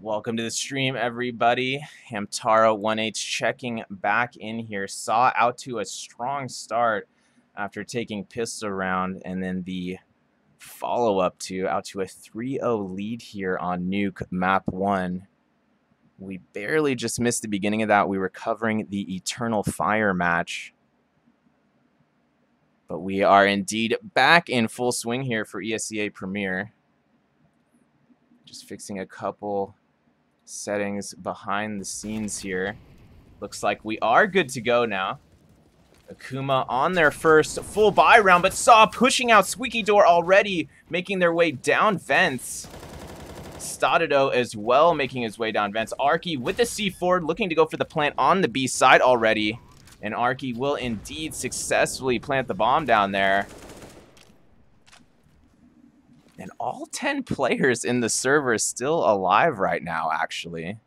Welcome to the stream, everybody. Hamtaro18 checking back in here. Saw out to a strong start after taking pistol round, and then the follow-up to out to a 3-0 lead here on Nuke Map 1. We barely just missed the beginning of that. We were covering the Eternal Fire match. But we are indeed back in full swing here for ESEA Premier. Just fixing a couple settings behind the scenes here. Looks like we are good to go now. Akuma on their first full buy round, but Saw pushing out Squeaky Door already, making their way down vents. Stadido as well making his way down vents. Arky with the C4 looking to go for the plant on the B side already. And Arky will indeed successfully plant the bomb down there. And all 10 players in the server still alive right now, actually.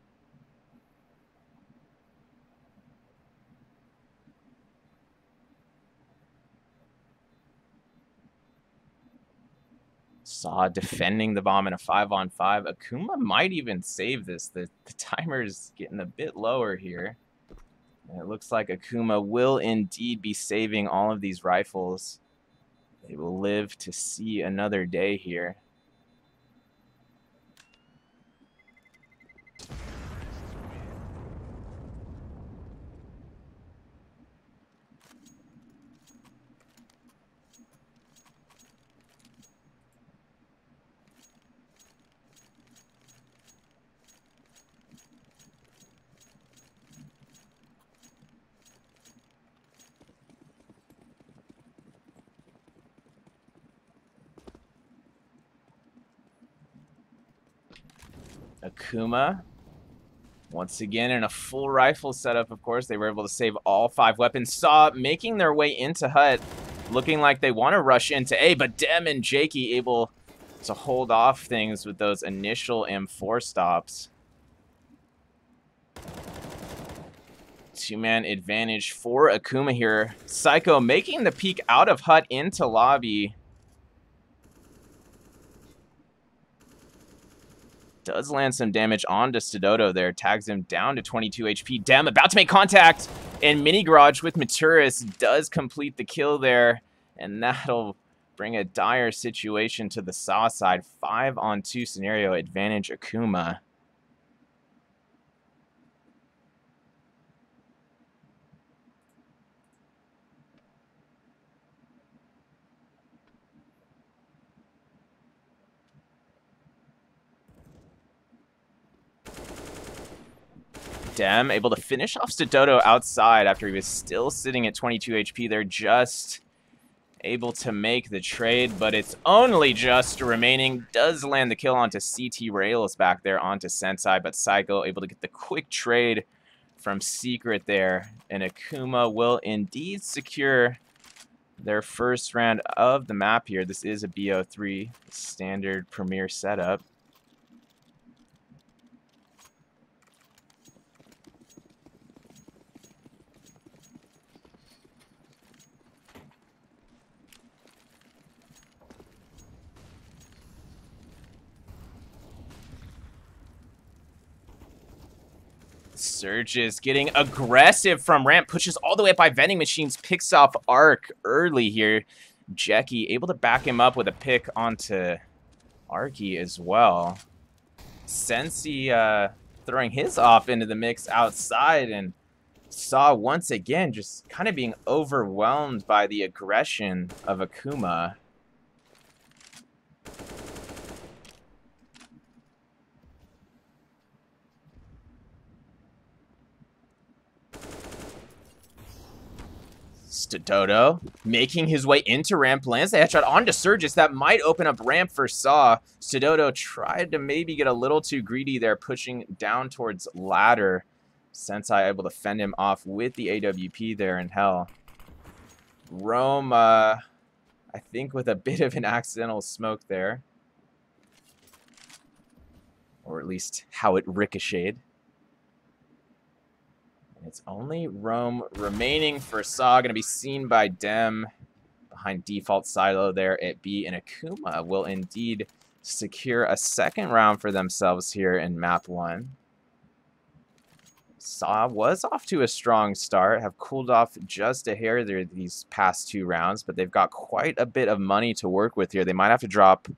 Saw defending the bomb in a 5-on-5. Akuma might even save this. The timer is getting a bit lower here. And it looks like Akuma will indeed be saving all of these rifles. They will live to see another day here. Akuma, once again in a full rifle setup, of course. They were able to save all 5 weapons. Saw making their way into hut, looking like they want to rush into A, but Dem and Jakey able to hold off things with those initial M4 stops. 2-man advantage for Akuma here. Psycho making the peek out of hut into lobby. Does land some damage onto Stadido there. Tags him down to 22 HP. Dem about to make contact. And Mini Garage with Maturis does complete the kill there. And that'll bring a dire situation to the Saw side. 5-on-2 scenario advantage Akuma. Dem able to finish off Stadido outside after he was still sitting at 22 HP. They're just able to make the trade, but it's only just remaining. Does land the kill onto CT Rails back there onto Sensei, but Psycho able to get the quick trade from Secret there. And Akuma will indeed secure their first round of the map here. This is a BO3 standard Premier setup. Surges getting aggressive from ramp, pushes all the way up by vending machines, picks off Arc early here. Jackie able to back him up with a pick onto Arky as well. Sensi throwing his off into the mix outside, and Saw once again just kind of being overwhelmed by the aggression of Akuma. Stadido making his way into ramp, lands the headshot onto Surges. That might open up ramp for Saw. Stadido tried to maybe get a little too greedy there, pushing down towards ladder. Sensei able to fend him off with the AWP there in hell. Rome, I think with a bit of an accidental smoke there. Or at least how it ricocheted. It's only Rome remaining for Saw. Going to be seen by Dem behind default silo there at B. And Akuma will indeed secure a second round for themselves here in map 1. ESEA was off to a strong start, have cooled off just a hair there these past 2 rounds, but they've got quite a bit of money to work with here. They might have to drop...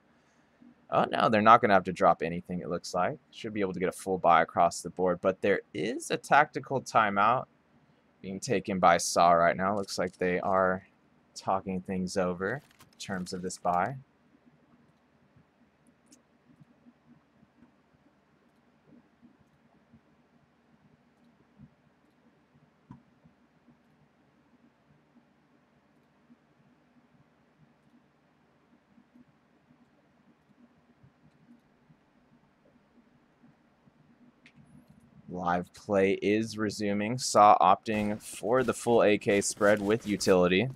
Oh, no, they're not going to have to drop anything, it looks like. Should be able to get a full buy across the board, but there is a tactical timeout being taken by ESEA right now. Looks like they are talking things over in terms of this buy. Live play is resuming. ESEA opting for the full AK spread with utility.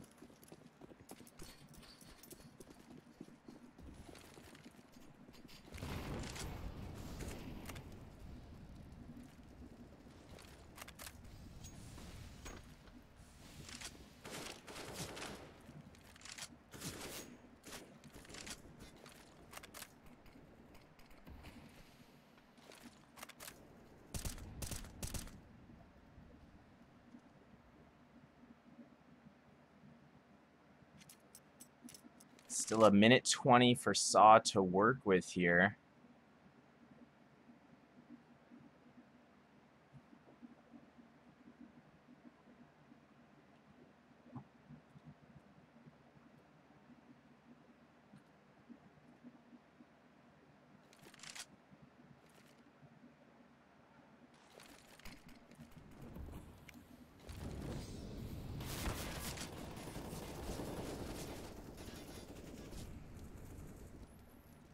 Still a minute 20 for ESEA to work with here.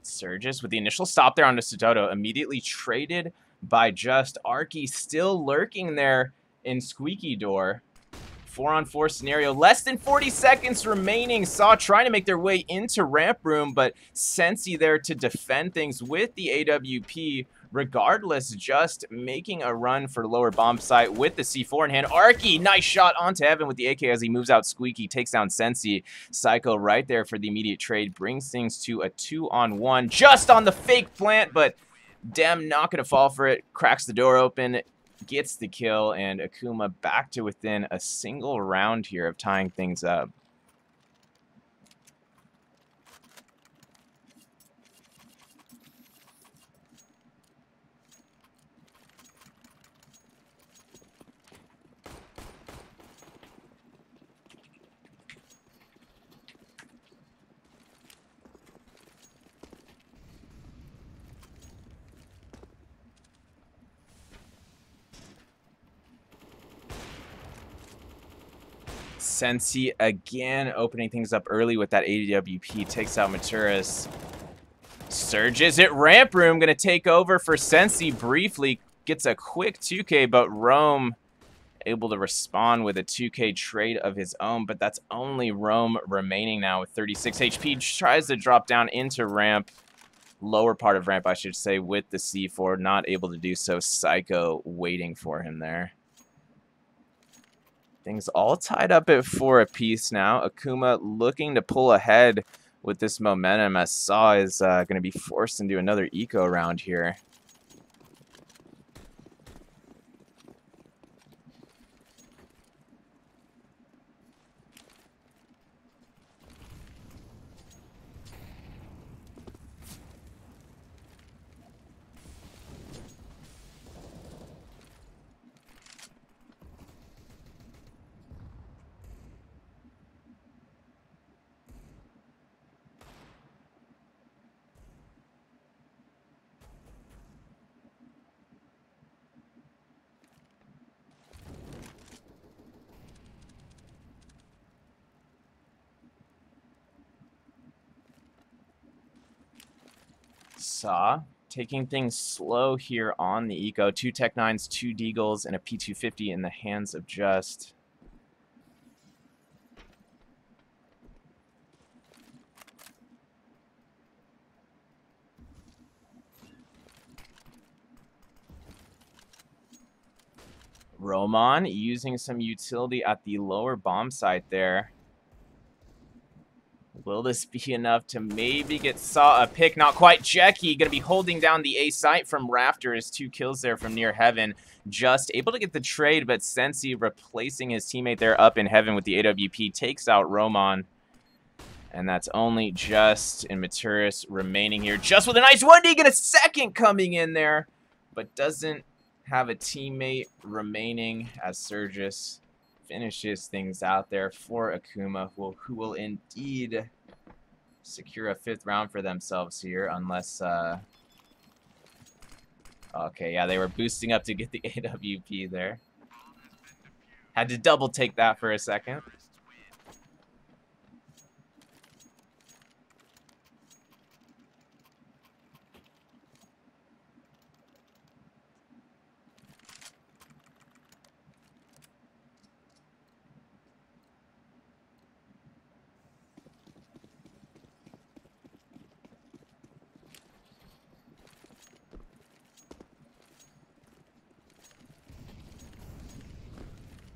Surges with the initial stop there onto Sototo, immediately traded by Just. Arky still lurking there in Squeaky Door. 4-on-4 scenario, less than 40 seconds remaining. ESEA trying to make their way into ramp room, but Sensi there to defend things with the AWP. Regardless, Just making a run for lower bomb site with the C4 in hand. Arky, nice shot onto Evan with the AK as he moves out Squeaky, takes down Sensi. Psycho right there for the immediate trade, brings things to a 2-on-1. Just on the fake plant, but Dem not going to fall for it. Cracks the door open, gets the kill, and Akuma back to within a single round here of tying things up. Sensi again opening things up early with that AWP. Takes out Maturis. Surges at ramp room. Going to take over for Sensi briefly. Gets a quick 2K, but Rome able to respond with a 2K trade of his own. But that's only Rome remaining now with 36 HP. Tries to drop down into ramp. Lower part of ramp, I should say, with the C4. Not able to do so. Psycho waiting for him there. Things all tied up at 4 apiece now. Akuma looking to pull ahead with this momentum as ESEA is going to be forced into another eco round here. ESEA taking things slow here on the eco. 2 Tech 9s, 2 Deagles, and a P250 in the hands of Just. Roman using some utility at the lower bomb site there. Will this be enough to maybe get Saw a pick? Not quite. Jackie going to be holding down the A site from Rafters. 2 kills there from near heaven. Just able to get the trade, but Sensi replacing his teammate there up in heaven with the AWP takes out Roman. And that's only Just and Maturis remaining here. Just with a nice 1D, get a second coming in there, but doesn't have a teammate remaining as Surgis finishes things out there for Akuma, who will indeed secure a 5th round for themselves here, unless... Okay, yeah, they were boosting up to get the AWP there. Had to double take that for a second.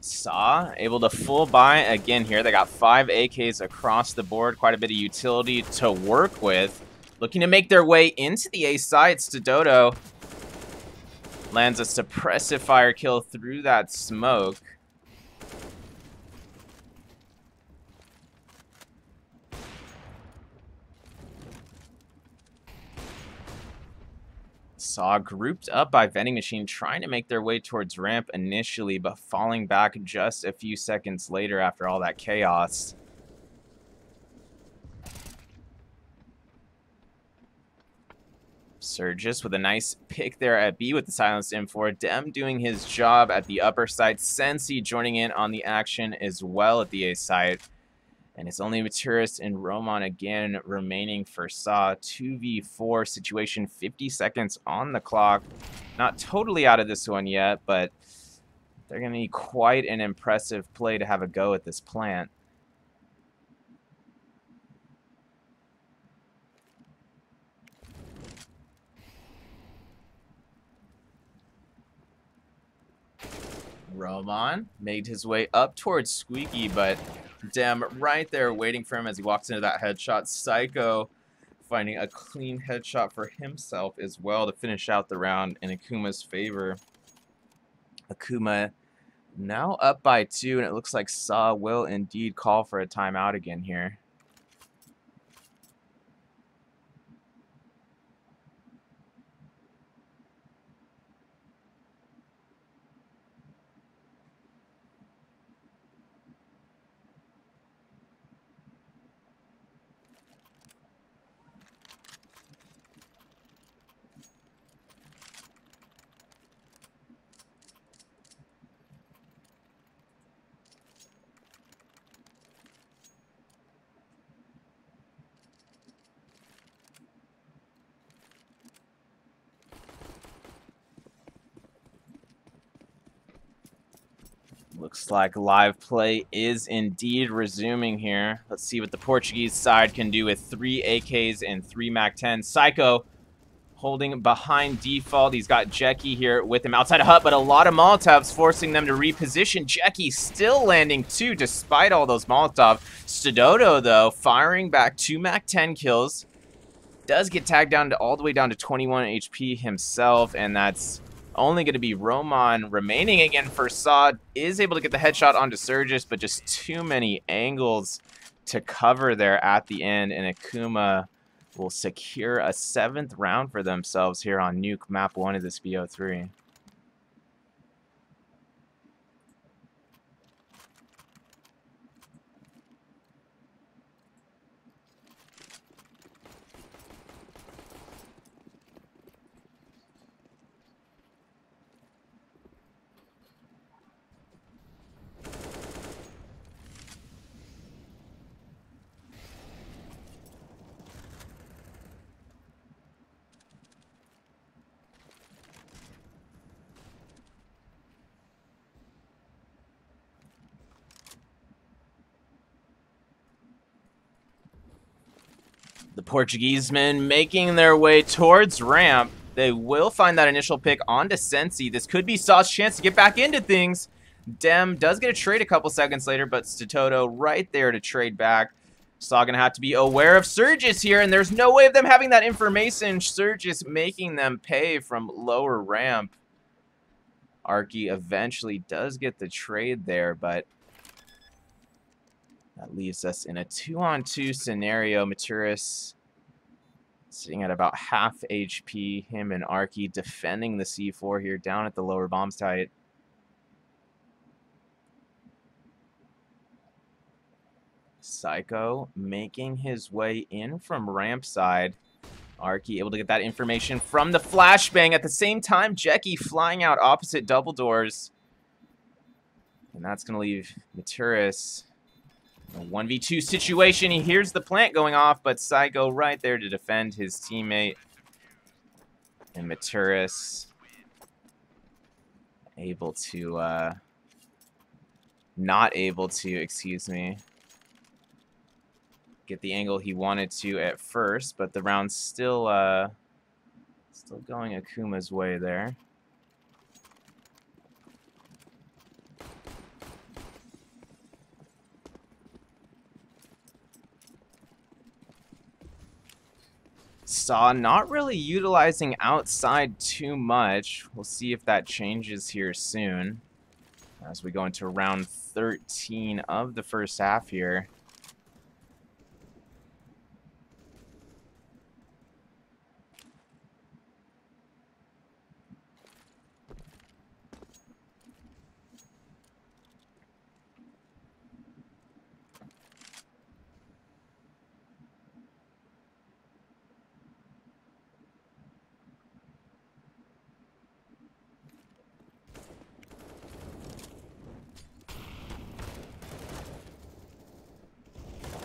Saw able to full buy again here. They got 5 AKs across the board, quite a bit of utility to work with. Looking to make their way into the A site. Stododo lands a suppressive fire kill through that smoke. Saw grouped up by Vending Machine, trying to make their way towards ramp initially, but falling back just a few seconds later after all that chaos. Surgis with a nice pick there at B with the silenced M4. Dem doing his job at the upper side. Sensi joining in on the action as well at the A side. And it's only Maturis and Roman again remaining for Saw. 2v4 situation, 50 seconds on the clock. Not totally out of this one yet, but they're going to need quite an impressive play to have a go at this plant. Roman made his way up towards Squeaky, but Dem right there waiting for him as he walks into that headshot. Psycho finding a clean headshot for himself as well to finish out the round in Akuma's favor. Akuma now up by 2, and it looks like Saw will indeed call for a timeout again here. Looks like live play is indeed resuming here. Let's see what the Portuguese side can do with 3 AKs and 3 MAC-10. Psycho holding behind default. He's got Jackie here with him outside of hut, but a lot of Molotovs forcing them to reposition. Jackie still landing 2 despite all those Molotov. Stododo, though, firing back 2 MAC-10 kills. Does get tagged down to all the way down to 21 HP himself, and that's only going to be Roman remaining again for Saw. Is able to get the headshot onto Surgis, but just too many angles to cover there at the end, and Akuma will secure a 7th round for themselves here on Nuke Map 1 of this BO3. The Portuguese men making their way towards ramp. They will find that initial pick onto Sensi. This could be Saw's chance to get back into things. Dem does get a trade a couple seconds later, but Stododo right there to trade back. Saw gonna have to be aware of Surges here, and there's no way of them having that information. Surges making them pay from lower ramp. Arky eventually does get the trade there, but that leaves us in a 2-on-2 scenario. Maturis sitting at about half HP. Him and Arky defending the C4 here down at the lower bomb site. Psycho making his way in from ramp side. Arky able to get that information from the flashbang. At the same time, Jackie flying out opposite double doors. And that's going to leave Maturis in a 1v2 situation. He hears the plant going off, but Psycho right there to defend his teammate. And Maturis able to, not able to, excuse me, get the angle he wanted to at first, but the round's still going Akuma's way there. Saw not really utilizing outside too much. We'll see if that changes here soon as we go into round 13 of the first half here.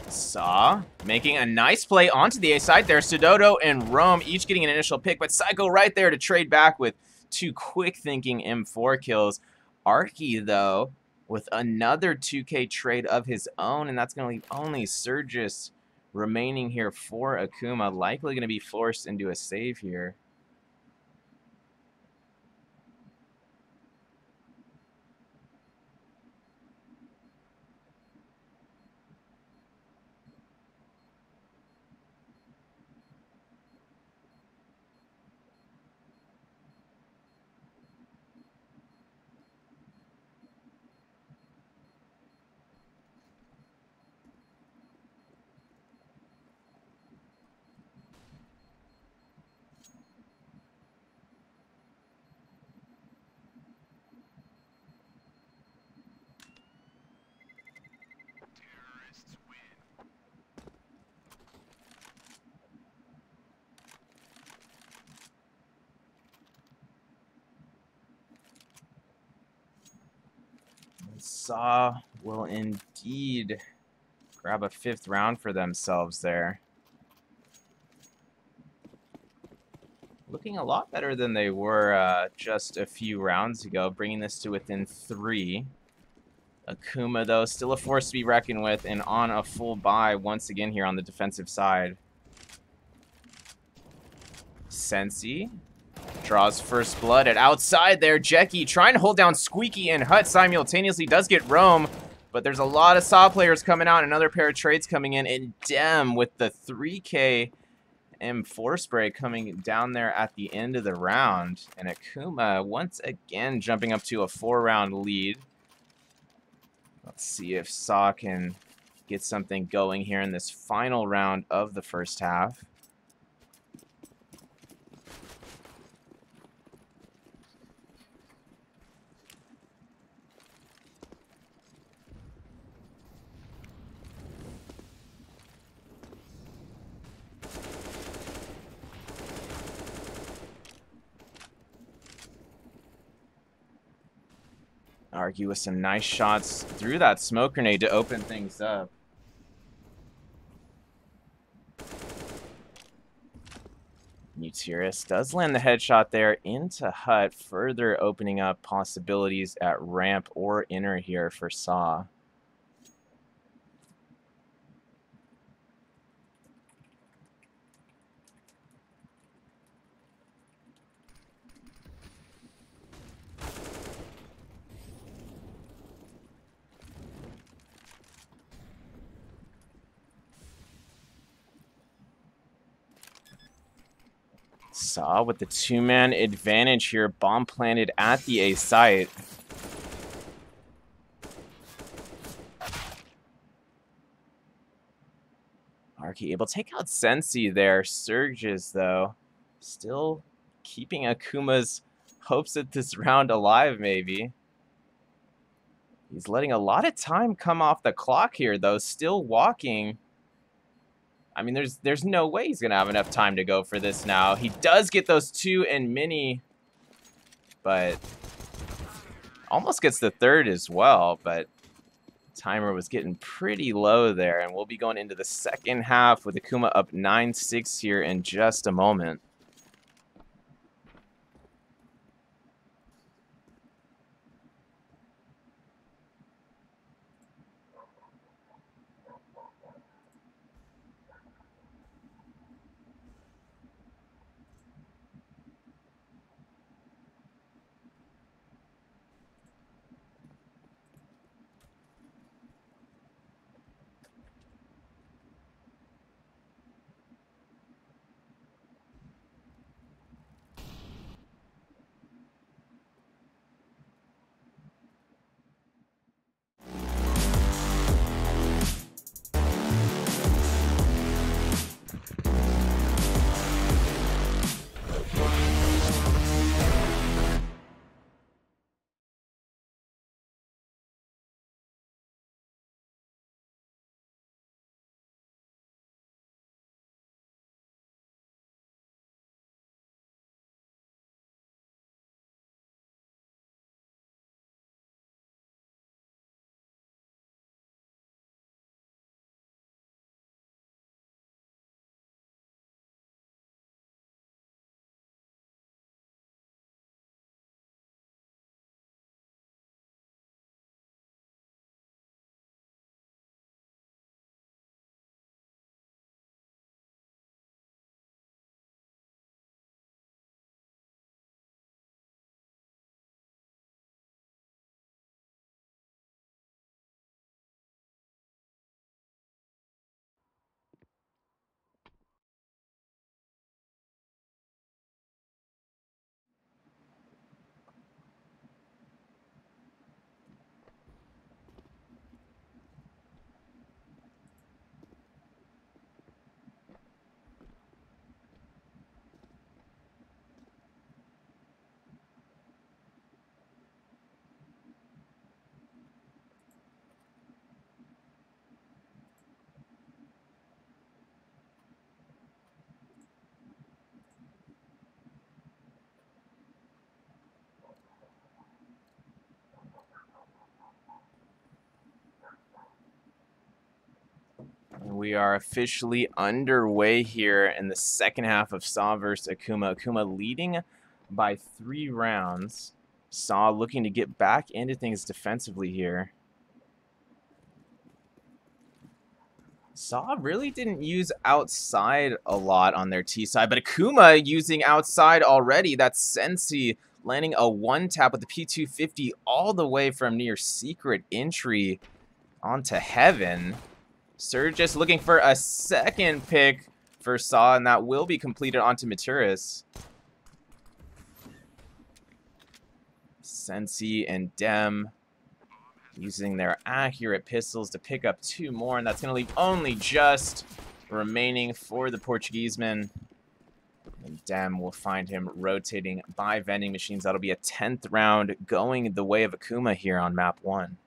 Saw making a nice play onto the A side there. Sudodo and Rome each getting an initial pick, but Psycho right there to trade back with 2 quick-thinking M4 kills. Arky, though, with another 2K trade of his own, and that's going to leave only Surges remaining here for Akuma. Likely going to be forced into a save here. Saw will indeed grab a 5th round for themselves there. Looking a lot better than they were just a few rounds ago, bringing this to within 3. Akuma, though, still a force to be reckoned with and on a full buy once again here on the defensive side. Sensi draws first blood at outside there. Jackie trying to hold down Squeaky and Hut simultaneously. Does get Rome, but there's a lot of Saw players coming out. Another pair of trades coming in. And Dem with the 3K M4 spray coming down there at the end of the round. And Akuma once again jumping up to a 4-round lead. Let's see if Saw can get something going here in this final round of the first half. Arky with some nice shots through that smoke grenade to open things up. Mutiris does land the headshot there into Hut, further opening up possibilities at ramp or inner here for Saw. Saw with the two-man advantage here. Bomb planted at the A site. Arky able to take out Sensi there. Surges, though, still keeping Akuma's hopes at this round alive, maybe. He's letting a lot of time come off the clock here, though. Still walking. I mean, there's no way he's going to have enough time to go for this now. He does get those 2 and mini, but almost gets the third as well, but timer was getting pretty low there, and we'll be going into the second half with Akuma up 9-6 here in just a moment. We are officially underway here in the second half of Saw versus Akuma. Akuma leading by 3 rounds. Saw looking to get back into things defensively here. Saw really didn't use outside a lot on their T side, but Akuma using outside already. That's Sensi landing a 1-tap with the P250 all the way from near secret entry onto heaven. Surge just looking for a second pick for Saw, and that will be completed onto Maturis. Sensi and Dem using their accurate pistols to pick up 2 more, and that's going to leave only just remaining for the Portugueseman. And Dem will find him rotating by vending machines. That'll be a 10th round going the way of Akuma here on map 1.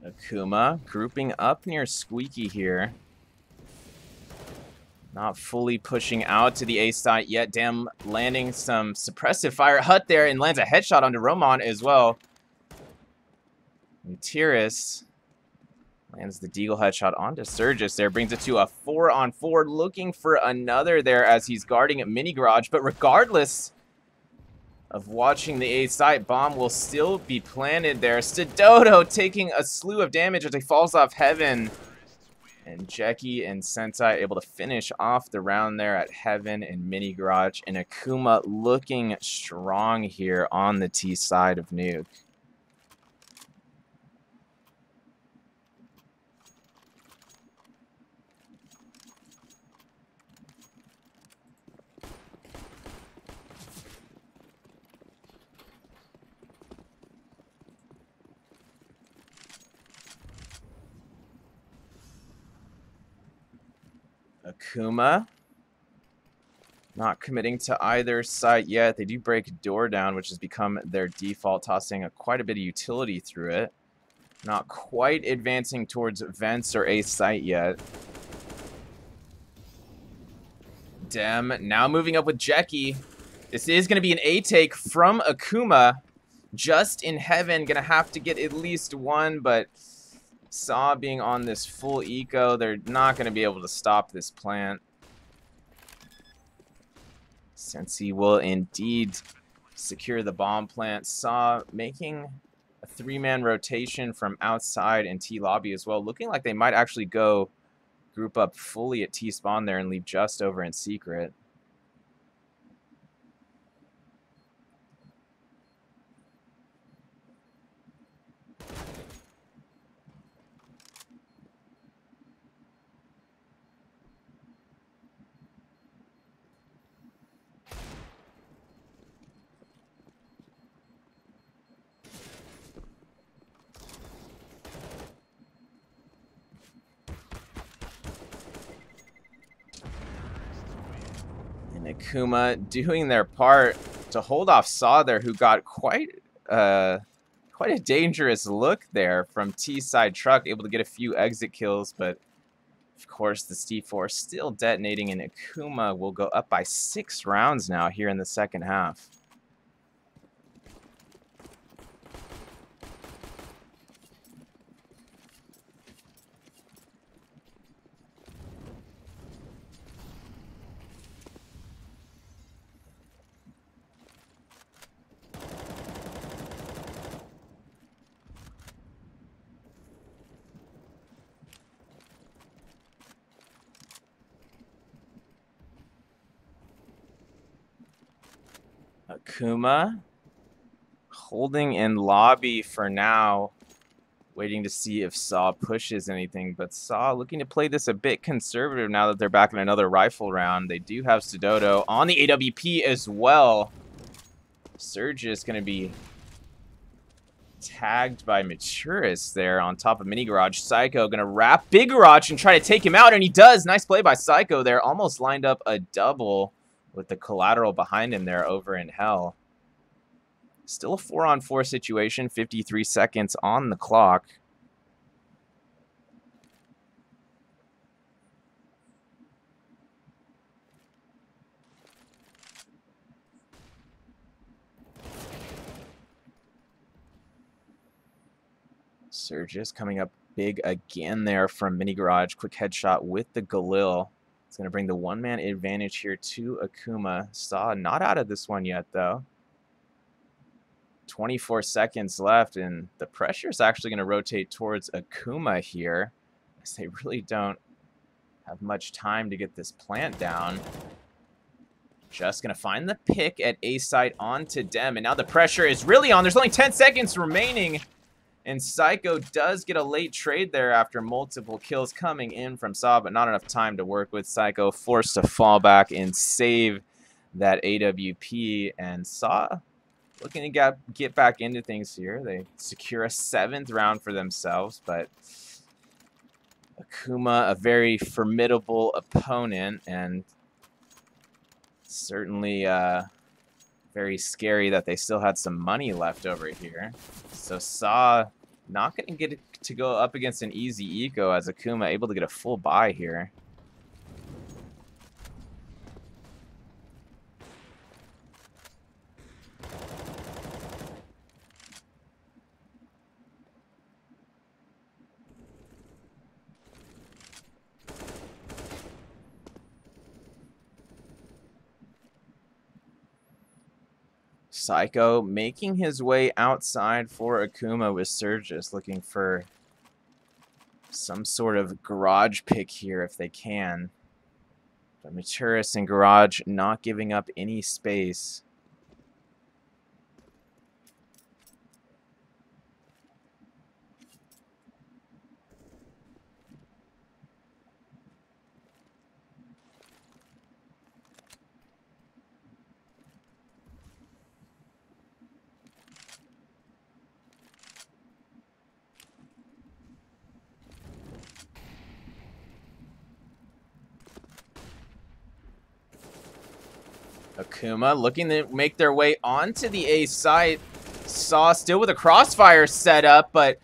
Akuma grouping up near Squeaky here. Not fully pushing out to the A site yet. Dem landing some suppressive fire. Hut there and lands a headshot onto Roman as well. And Tiris lands the Deagle headshot onto Surgis there. Brings it to a 4-on-4. Looking for another there as he's guarding at Mini Garage. But regardless of watching the A site, bomb will still be planted there. Stododo taking a slew of damage as he falls off Heaven. And Jackie and Sentai able to finish off the round there at Heaven and Mini Garage. And Akuma looking strong here on the T side of Nuke. Akuma not committing to either site yet. They do break door down, which has become their default, tossing quite a bit of utility through it. Not quite advancing towards vents or a site yet. Dem now moving up with Jackie. This is going to be an A take from Akuma. Just in Heaven, going to have to get at least one, but Saw being on this full eco, they're not going to be able to stop this plant. Sensi will indeed secure the bomb plant. Saw making a 3-man rotation from outside and T lobby as well. Looking like they might actually go group up fully at T spawn there and leave just over in secret. Akuma doing their part to hold off Saw there, who got quite a dangerous look there from T side truck, able to get a few exit kills, but of course the C4 still detonating, and Akuma will go up by 6 rounds now here in the second half. Akuma holding in lobby for now, waiting to see if Saw pushes anything, but Saw looking to play this a bit conservative now that they're back in another rifle round. They do have Stododo on the AWP as well. Surge is going to be tagged by Maturis there on top of Mini Garage. Psycho going to wrap Big Garage and try to take him out, and he does. Nice play by Psycho there. Almost lined up a double with the collateral behind him there over in Hell. Still a 4-on-4 situation, 53 seconds on the clock. Surges coming up big again there from Mini Garage. Quick headshot with the Galil. It's going to bring the 1-man advantage here to Akuma. Saw not out of this one yet, though. 24 seconds left, and the pressure is actually going to rotate towards Akuma here, as they really don't have much time to get this plant down. Just going to find the pick at A site onto Dem, and now the pressure is really on. There's only 10 seconds remaining. And Psycho does get a late trade there after multiple kills coming in from Saw, but not enough time to work with. Psycho forced to fall back and save that AWP. And Saw looking to get back into things here. They secure a 7th round for themselves, but Akuma, a very formidable opponent, and certainly very scary that they still had some money left over here. So Saw not going to get to go up against an easy eco, as Akuma able to get a full buy here. Psycho making his way outside for Akuma with Surges, looking for some sort of garage pick here if they can. But Maturis and Garage not giving up any space. Akuma looking to make their way onto the A site. Saw still with a crossfire set up, but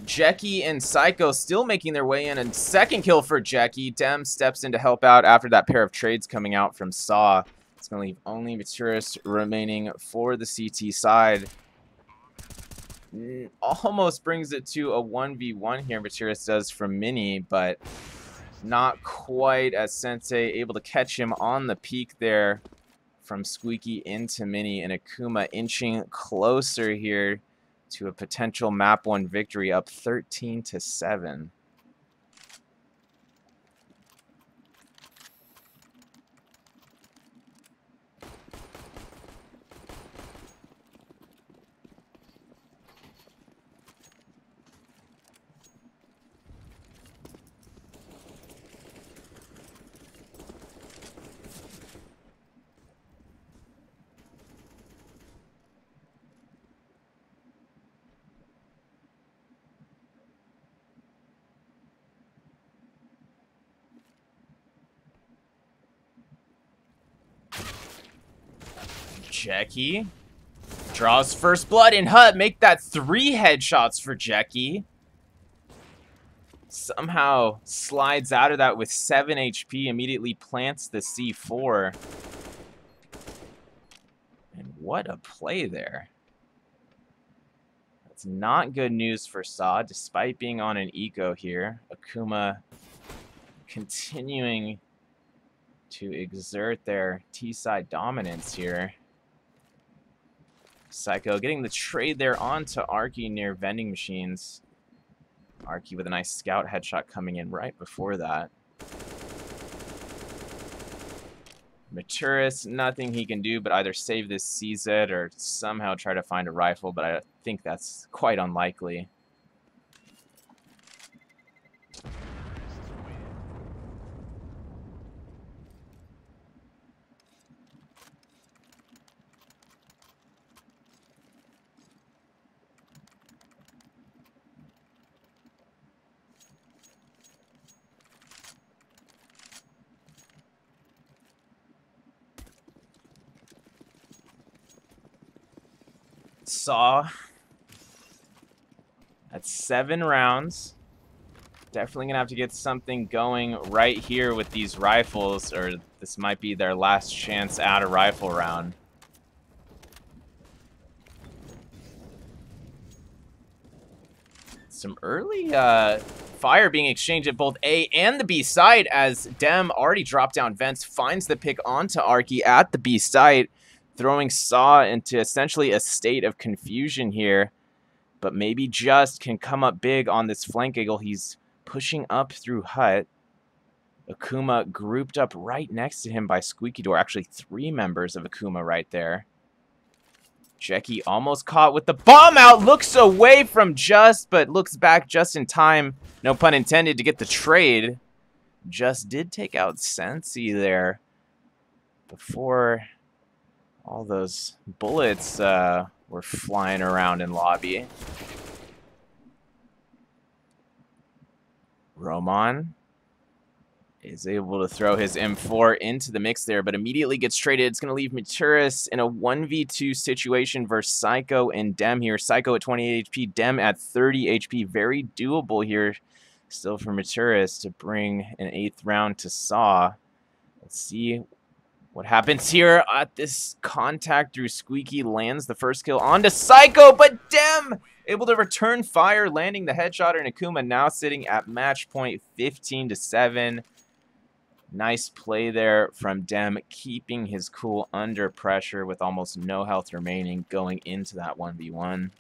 Jackie and Psycho still making their way in. And second kill for Jackie. Dem steps in to help out after that pair of trades coming out from Saw. It's going to leave only Maturis remaining for the CT side. Almost brings it to a 1v1 here, Maturis does from Mini, but not quite, as Sensei able to catch him on the peak there from Squeaky into Mini, and Akuma inching closer here to a potential map 1 victory, up 13-7. Jackie draws first blood, and Hut make that 3 headshots for Jackie. Somehow slides out of that with 7 HP, immediately plants the C4. And what a play there. That's not good news for Saw, despite being on an eco here. Akuma continuing to exert their T-side dominance here. Psycho getting the trade there onto Arky near vending machines. Arky with a nice scout headshot coming in right before that. Maturis, nothing he can do but either save this CZ or somehow try to find a rifle, but I think that's quite unlikely. Saw at 7 rounds. Definitely gonna have to get something going right here with these rifles, or this might be their last chance at a rifle round. Some early fire being exchanged at both A and the B site, as Dem already dropped down vents, finds the pick onto Arky at the B site, throwing Saw into essentially a state of confusion here. But maybe Just can come up big on this flank angle. He's pushing up through Hut. Akuma grouped up right next to him by Squeaky Door. Actually, 3 members of Akuma right there. Jackie almost caught with the bomb out. Looks away from Just, but looks back just in time, no pun intended, to get the trade. Just did take out Sensi there before all those bullets were flying around in lobby. Roman is able to throw his M4 into the mix there, but immediately gets traded. It's going to leave Maturis in a 1v2 situation versus Psycho and Dem here. Psycho at 28 HP, Dem at 30 HP. Very doable here still for Maturis to bring an 8th round to Saw. Let's see what happens here at this contact through Squeaky. Lands the first kill onto Psycho, but Dem able to return fire, landing the headshot, and Akuma now sitting at match point 15-7. Nice play there from Dem, keeping his cool under pressure with almost no health remaining going into that 1v1.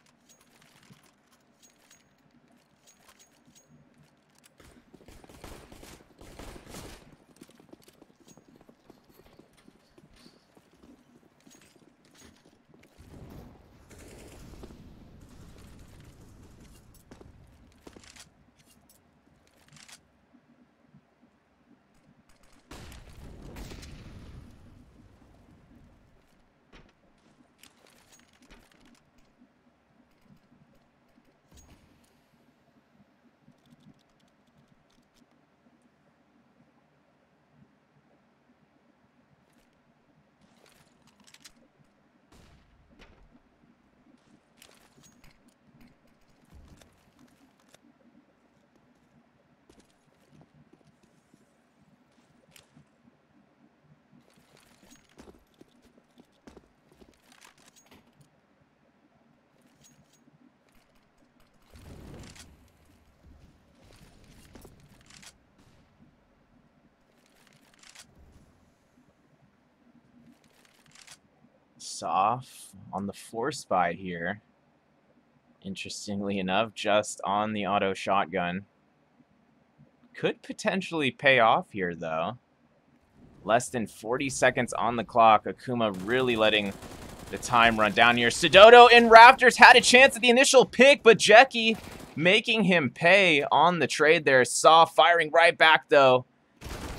Soft on the force buy here. Interestingly enough, just on the auto shotgun. Could potentially pay off here, though. Less than 40 seconds on the clock. Akuma really letting the time run down here. Sidoto and Raptors had a chance at the initial pick, but Jeki making him pay on the trade there. Saw firing right back, though.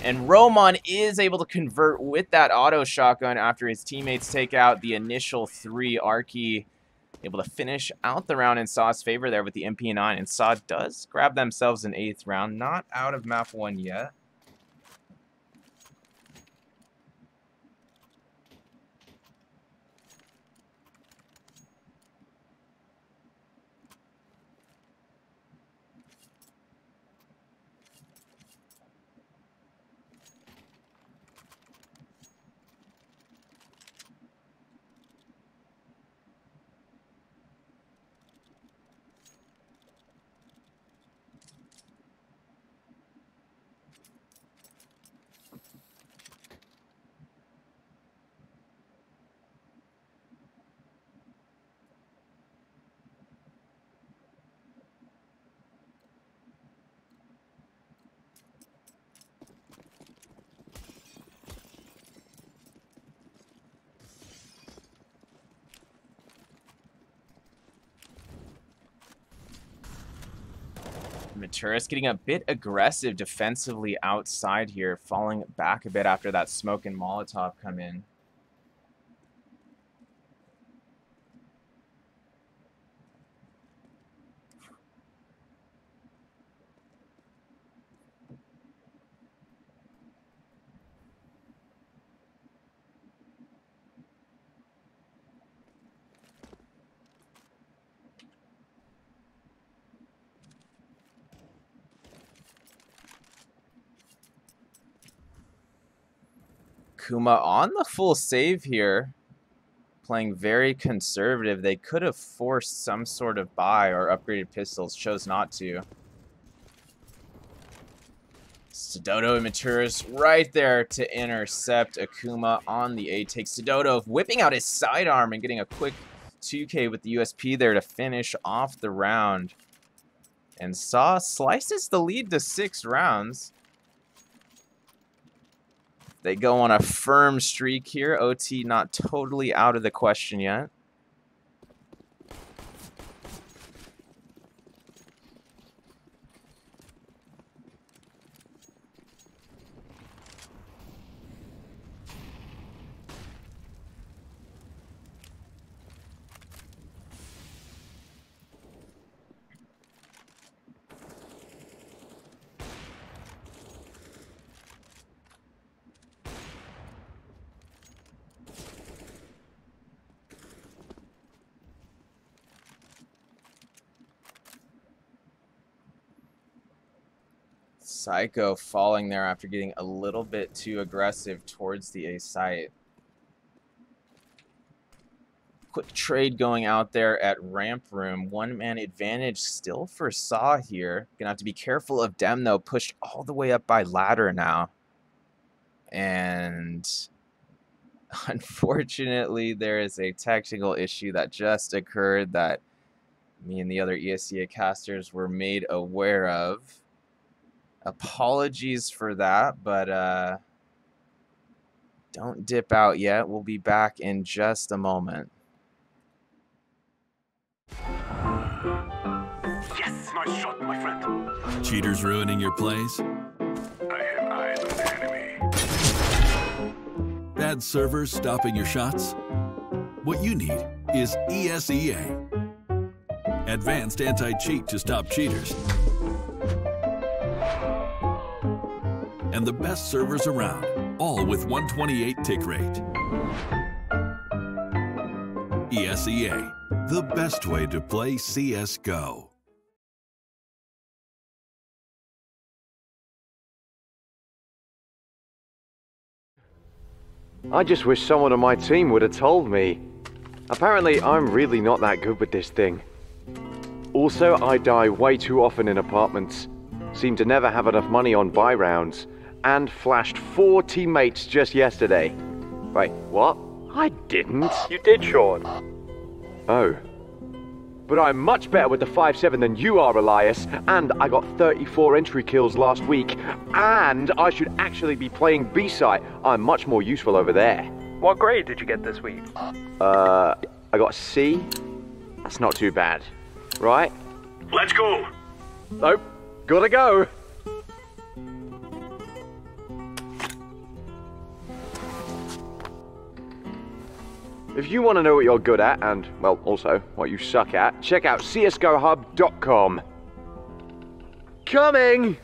And Roman is able to convert with that auto shotgun after his teammates take out the initial 3. Arky able to finish out the round in Saw's favor there with the MP9. And Saw does grab themselves an 8th round. Not out of map 1 yet. Maturis getting a bit aggressive defensively outside here, falling back a bit after that smoke and Molotov come in. Akuma on the full save here, playing very conservative. They could have forced some sort of buy or upgraded pistols, chose not to. Sidoto and Maturis right there to intercept Akuma on the A. Takes Sidoto whipping out his sidearm and getting a quick 2K with the USP there to finish off the round. And Saw slices the lead to 6 rounds. They go on a firm streak here. OT not totally out of the question yet. Psycho falling there after getting a little bit too aggressive towards the A site. Quick trade going out there at ramp room. 1-man advantage still for Saw here. Gonna have to be careful of Dem though. Pushed all the way up by ladder now. And unfortunately, there is a technical issue that just occurred that me and the other ESEA casters were made aware of. Apologies for that, but don't dip out yet. We'll be back in just a moment. Yes! Nice shot, my friend. Cheaters ruining your plays? I have eyes on the enemy. Bad servers stopping your shots? What you need is ESEA. Advanced anti-cheat to stop cheaters. And the best servers around, all with 128 tick rate. ESEA, the best way to play CSGO. I just wish someone on my team would have told me. Apparently, I'm really not that good with this thing. Also, I die way too often in apartments. Seem to never have enough money on buy rounds. And flashed 4 teammates just yesterday. Wait, what? I didn't. You did, Sean. Oh. But I'm much better with the 5.7 than you are, Elias. And I got 34 entry kills last week. And I should actually be playing B-site. I'm much more useful over there. What grade did you get this week? I got a C. That's not too bad. Right? Let's go! Nope. Gotta go. If you want to know what you're good at, and, well, also what you suck at, check out csgohub.com. Coming!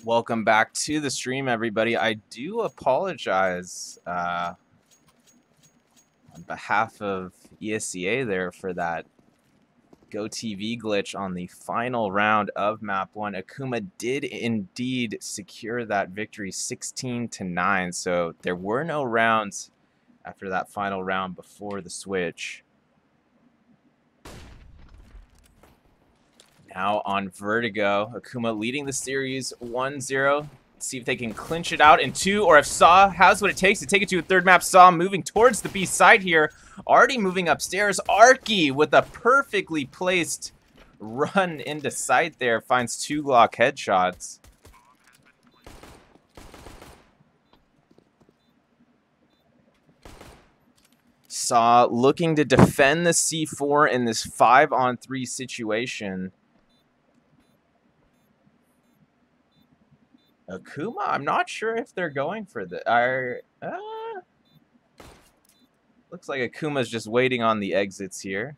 Welcome back to the stream, everybody. I do apologize on behalf of ESEA there for that GoTV glitch on the final round of Map 1. Akuma did indeed secure that victory 16-9, so there were no rounds after that final round before the switch. Now on Vertigo, Akuma leading the series 1-0. See if they can clinch it out in 2, or if Saw has what it takes to take it to a third map. Saw moving towards the B side here. Already moving upstairs. Arky with a perfectly placed run into sight there. Finds 2 Glock headshots. Saw looking to defend the C4 in this 5-on-3 situation. Akuma, I'm not sure if they're going for the... looks like Akuma's just waiting on the exits here.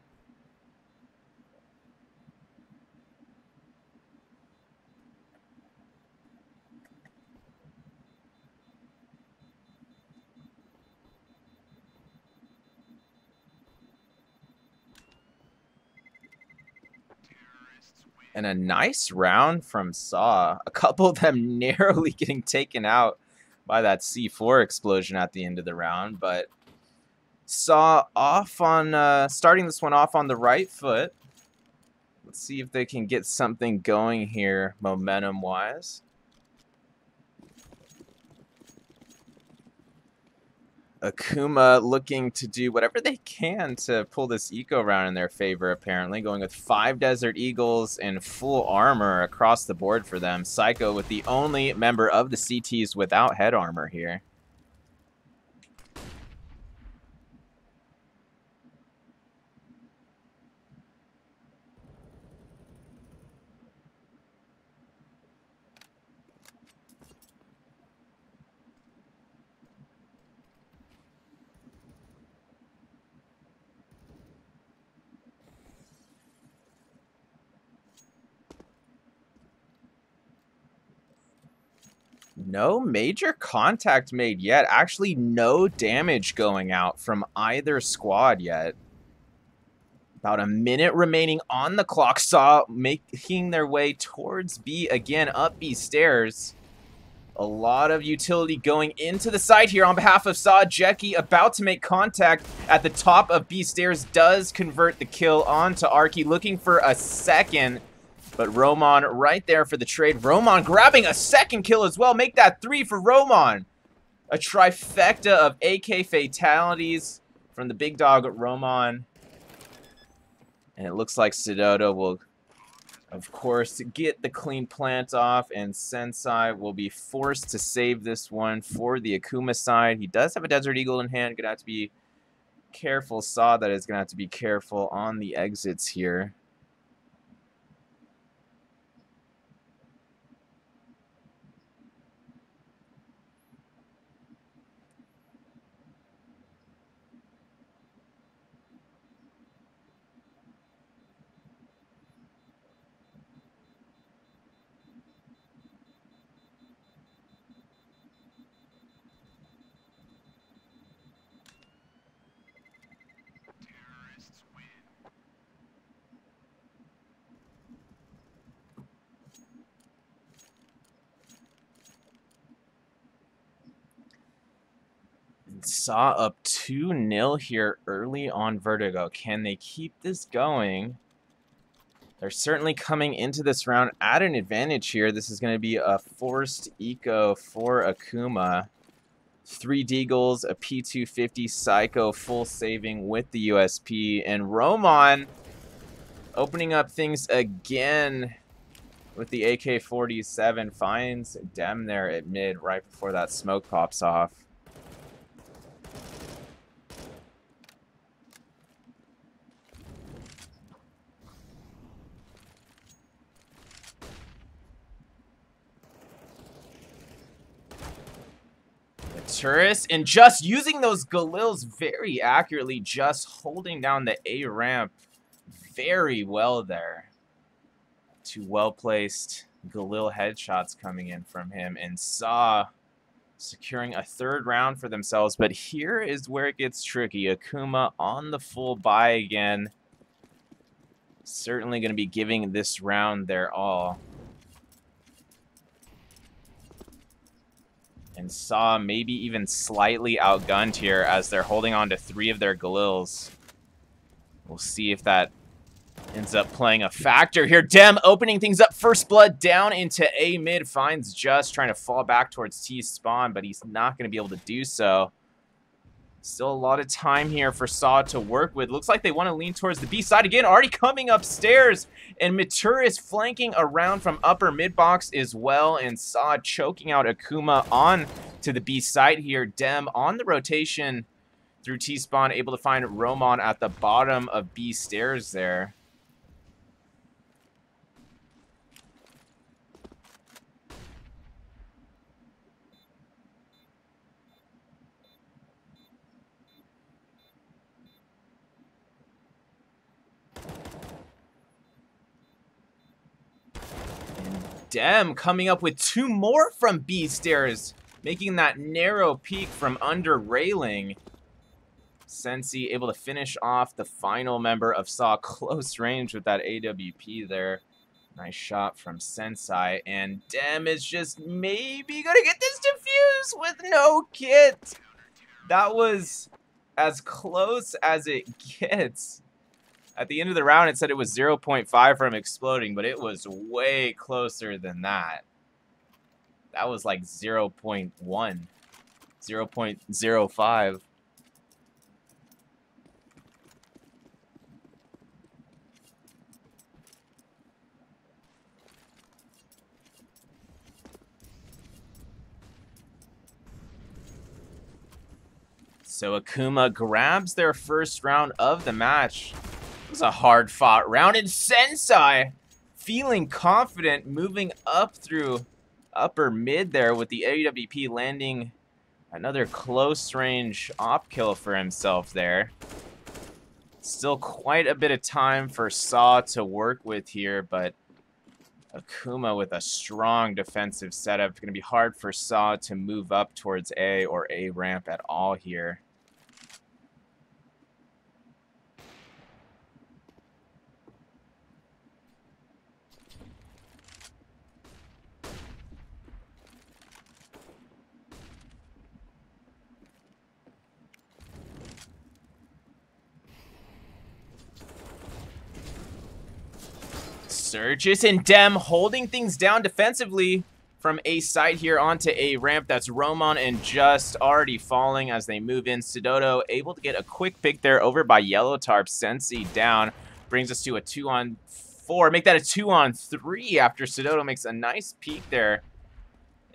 And a nice round from Saw. A couple of them narrowly getting taken out by that C4 explosion at the end of the round. But Saw off on, starting this one off on the right foot. Let's see if they can get something going here momentum-wise. Akuma looking to do whatever they can to pull this eco round in their favor, apparently. Going with 5 Desert Eagles and full armor across the board for them. Psycho with the only member of the CTs without head armor here. No major contact made yet. Actually, no damage going out from either squad yet. About a minute remaining on the clock. Saw making their way towards B again, up B stairs. A lot of utility going into the side here on behalf of Saw. Jackie about to make contact at the top of B stairs. Does convert the kill onto Arky. Looking for a second. But Roman right there for the trade. Roman grabbing a second kill as well. Make that 3 for Roman. A trifecta of AK fatalities from the big dog Roman. And it looks like Sidoto will, of course, get the clean plant off. And Sensei will be forced to save this one for the Akuma side. He does have a Desert Eagle in hand. Gonna have to be careful. Saw that is gonna have to be careful on the exits here. Saw up 2-0 here early on Vertigo. Can they keep this going? They're certainly coming into this round at an advantage here. This is going to be a forced eco for Akuma. 3 Deagles, a P250 Psycho, full saving with the USP. And Roman opening up things again with the AK-47. Finds Dem there at mid right before that smoke pops off. Turris, and just using those Galils very accurately, just holding down the A ramp very well there. 2 well-placed Galil headshots coming in from him, and Saw securing a 3rd round for themselves. But here is where it gets tricky. Akuma on the full buy again. Certainly going to be giving this round their all. And Saw maybe even slightly outgunned here as they're holding on to 3 of their Galils. We'll see if that ends up playing a factor here. Dem opening things up. First blood down into A mid. Finds Just trying to fall back towards T spawn, but he's not going to be able to do so. Still a lot of time here for Saw to work with. Looks like they want to lean towards the B side again. Already coming upstairs. And Mature is flanking around from upper mid box as well. And Saw choking out Akuma on to the B side here. Dem on the rotation through T-spawn, able to find Roman at the bottom of B stairs there. Dem coming up with 2 more from B stairs, making that narrow peek from under railing. Sensi able to finish off the final member of Saw close range with that AWP there. Nice shot from Sensei, and Dem is just maybe gonna get this defused with no kit. That was as close as it gets. At the end of the round, it said it was 0.5 from exploding, but it was way closer than that. That was like 0.1, 0.05. So Akuma grabs their first round of the match. It was a hard-fought round, and Sensei feeling confident, moving up through upper mid there with the AWP, landing another close-range op kill for himself there. Still quite a bit of time for Saw to work with here, but Akuma with a strong defensive setup. It's going to be hard for Saw to move up towards A or A ramp at all here. Surges and Dem holding things down defensively from A side here onto A ramp. That's Roman and Just already falling as they move in. Sidoto able to get a quick pick there over by Yellow Tarp. Sensi down. Brings us to a 2-on-4. Make that a 2-on-3 after Sidoto makes a nice peek there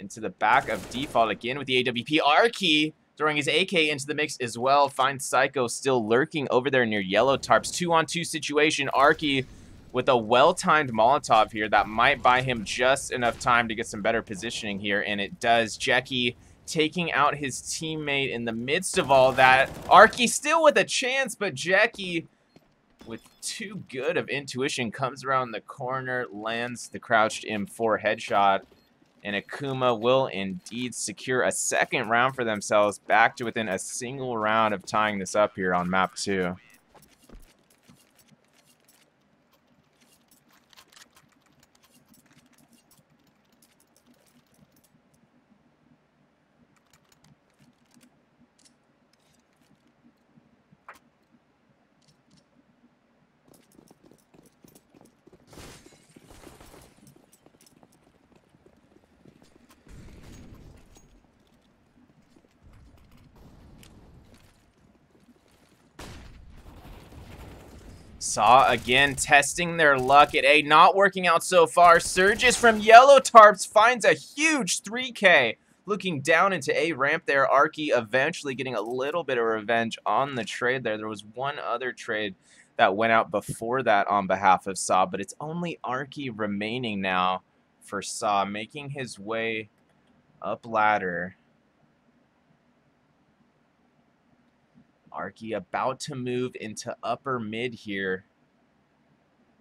into the back of default again with the AWP. Arky throwing his AK into the mix as well. Finds Psycho still lurking over there near Yellow Tarp's 2-on-2 situation. Arky with a well-timed Molotov here that might buy him just enough time to get some better positioning here, and it does. Jackie taking out his teammate in the midst of all that. Arky still with a chance, but Jackie, with too good of intuition, comes around the corner, lands the crouched M4 headshot, and Akuma will indeed secure a 2nd round for themselves, back to within a single round of tying this up here on map 2. Saw again testing their luck at A, not working out so far. Surges from Yellow Tarps finds a huge 3K. Looking down into A ramp there, Arky eventually getting a little bit of revenge on the trade there. There was one other trade that went out before that on behalf of Saw, but it's only Arky remaining now for Saw, making his way up ladder. Arky about to move into upper mid here.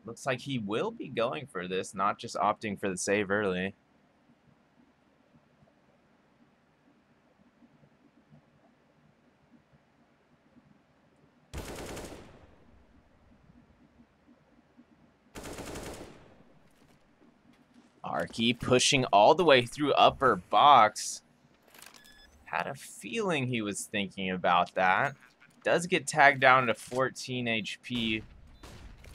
Looks like he will be going for this, not just opting for the save early. Arky pushing all the way through upper box. Had a feeling he was thinking about that. Does get tagged down to 14 HP.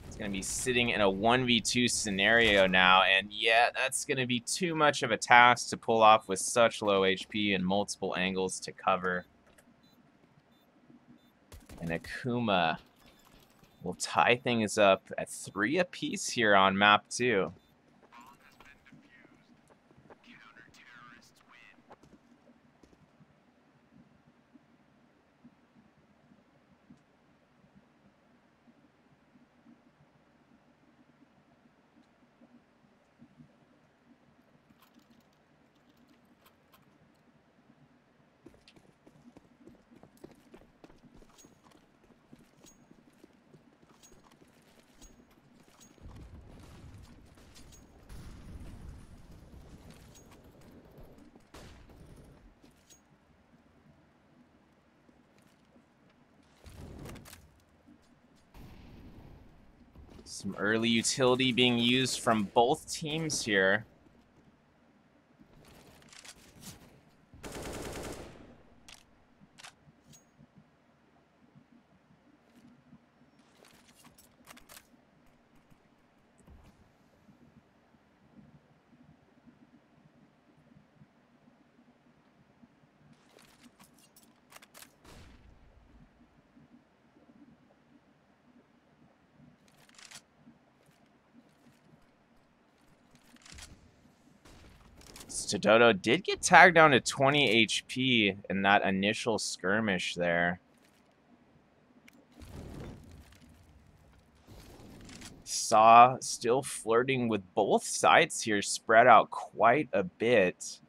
It's going to be sitting in a 1v2 scenario now. And yeah, that's going to be too much of a task to pull off with such low HP and multiple angles to cover. And Akuma will tie things up at 3 apiece here on map 2. Some early utility being used from both teams here. Dodo did get tagged down to 20 HP in that initial skirmish there. Saw still flirting with both sides here, spread out quite a bit.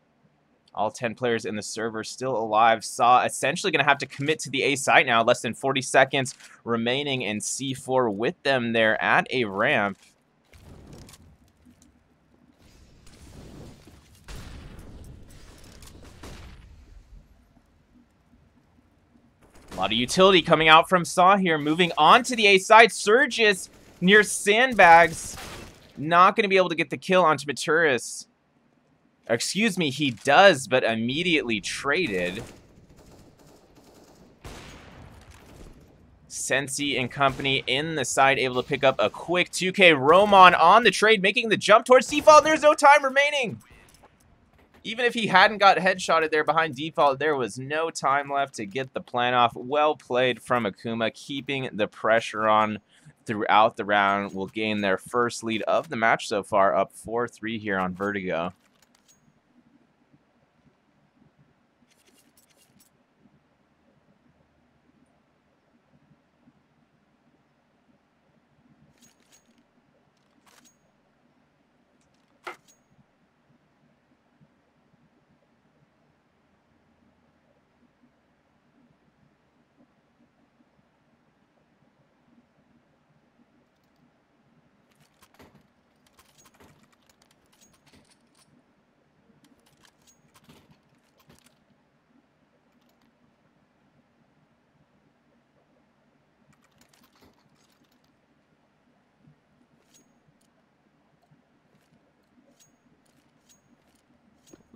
All 10 players in the server still alive. Saw essentially going to have to commit to the A site now. Less than 40 seconds remaining in C4 with them there at a ramp. A lot of utility coming out from Saw here. Moving on to the A side. Surges near sandbags. Not going to be able to get the kill onto Maturis. Excuse me, he does, but immediately traded. Sensi and company in the side, able to pick up a quick 2K. Roman on the trade, making the jump towards Default. There's no time remaining. Even if he hadn't got headshotted there behind Default, there was no time left to get the plan off. Well played from Akuma, keeping the pressure on throughout the round. Will gain their first lead of the match so far, up 4-3 here on Vertigo.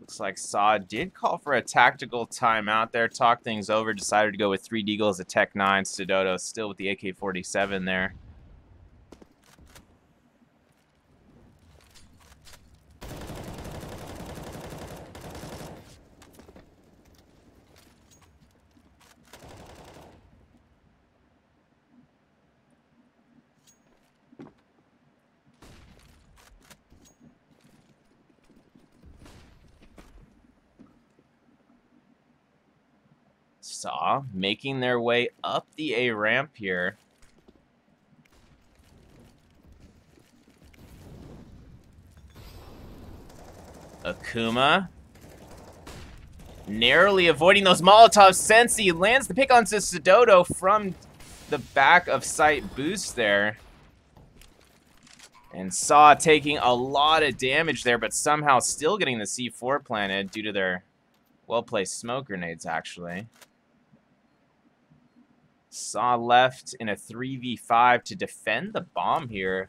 Looks like Saw did call for a tactical timeout there, talk things over, decided to go with 3 Deagles, a Tech 9, Stododo still with the AK-47 there. Saw making their way up the A ramp here. Akuma narrowly avoiding those Molotovs. Sensi lands the pick onto Stododo from the back of sight boost there. And Saw taking a lot of damage there, but somehow still getting the C4 planted due to their well-placed smoke grenades, actually. Saw left in a 3v5 to defend the bomb here.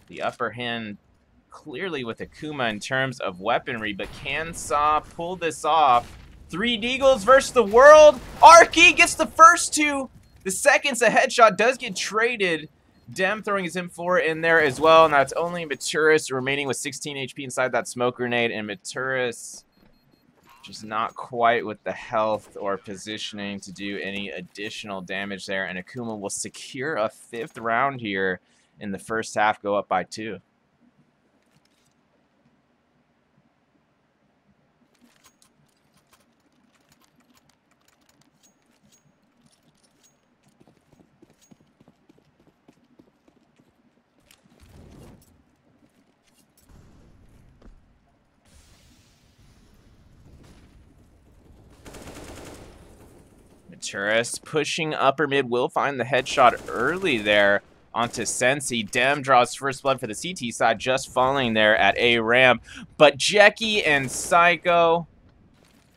The upper hand clearly with Akuma in terms of weaponry, but can Saw pull this off? 3 Deagles versus the world. Arky gets the first 2. The second's a headshot, does get traded. Dem throwing his M4 in there as well. Now it's only Maturis remaining with 16 HP inside that smoke grenade, and Maturis just not quite with the health or positioning to do any additional damage there. And Akuma will secure a 5th round here in the first half, go up by 2. Maturis pushing upper mid, will find the headshot early there onto Sensi. Dem draws first blood for the CT side, just falling there at A ramp. But Jackie and Psycho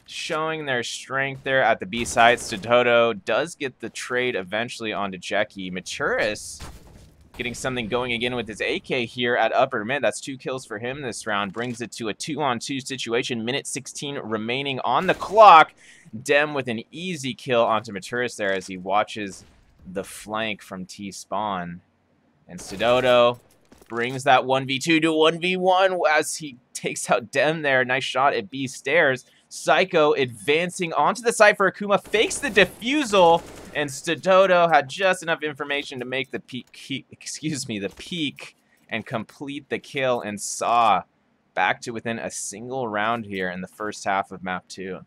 showing their strength there at the B side. Stododo does get the trade eventually onto Jackie. Maturis getting something going again with his AK here at upper mid. That's 2 kills for him this round. Brings it to a 2-on-2 situation. Minute 16 remaining on the clock. Dem with an easy kill onto Maturis there as he watches the flank from T-Spawn. And Stododo brings that 1v2 to 1v1 as he takes out Dem there. Nice shot at B stairs. Psycho advancing onto the site for Akuma, fakes the defusal, and Stododo had just enough information to make the peak, and complete the kill, and Saw back to within a single round here in the first half of map 2.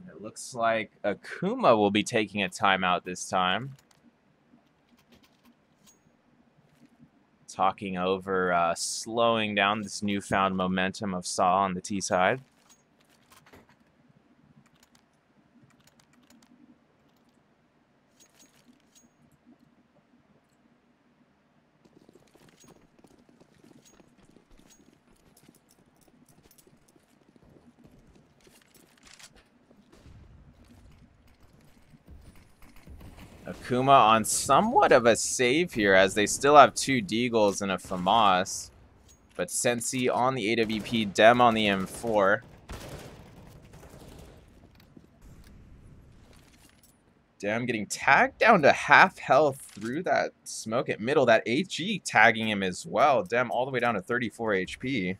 It looks like Akuma will be taking a timeout this time. Talking over slowing down this newfound momentum of Saw on the T side. Akuma on somewhat of a save here as they still have 2 Deagles and a FAMAS. But Sensi on the AWP, Dem on the M4. Dem getting tagged down to half health through that smoke at middle. That HG tagging him as well. Dem all the way down to 34 HP.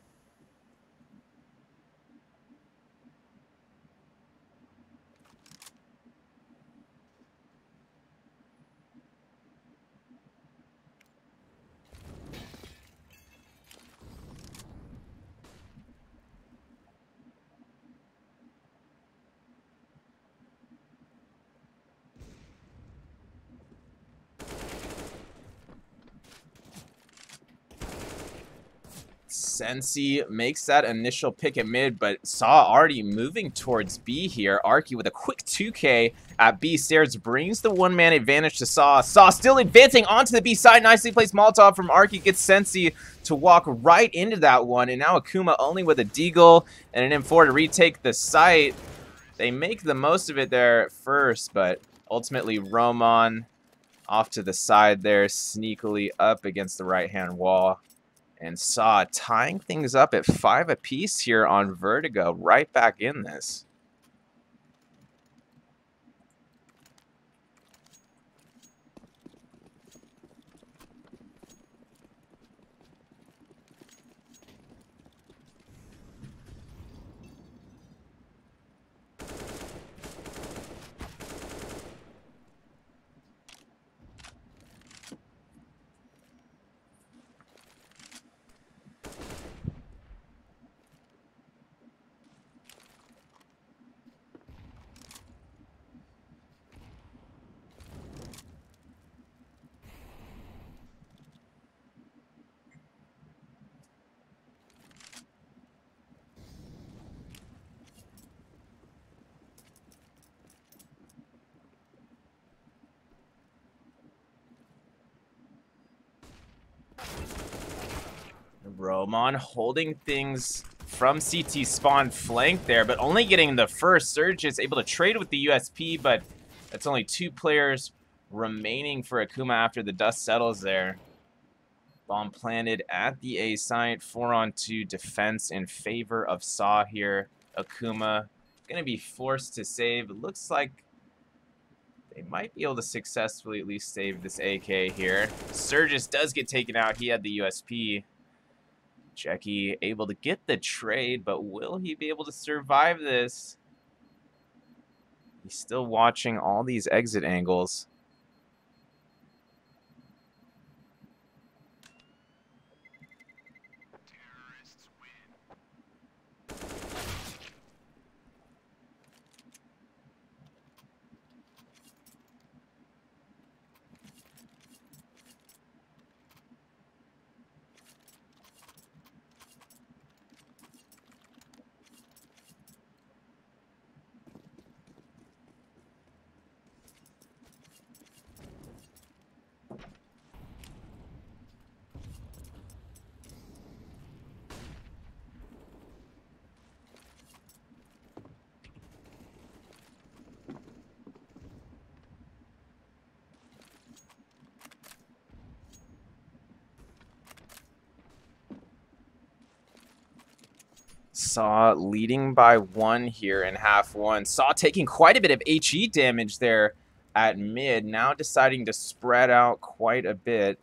Sensi makes that initial pick at mid, but Saw already moving towards B here. Arky with a quick 2K at B stairs brings the one-man advantage to Saw. Saw still advancing onto the B side. Nicely placed Molotov from Arky gets Sensi to walk right into that one. And now Akuma only with a Deagle and an M4 to retake the site. They make the most of it there at first, but ultimately Roman off to the side there, sneakily up against the right-hand wall. And Saw tying things up at 5 apiece here on Vertigo, right back in this. Roman holding things from CT spawn flank there, but only getting the first. Surge is able to trade with the USP, but that's only 2 players remaining for Akuma after the dust settles there. Bomb planted at the A site. 4-on-2 defense in favor of Saw here. Akuma going to be forced to save. It looks like they might be able to successfully at least save this AK here. Surges does get taken out. He had the USP. Jackie able to get the trade, but will he be able to survive this? He's still watching all these exit angles. Saw leading by 1 here in half 1. Saw taking quite a bit of HE damage there at mid. Now deciding to spread out quite a bit.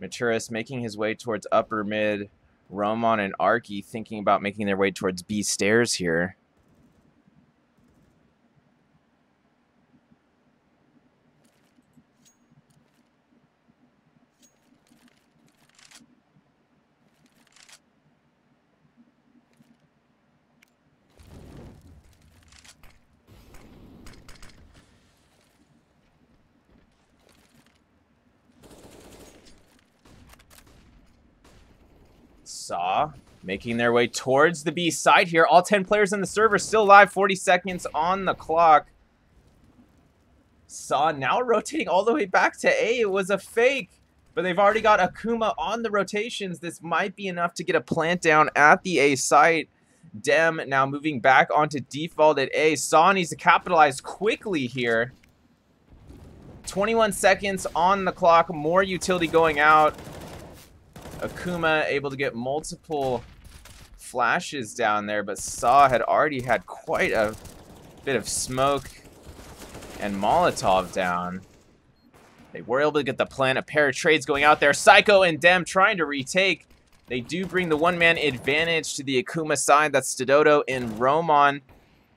Maturis making his way towards upper mid. Roman and Arky thinking about making their way towards B stairs here. Saw making their way towards the B side here. All 10 players in the server still alive. 40 seconds on the clock. Saw now rotating all the way back to A. It was a fake, but they've already got Akuma on the rotations. This might be enough to get a plant down at the A site. Dem now moving back onto default at A. Saw needs to capitalize quickly here. 21 seconds on the clock. More utility going out. Akuma able to get multiple flashes down there, but Saw had already had quite a bit of smoke and Molotov down. They were able to get the plant. A pair of trades going out there. Psycho and Dem trying to retake. They do bring the one-man advantage to the Akuma side. That's Stododo and Roman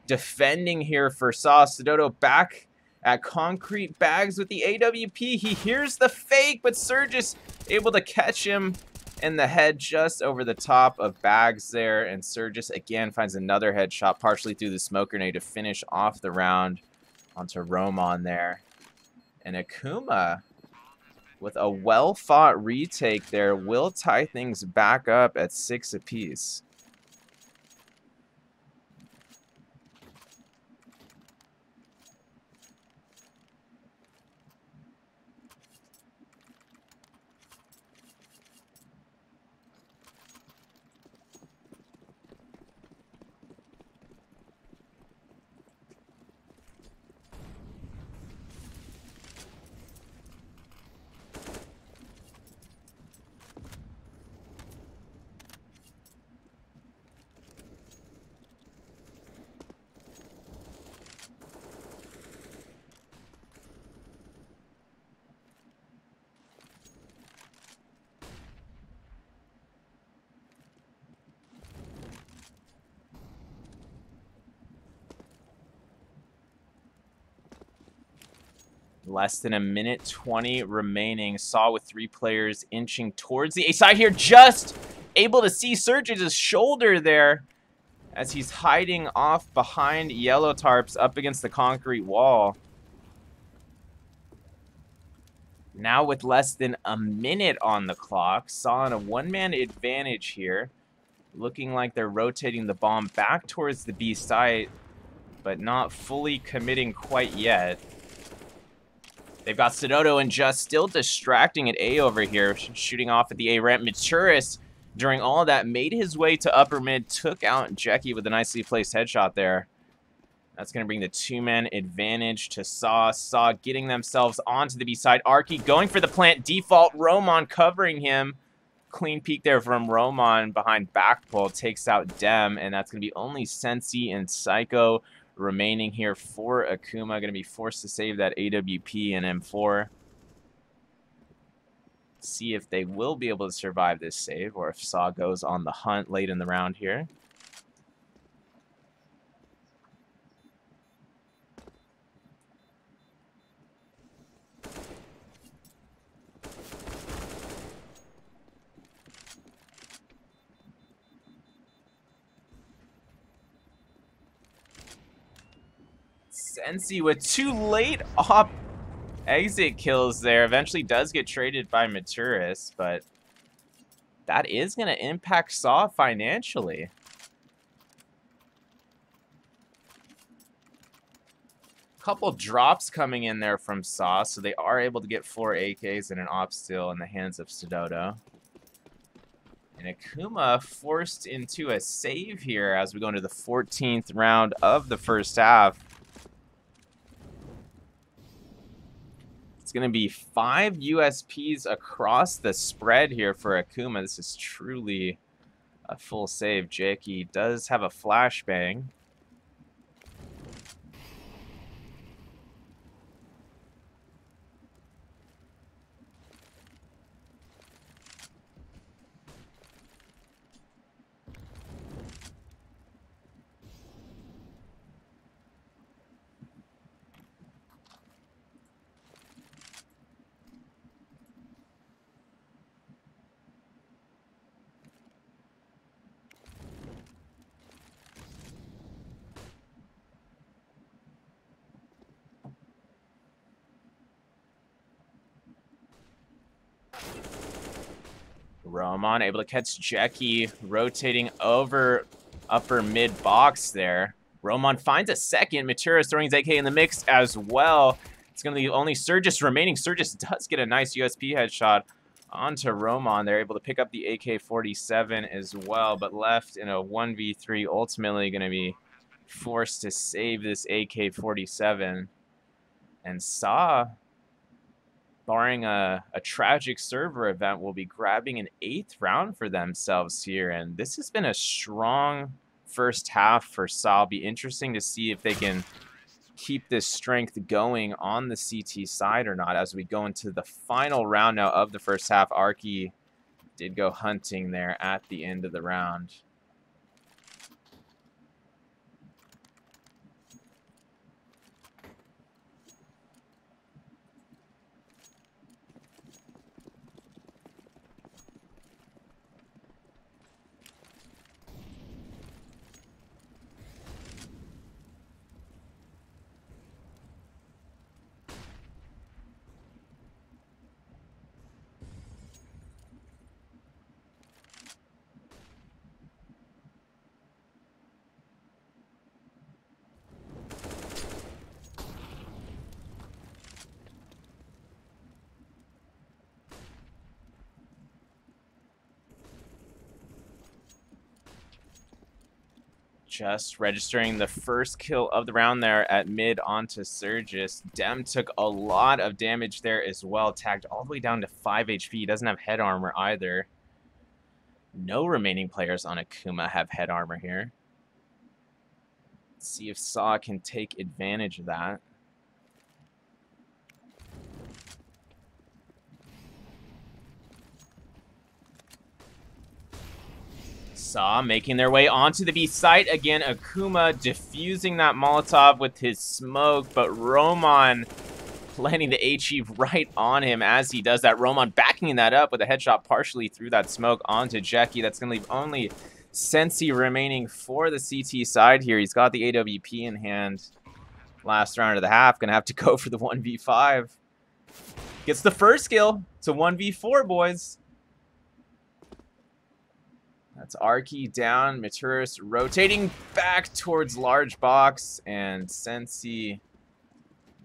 defending here for Saw. Stododo back at concrete bags with the AWP. He hears the fake, but Surges able to catch him in the head just over the top of bags there. And Surges again finds another headshot partially through the smoke grenade to finish off the round onto Roman there. And Akuma with a well-fought retake there will tie things back up at 6 apiece. Less than a minute 20 remaining. Saw with 3 players inching towards the A side here. Just able to see Surge's shoulder there as he's hiding off behind yellow tarps up against the concrete wall. Now with less than a minute on the clock, Saw in a one-man advantage here. Looking like they're rotating the bomb back towards the B site, but not fully committing quite yet. They've got Stododo and Just still distracting at A over here, shooting off at the A ramp. Maturis during all of that, made his way to upper mid, took out Jackie with a nicely placed headshot there. That's going to bring the two-man advantage to Saw. Saw getting themselves onto the B side. Arky going for the plant. Default. Roman covering him. Clean peek there from Roman behind backpull. Takes out Dem. And that's going to be only Sensi and Psycho remaining here for Akuma. Going to be forced to save that AWP and M4. See if they will be able to survive this save, or if Saw goes on the hunt late in the round here. Sensi with 2 late op exit kills there. Eventually does get traded by Maturis, but that is going to impact Saw financially. Couple drops coming in there from Saw, so they are able to get 4 AKs and an op steal in the hands of Sidodo. And Akuma forced into a save here as we go into the 14th round of the first half. It's going to be 5 USPs across the spread here for Akuma. This is truly a full save. Jackie does have a flashbang. Roman able to catch Jackie rotating over upper mid box there. Roman finds a second. Maturis throwing his AK in the mix as well. It's going to be only Surgis remaining. Surgis does get a nice USP headshot onto Roman. They're able to pick up the AK-47 as well, but left in a 1v3. Ultimately going to be forced to save this AK-47. And Saw, barring a tragic server event, will be grabbing an 8th round for themselves here. And this has been a strong first half for Saw. It'll be interesting to see if they can keep this strength going on the CT side or not as we go into the final round now of the first half. Arky did go hunting there at the end of the round. Just registering the first kill of the round there at mid onto Surgis. Dem took a lot of damage there as well. Tagged all the way down to 5 HP. He doesn't have head armor either. No remaining players on Akuma have head armor here. Let's see if Saw can take advantage of that. Saw making their way onto the B site again. Akuma diffusing that Molotov with his smoke, but Roman planting the HE right on him as he does that. Roman backing that up with a headshot partially through that smoke onto Jackie. That's going to leave only Sensi remaining for the CT side here. He's got the AWP in hand. Last round of the half, going to have to go for the 1v5. Gets the first kill. It's a 1v4, boys. That's Arky down. Maturis rotating back towards large box. And Sensi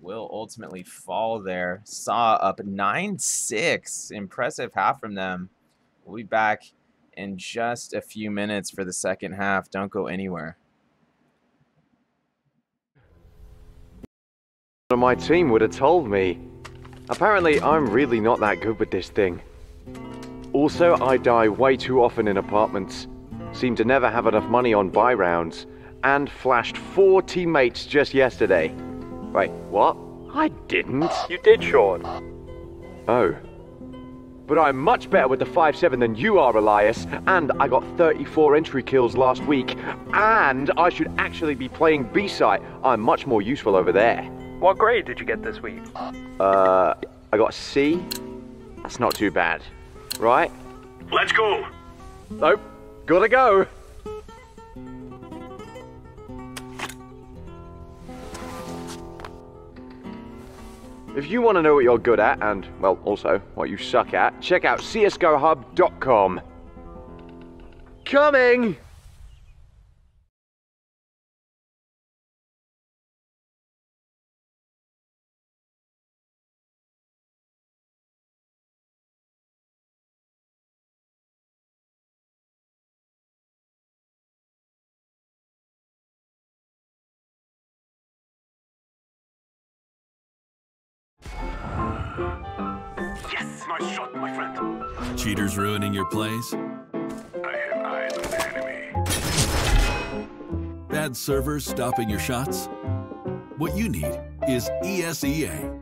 will ultimately fall there. Saw up 9-6. Impressive half from them. We'll be back in just a few minutes for the second half. Don't go anywhere. One of my team would have told me. Apparently, I'm really not that good with this thing. Also, I die way too often in apartments. Seem to never have enough money on buy rounds. And flashed 4 teammates just yesterday. Wait, what? I didn't. You did, Sean. Oh. But I'm much better with the 5.7 than you are, Elias. And I got 34 entry kills last week. And I should actually be playing B-site. I'm much more useful over there. What grade did you get this week? I got a C. That's not too bad. Right? Let's go. Nope. Gotta go. If you want to know what you're good at, and, well, also what you suck at, check out csgohub.com. Coming! Yes, nice shot, my friend. Cheaters ruining your plays? I have eyes on the enemy. Bad servers stopping your shots? What you need is ESEA.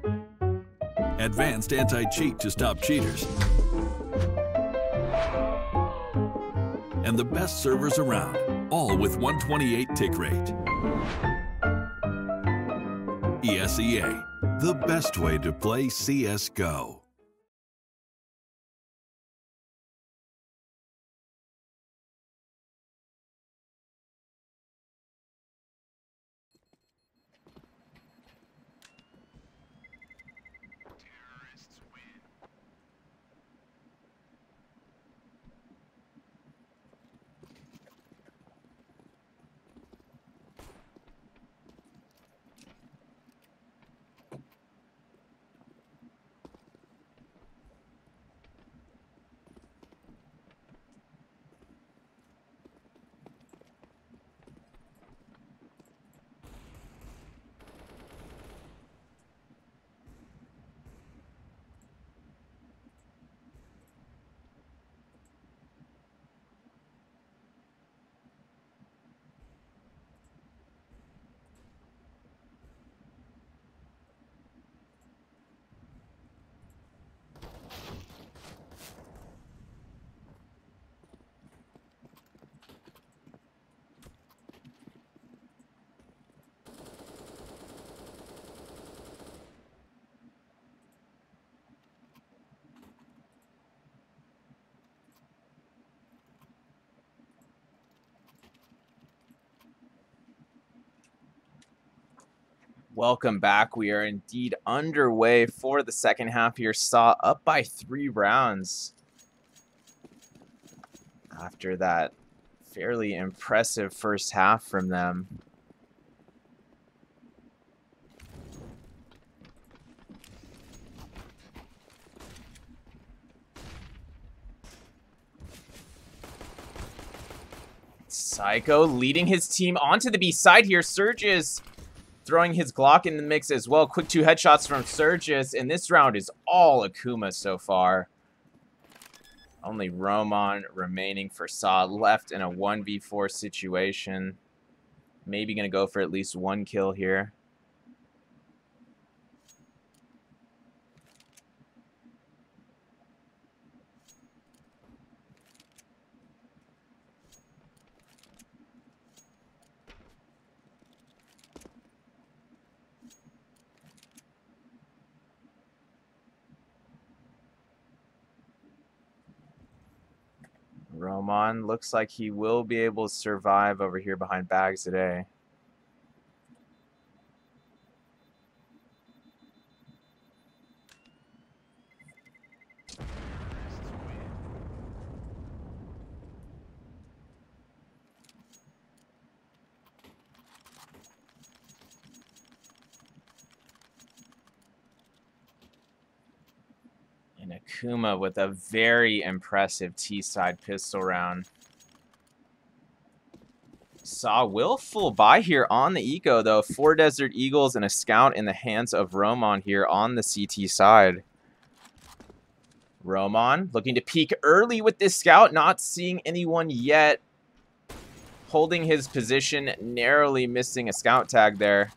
Advanced anti-cheat to stop cheaters. And the best servers around, all with 128 tick rate. ESEA, the best way to play CSGO. Welcome back. We are indeed underway for the second half here. Saw up by 3 rounds after that fairly impressive first half from them. Psycho leading his team onto the B side here. Surges throwing his Glock in the mix as well. Quick 2 headshots from Surges, and this round is all Akuma so far. Only Roman remaining for Saw, left in a 1v4 situation. Maybe going to go for at least 1 kill here. Roman looks like he will be able to survive over here behind bags today. And Akuma with a very impressive T-side pistol round. Saw will full buy here on the eco, though. 4 Desert Eagles and a scout in the hands of Roman here on the CT side. Roman looking to peek early with this scout, not seeing anyone yet. Holding his position, narrowly missing a scout tag there.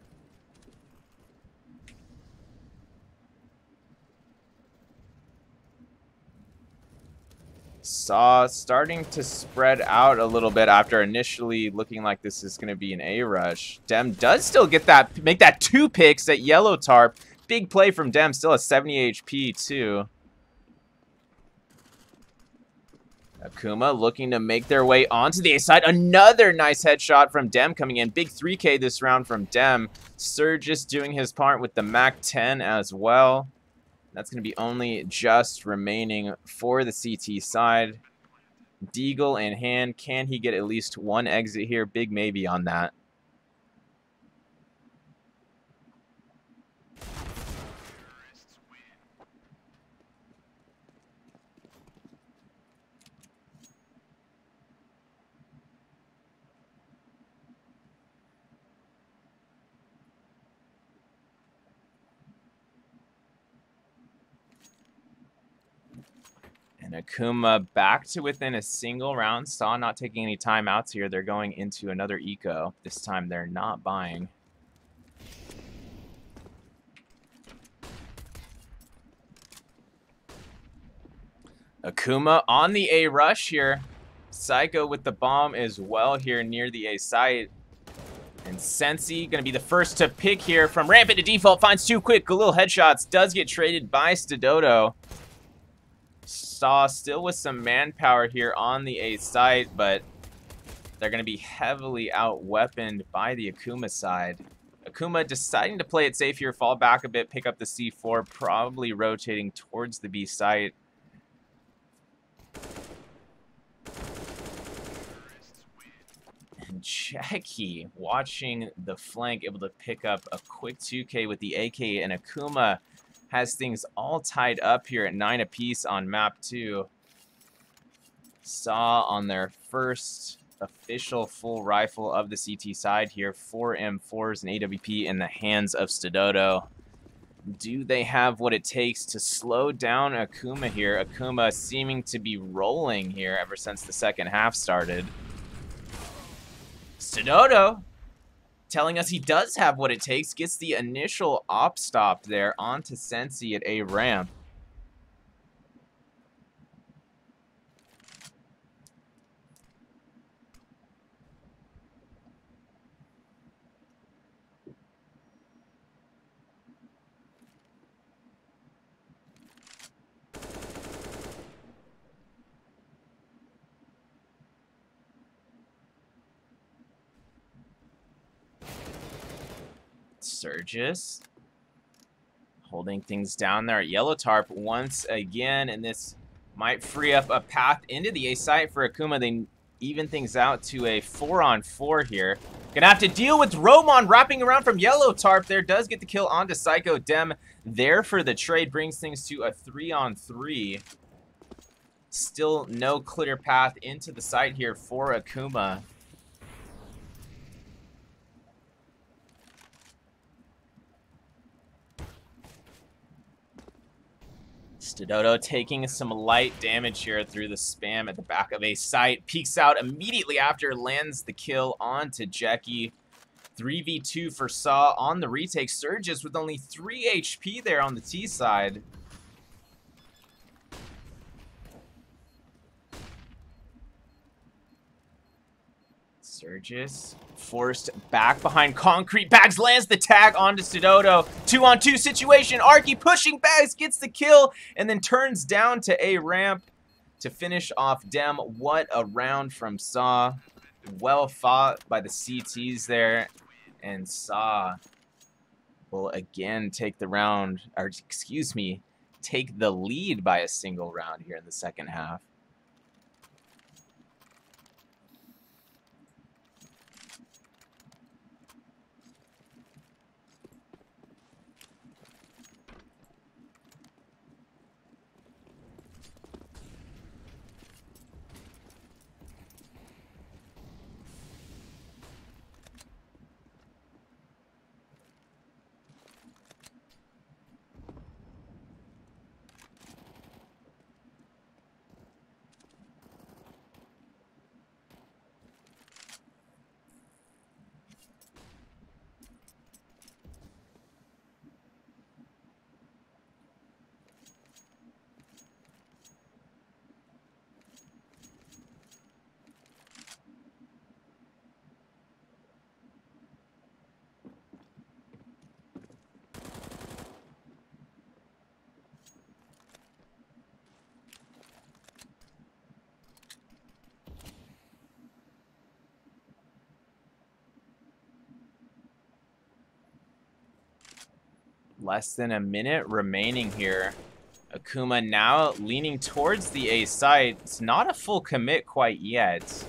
Saw starting to spread out a little bit after initially looking like this is going to be an A rush. Dem does still get that, make that 2 picks at Yellow Tarp. Big play from Dem, still a 70 HP too. Akuma looking to make their way onto the A side. Another nice headshot from Dem coming in. Big 3K this round from Dem. Surgis doing his part with the MAC-10 as well. That's going to be only just remaining for the CT side. Deagle in hand. Can he get at least 1 exit here? Big maybe on that. And Akuma back to within a single round. Saw not taking any timeouts here. They're going into another eco. This time they're not buying. Akuma on the A rush here. Psycho with the bomb as well here near the A site. And Sensi going to be the first to pick here from ramp into default. Finds 2 quick Galil headshots. Does get traded by Stododo. Saw still with some manpower here on the A site, but they're going to be heavily out-weaponed by the Akuma side. Akuma deciding to play it safe here, fall back a bit, pick up the C4, probably rotating towards the B site. And Jackie watching the flank, able to pick up a quick 2K with the AK, and Akuma has things all tied up here at 9 apiece on map 2. Saw on their first official full rifle of the CT side here, 4 M4s and AWP in the hands of Stododo. Do they have what it takes to slow down Akuma here? Akuma seeming to be rolling here ever since the second half started. Stododo telling us he does have what it takes, gets the initial op stop there onto Sensi at A ramp. Surgis holding things down there at Yellow Tarp once again, and this might free up a path into the A site for Akuma. They even things out to a 4-on-4 here. Gonna have to deal with Roman wrapping around from Yellow Tarp there. Does get the kill onto Psycho. Dem there for the trade, brings things to a 3-on-3. Still no clear path into the site here for Akuma. Stododo taking some light damage here through the spam at the back of A site. Peeks out immediately after, lands the kill onto Jackie. 3v2 for Saw on the retake. Surges with only 3 HP there on the T side. Surgis forced back behind concrete bags, lands the tag onto Stododo. 2-on-2 situation. Arky pushing bags, gets the kill, and then turns down to A ramp to finish off Dem. What a round from Saw. Well fought by the CTs there, and Saw will again take the round, or excuse me, take the lead by a single round here in the second half. Less than a minute remaining here. Akuma now leaning towards the A site. It's not a full commit quite yet.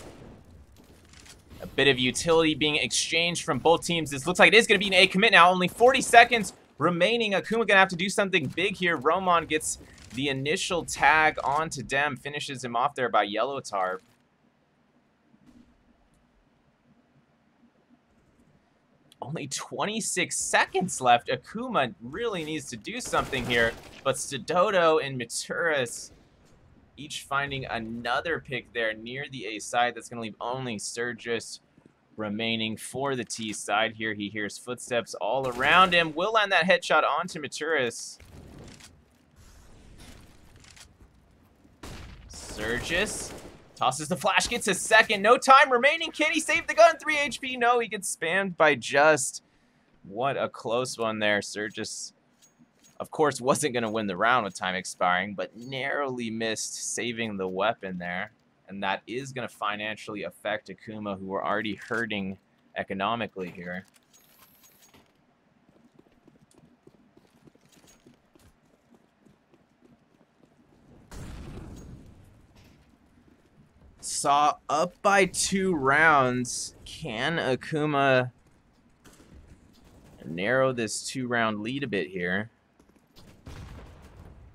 A bit of utility being exchanged from both teams. This looks like it is going to be an A commit now. Only 40 seconds remaining. Akuma going to have to do something big here. Roman gets the initial tag onto Dem. Finishes him off there by Yellow Tarp. Only 26 seconds left. Akuma really needs to do something here. But Stododo and Maturis each finding another pick there near the A side. That's going to leave only Sturgis remaining for the T side here. He hears footsteps all around him. Will land that headshot onto Maturis. Sturgis tosses the flash, gets a second. No time remaining. Can he save the gun? 3 HP. No, he gets spammed by just. What a close one there. Sturgis, of course, wasn't going to win the round with time expiring, but narrowly missed saving the weapon there. And that is going to financially affect Akuma, who are already hurting economically here. Saw up by 2 rounds. Can Akuma narrow this 2-round lead a bit here?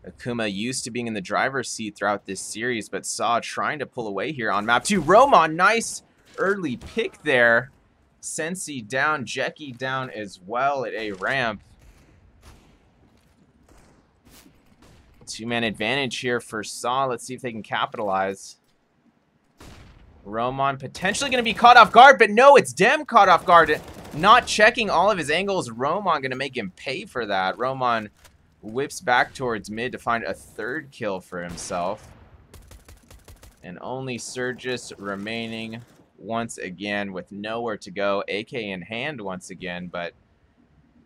Akuma used to being in the driver's seat throughout this series, but Saw trying to pull away here on map 2. Roman, nice early pick there. Sensi down, Jeki down as well at A ramp. 2-man advantage here for Saw. Let's see if they can capitalize. Roman potentially going to be caught off guard, but no, it's Dem caught off guard. Not checking all of his angles. Roman going to make him pay for that. Roman whips back towards mid to find a 3rd kill for himself. And only Sturgis remaining once again with nowhere to go. AK in hand once again, but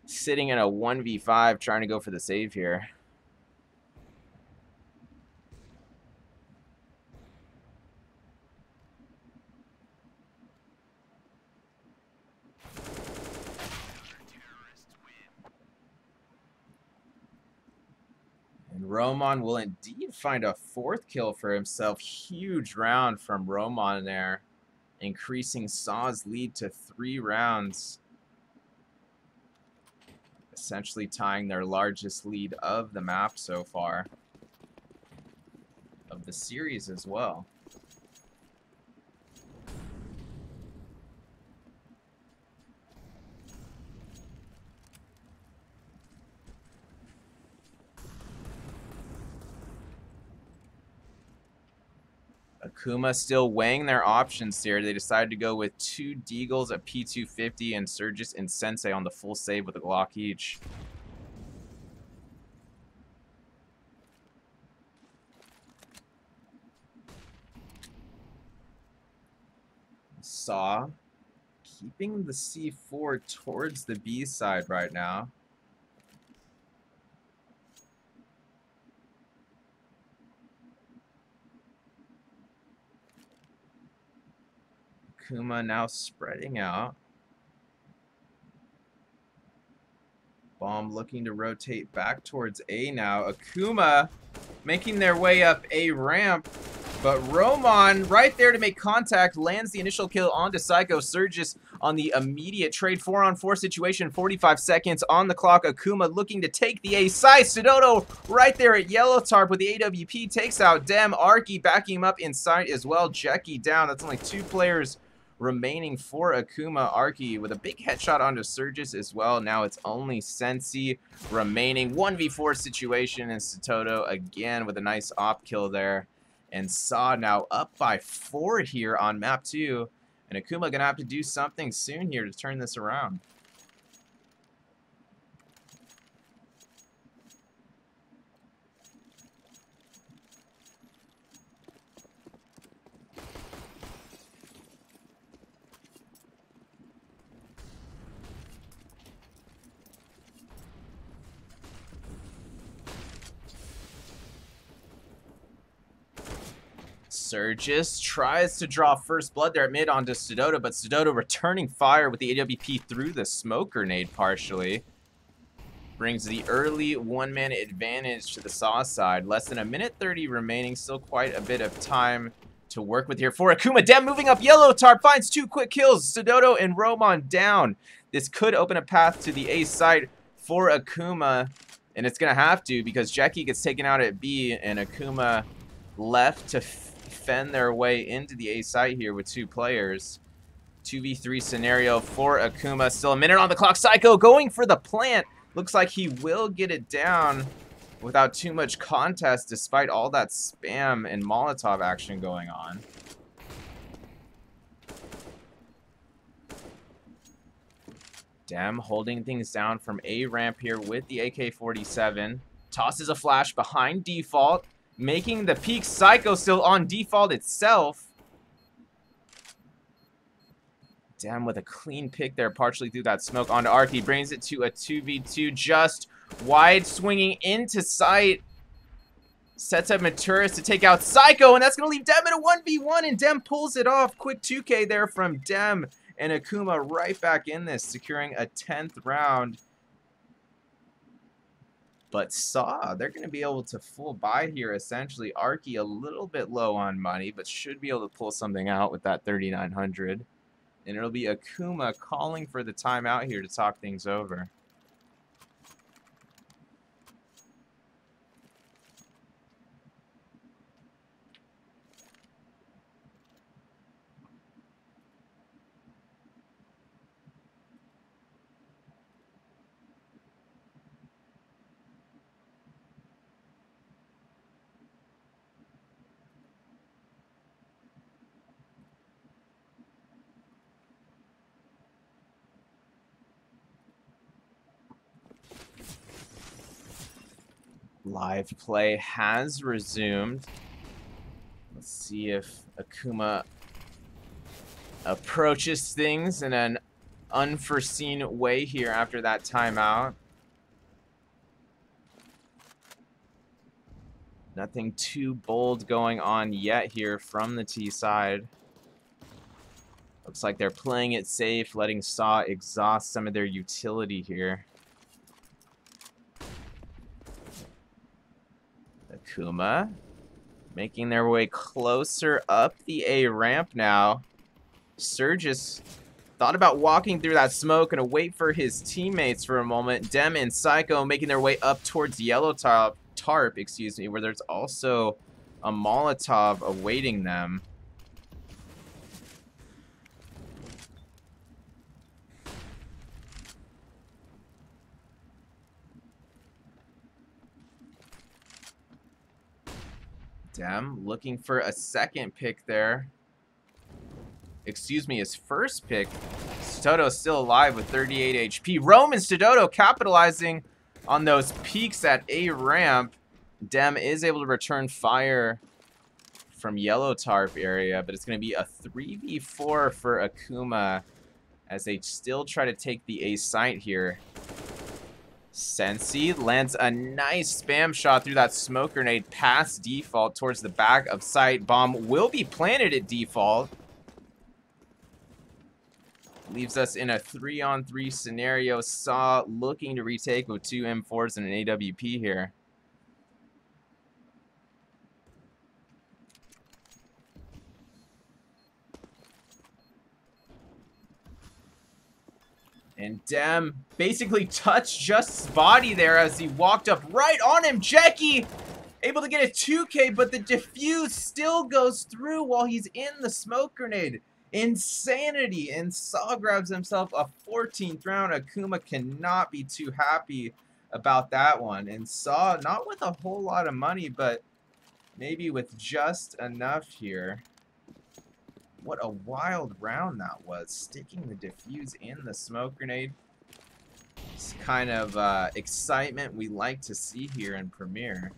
sitting in a 1v5 trying to go for the save here. Roman will indeed find a 4th kill for himself. Huge round from Roman there, increasing Saw's lead to 3 rounds. Essentially tying their largest lead of the map so far, of the series as well. Akuma still weighing their options here. They decided to go with 2 Deagles, a P250, and Sturgis and Sensei on the full save with a Glock each. Saw keeping the C4 towards the B side right now. Akuma now spreading out. Bomb looking to rotate back towards A now. Akuma making their way up A ramp. But Roman right there to make contact. Lands the initial kill onto Psycho. Sturgis on the immediate trade. 4-on-4 situation. 45 seconds on the clock. Akuma looking to take the A side. Stododo right there at Yellow Tarp with the AWP. Takes out Dem. Arky backing him up inside as well. Jeki down. That's only 2 players remaining for Akuma. Arky with a big headshot onto Sturgis as well. Now it's only Sensi remaining. 1v4 situation, and Stododo again with a nice op kill there. And Saw now up by 4 here on map 2. And Akuma gonna have to do something soon here to turn this around. Sturgis tries to draw first blood there at mid onto Stododo, but Stododo returning fire with the AWP through the smoke grenade partially. brings the early one-man advantage to the Saw side. Less than a minute 30 remaining. Still quite a bit of time to work with here for Akuma. Dem moving up yellow. Tarp finds 2 quick kills. Stododo and Roman down. This could open a path to the A site for Akuma. And it's going to have to, because Jackie gets taken out at B and Akuma left to fend their way into the A site here with 2 players. 2v3 scenario for Akuma. Still a minute on the clock. Psycho going for the plant. Looks like he will get it down without too much contest, despite all that spam and Molotov action going on. Dem holding things down from A ramp here with the AK-47. Tosses a flash behind default, making the peak. Psycho still on default itself. Dem with a clean pick there, partially through that smoke onto Arky. Brings it to a 2v2, just wide swinging into sight. Sets up Maturis to take out Psycho, and that's going to leave Dem in a 1v1, and Dem pulls it off. Quick 2K there from Dem, and Akuma right back in this, securing a 10th round. But Saw, they're going to be able to full buy here, essentially. Arky a little bit low on money, but should be able to pull something out with that 3,900. And it'll be Akuma calling for the timeout here to talk things over. Live play has resumed. Let's see if Akuma approaches things in an unforeseen way here after that timeout. Nothing too bold going on yet here from the T side. Looks like they're playing it safe, letting Saw exhaust some of their utility here. Akuma making their way closer up the A ramp now. Surges thought about walking through that smoke and wait for his teammates for a moment. Dem and Psycho making their way up towards Yellow Tarp, excuse me, where there's also a Molotov awaiting them. Dem looking for a second pick there. Excuse me, his first pick. Stododo's still alive with 38 HP. Roman Stododo capitalizing on those peaks at A ramp. Dem is able to return fire from Yellow Tarp area, but it's going to be a 3v4 for Akuma as they still try to take the A site here. Sensi lands a nice spam shot through that smoke grenade past default towards the back of site. Bomb will be planted at default. Leaves us in a 3-on-3 scenario. Saw looking to retake with 2 M4s and an AWP here. And Dem basically touched Just's body there as he walked up right on him. Jackie able to get a 2K, but the defuse still goes through while he's in the smoke grenade. Insanity. And Saw grabs himself a 14th round. Akuma cannot be too happy about that one. And Saw, not with a whole lot of money, but maybe with just enough here. What a wild round that was, sticking the defuse in the smoke grenade. It's kind of excitement we like to see here in Premier.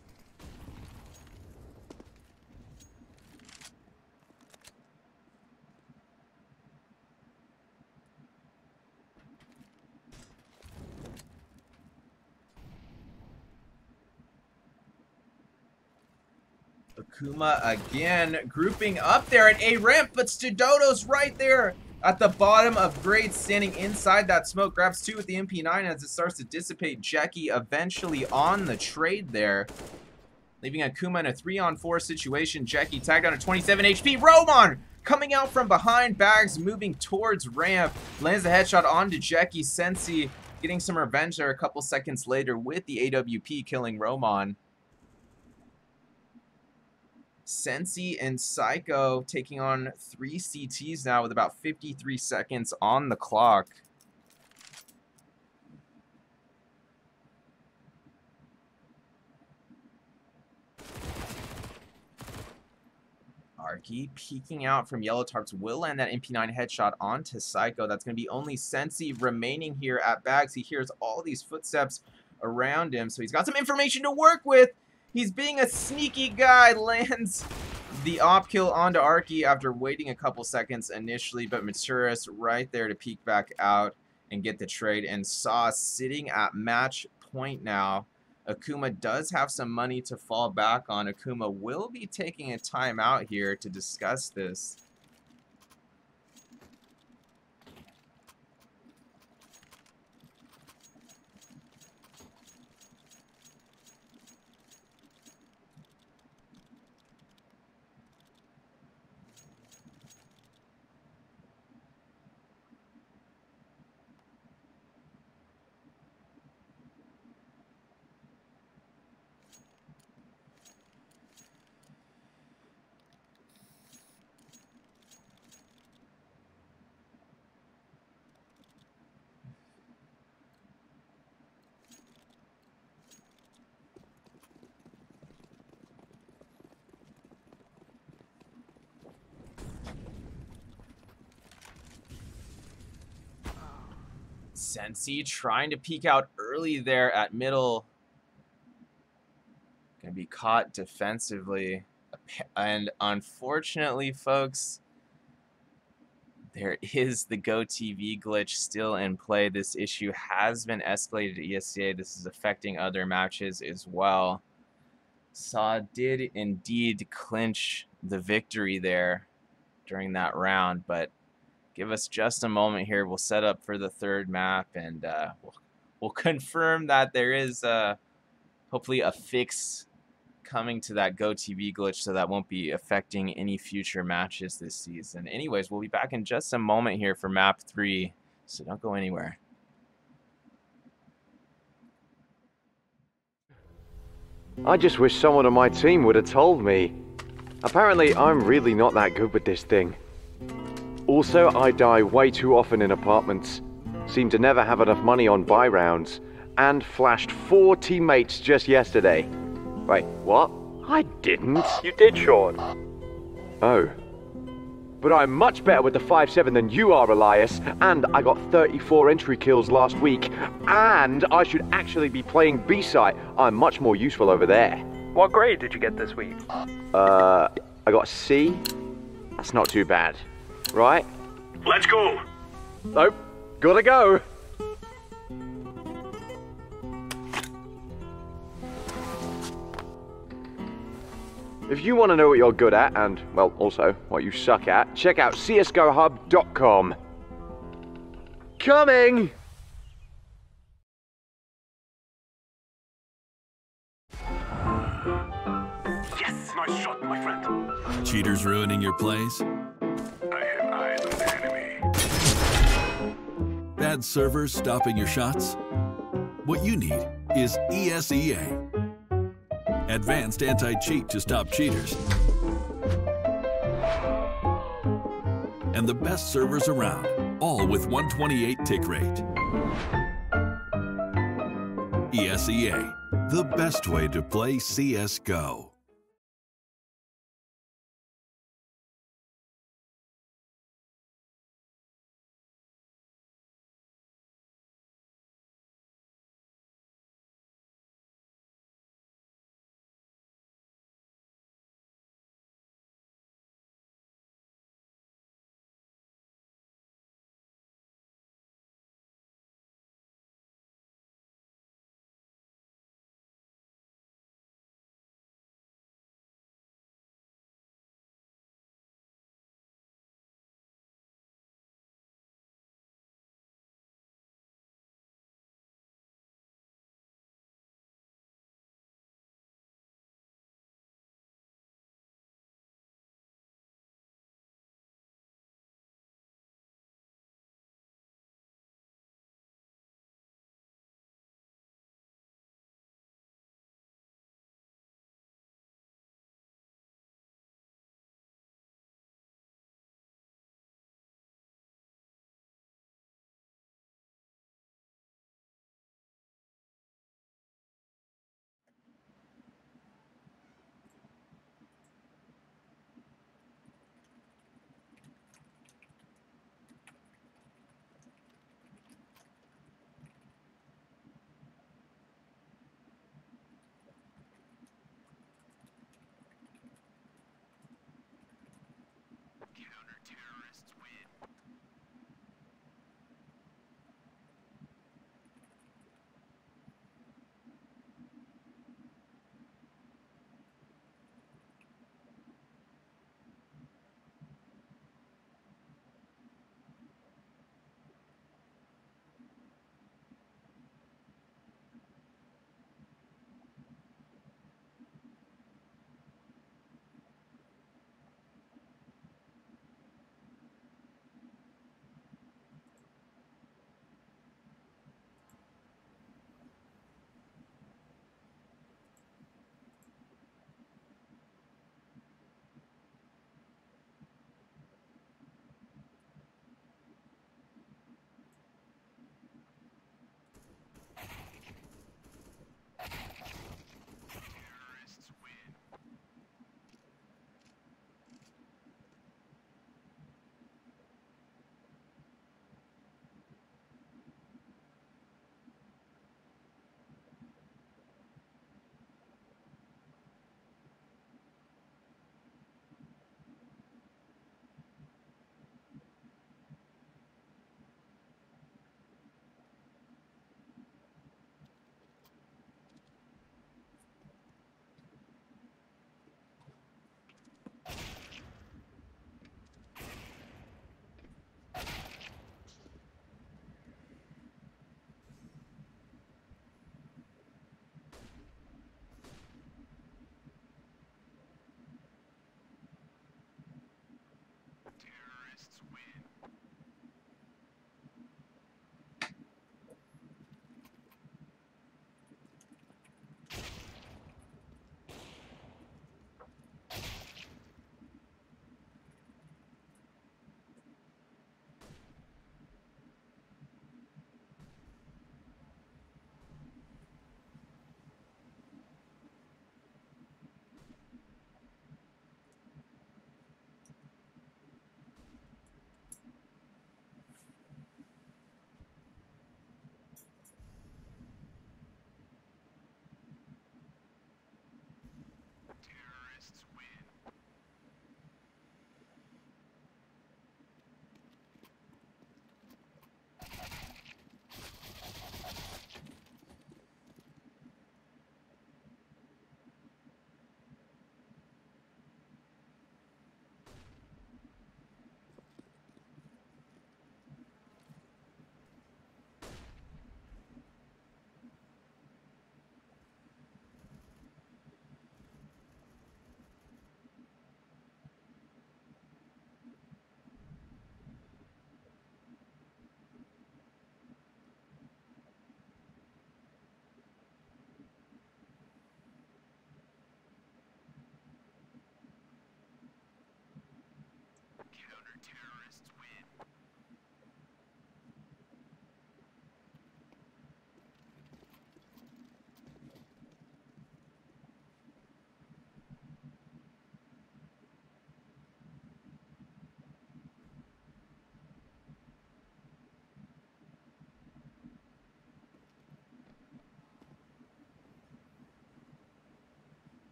Akuma again grouping up there at A ramp, but Stododo's right there at the bottom of grade, standing inside that smoke. Grabs 2 with the MP9 as it starts to dissipate. Jackie eventually on the trade there, leaving Akuma in a 3-on-4 situation. Jackie tagged down at 27 HP. Roman coming out from behind. Bags moving towards ramp. Lands a headshot onto Jackie. Sensi getting some revenge there a couple seconds later with the AWP, killing Roman. Sensi and Psycho taking on 3 CTs now with about 53 seconds on the clock. Arky peeking out from Yellow Tarps will land that MP9 headshot onto Psycho. That's going to be only Sensi remaining here at Bags. He hears all these footsteps around him, so he's got some information to work with. He's being a sneaky guy, lands the op kill onto Arky after waiting a couple seconds initially, but Maturis right there to peek back out and get the trade. And Saw sitting at match point now. Akuma does have some money to fall back on. Akuma will be taking a timeout here to discuss this. Sensi trying to peek out early there at middle. Gonna be caught defensively. And unfortunately, folks, there is the GoTV glitch still in play. This issue has been escalated to ESEA. This is affecting other matches as well. Saw did indeed clinch the victory there during that round, but give us just a moment here. We'll set up for the third map, and we'll confirm that there is hopefully a fix coming to that GoTV glitch, so that won't be affecting any future matches this season. Anyways, we'll be back in just a moment here for map 3, so don't go anywhere. I just wish someone on my team would have told me. Apparently, I'm really not that good with this thing. Also, I die way too often in apartments, seem to never have enough money on buy rounds, and flashed 4 teammates just yesterday. Wait, what? I didn't. You did, Sean. Oh. But I'm much better with the 5.7 than you are, Elias, and I got 34 entry kills last week, and I should actually be playing B-site. I'm much more useful over there. What grade did you get this week? I got a C. That's not too bad, right? Let's go. Nope, gotta go. If you want to know what you're good at, and, well, also what you suck at, check out csgohub.com. Coming! Yes, nice shot, my friend. Cheaters ruining your plays? I have eyes on the enemy. Bad servers stopping your shots? What you need is ESEA. Advanced anti-cheat to stop cheaters. And the best servers around, all with 128 tick rate. ESEA, the best way to play CSGO.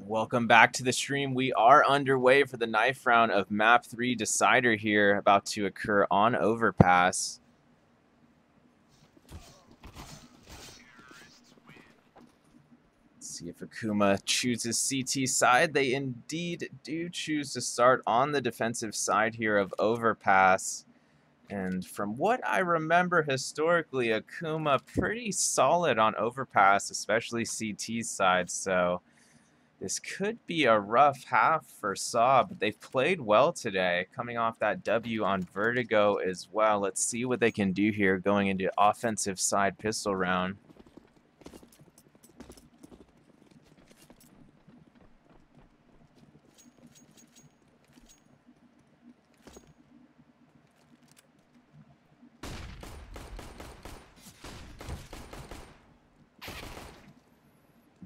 Welcome back to the stream. We are underway for the knife round of Map 3 Decider here, about to occur on Overpass. Let's see if Akuma chooses CT side. They indeed do choose to start on the defensive side here of Overpass. And from what I remember historically, Akuma pretty solid on Overpass, especially CT's side, so this could be a rough half for Saw, but they've played well today, coming off that W on Vertigo as well. Let's see what they can do here going into offensive side pistol round.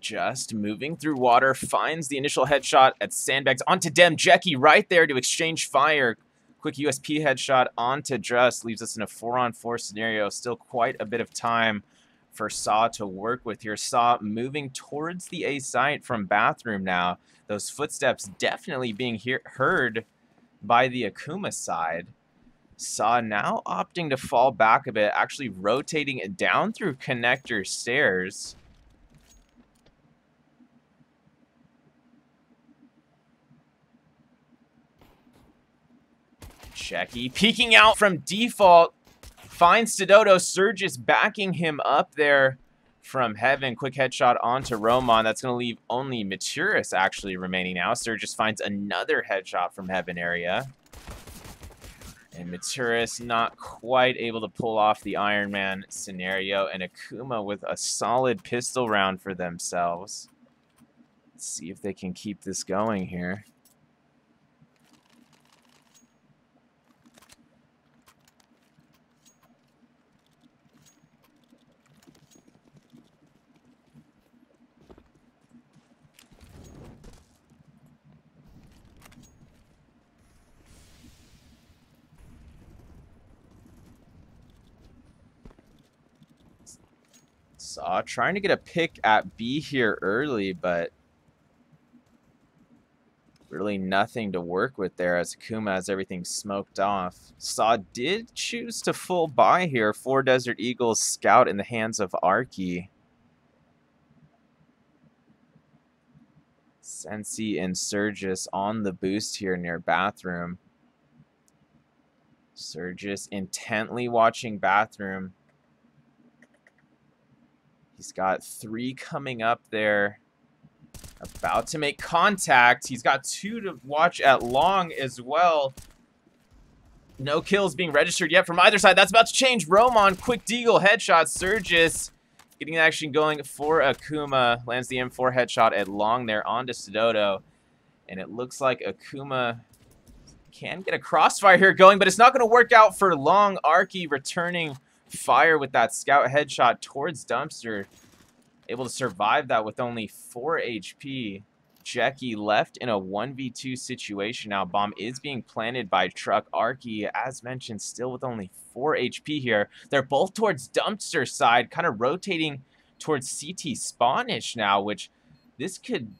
Just moving through water, finds the initial headshot at Sandbags onto Dem. Jackie right there to exchange fire. Quick USP headshot onto Just, leaves us in a 4-on-4 scenario. Still quite a bit of time for Saw to work with here. Saw moving towards the A site from Bathroom now. Those footsteps definitely being heard by the Akuma side. Saw now opting to fall back a bit, actually rotating it down through connector stairs. Checky peeking out from default, finds Stododo. Surge is backing him up there from Heaven. Quick headshot onto Roman. That's going to leave only Maturis actually remaining now. Surge just finds another headshot from Heaven area. And Maturis not quite able to pull off the Iron Man scenario. And Akuma with a solid pistol round for themselves. Let's see if they can keep this going here. Saw trying to get a pick at B here early, but really nothing to work with there as Akuma has everything smoked off. Saw did choose to full buy here for Desert Eagles scout in the hands of Arky. Sensi and Surgis on the boost here near Bathroom. Surgis intently watching Bathroom. He's got 3 coming up there. About to make contact. He's got 2 to watch at long as well. No kills being registered yet from either side. That's about to change. Roman, quick deagle headshot. Surgis getting the action going for Akuma. Lands the M4 headshot at long there onto Stododo. And it looks like Akuma can get a crossfire here going, but it's not going to work out for long. Arky returning fire with that scout headshot towards Dumpster. Able to survive that with only 4 HP. Jackie left in a 1v2 situation now. Bomb is being planted by Truck. Arky, as mentioned, still with only 4 HP here. They're both towards Dumpster side, kind of rotating towards CT Spawnish now, which this could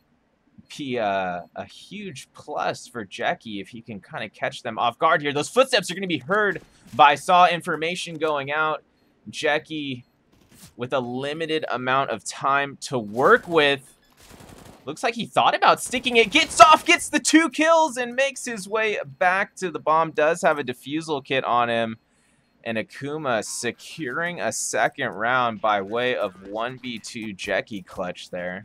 be a huge plus for Jackie if he can kind of catch them off guard here. Those footsteps are going to be heard by Saw. Information going out. Jackie with a limited amount of time to work with. Looks like he thought about sticking it. Gets off, gets the 2 kills, and makes his way back to the bomb. Does have a defusal kit on him. And Akuma securing a second round by way of 1v2 Jackie clutch there.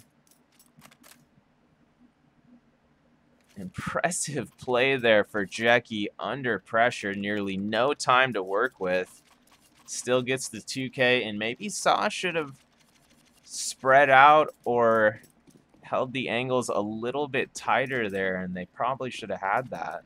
Impressive play there for Jackie under pressure. Nearly no time to work with. Still gets the 2K, and maybe Saw should have spread out or held the angles a little bit tighter there, and they probably should have had that.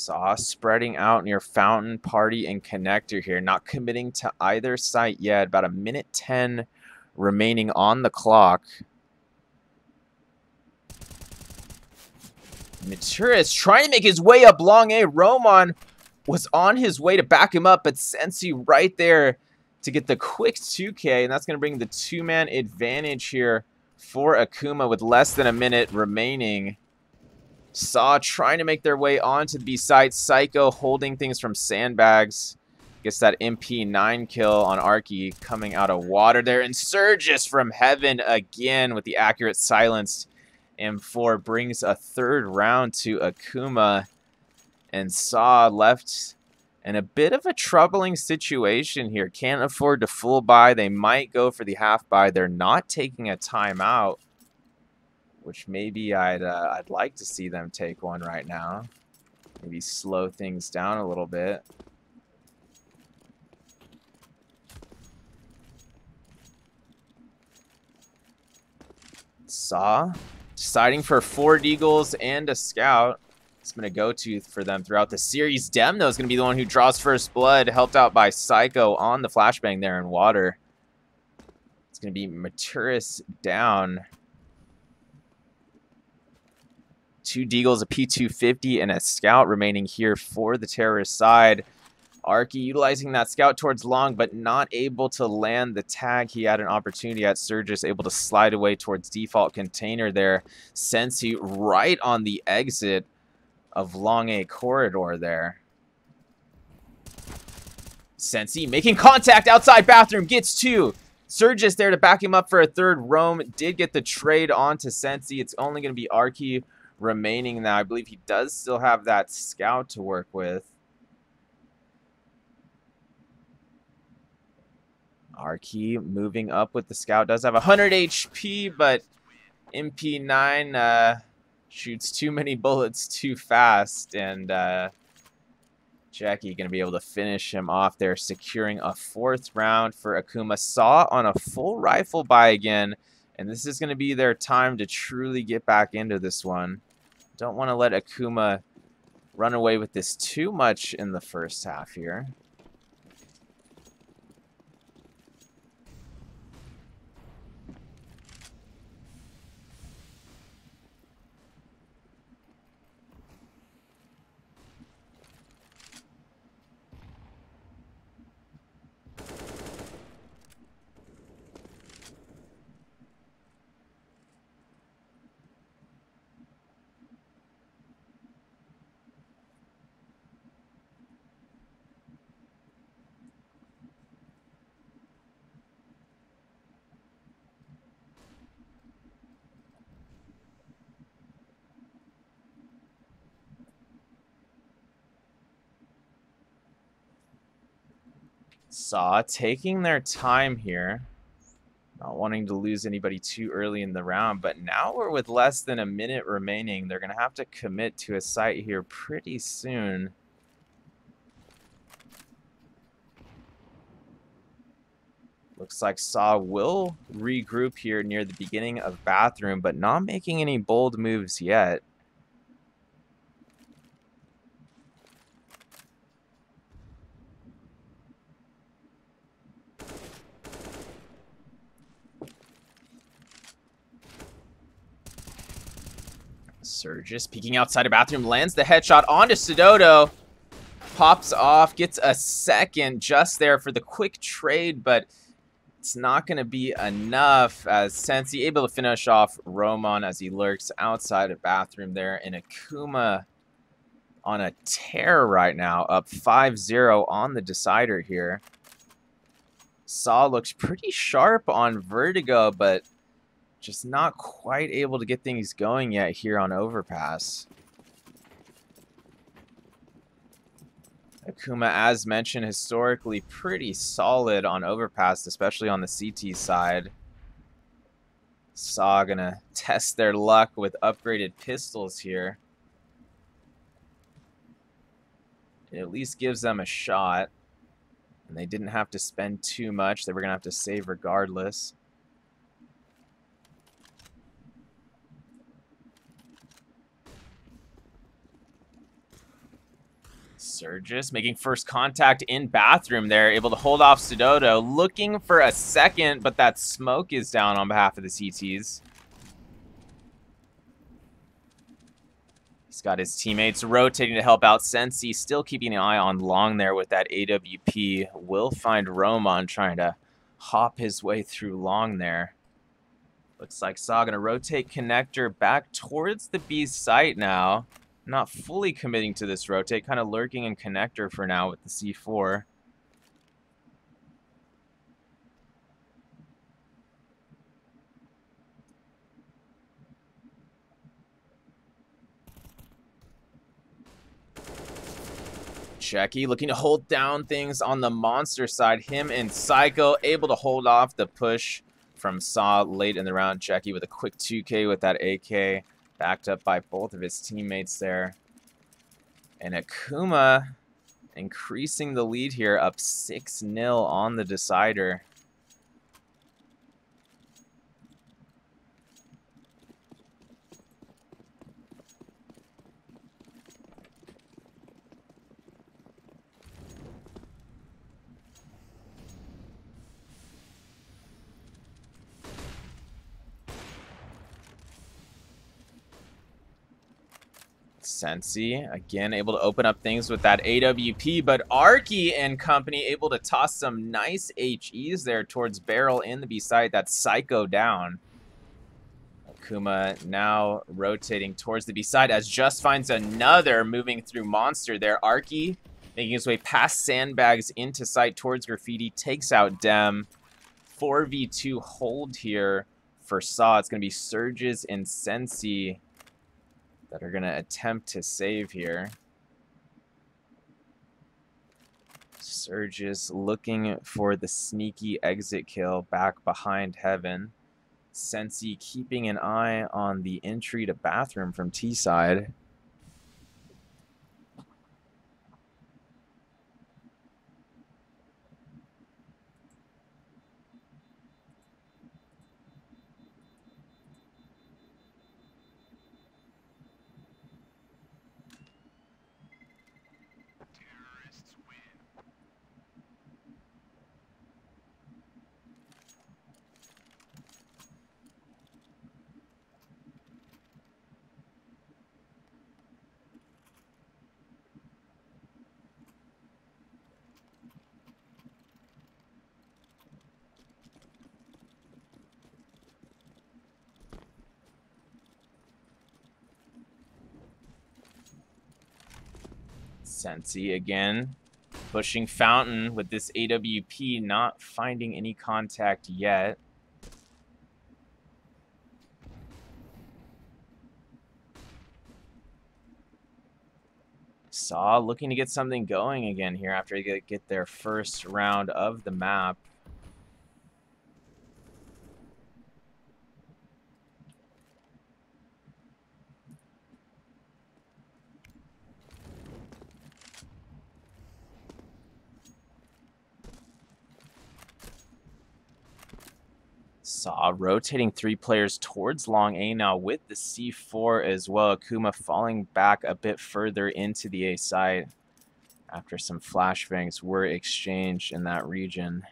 Saw spreading out near Fountain, Party, and Connector here. Not committing to either site yet. About a minute 10 remaining on the clock. Maturis trying to make his way up long A. Roman was on his way to back him up, but Sensi right there to get the quick 2K, and that's going to bring the two-man advantage here for Akuma with less than a minute remaining. Saw trying to make their way onto the B site. Psycho holding things from sandbags. Gets that MP9 kill on Arky coming out of water there. And Surges from heaven again with the accurate silenced M4 brings a third round to Akuma. And Saw left in a bit of a troubling situation here. Can't afford to full buy. They might go for the half buy. They're not taking a timeout, which maybe I'd like to see them take one right now. Maybe slow things down a little bit. Saw deciding for 4 Deagles and a Scout. It's been a go-to for them throughout the series. Demno is going to be the one who draws first blood, helped out by Psycho on the flashbang there in water. It's going to be Maturis down. 2 Deagles, a P250, and a Scout remaining here for the terrorist side. Arky utilizing that Scout towards long, but not able to land the tag. He had an opportunity at Surges, able to slide away towards default container there. Sensi right on the exit of long A corridor there. Sensi making contact outside bathroom, gets 2. Surges there to back him up for a third. Rome did get the trade onto Sensi. It's only going to be Arky remaining now. I believe he does still have that Scout to work with. Arky moving up with the Scout. Does have 100 HP, but MP9 shoots too many bullets too fast, and Jackie going to be able to finish him off there, securing a 4th round for Akuma. Saw on a full rifle buy again, and this is going to be their time to truly get back into this one. Don't want to let Akuma run away with this too much in the first half here. Saw taking their time here. Not wanting to lose anybody too early in the round, but now we're with less than a minute remaining. They're going to have to commit to a site here pretty soon. Looks like Saw will regroup here near the beginning of bathroom, but not making any bold moves yet. Surges peeking outside of bathroom, lands the headshot onto Sidodo. Pops off, gets a second just there for the quick trade, but it's not going to be enough as Sensi able to finish off Roman as he lurks outside of bathroom there. And Akuma on a tear right now, up 5-0 on the decider here. Saw looks pretty sharp on Vertigo, but just not quite able to get things going yet here on Overpass. Akuma, as mentioned, historically pretty solid on Overpass, especially on the CT side. Saw gonna test their luck with upgraded pistols here. It at least gives them a shot. And they didn't have to spend too much. They were gonna have to save regardless. Surges making first contact in bathroom there, able to hold off Sudodo, looking for a second, but that smoke is down on behalf of the CTs. He's got his teammates rotating to help out. Sensi still keeping an eye on long there with that AWP. Will find Roman trying to hop his way through long there. Looks like Saw gonna rotate connector back towards the B site now. Not fully committing to this rotate, kind of lurking in connector for now with the C4. Checky looking to hold down things on the monster side. Him and Psycho able to hold off the push from Saw late in the round. Checky with a quick 2K with that AK. Backed up by both of his teammates there. And Akuma increasing the lead here, up 6-0 on the decider. Sensi, again, able to open up things with that AWP, but Arky and company able to toss some nice HEs there towards Barrel in the B site. That's Psycho down. Akuma now rotating towards the B side as Just finds another moving through Monster there. Arky making his way past Sandbags into sight towards Graffiti, takes out Dem. 4v2 hold here for Saw. It's going to be Surges and Sensi that are going to attempt to save here. Surges looking for the sneaky exit kill back behind Heaven. Sensi keeping an eye on the entry to bathroom from T side. Sensi again pushing Fountain with this AWP, not finding any contact yet. Saw looking to get something going again here after they get their first round of the map. Saw rotating 3 players towards long A now with the C4 as well. Akuma falling back a bit further into the A site after some flashbangs were exchanged in that region.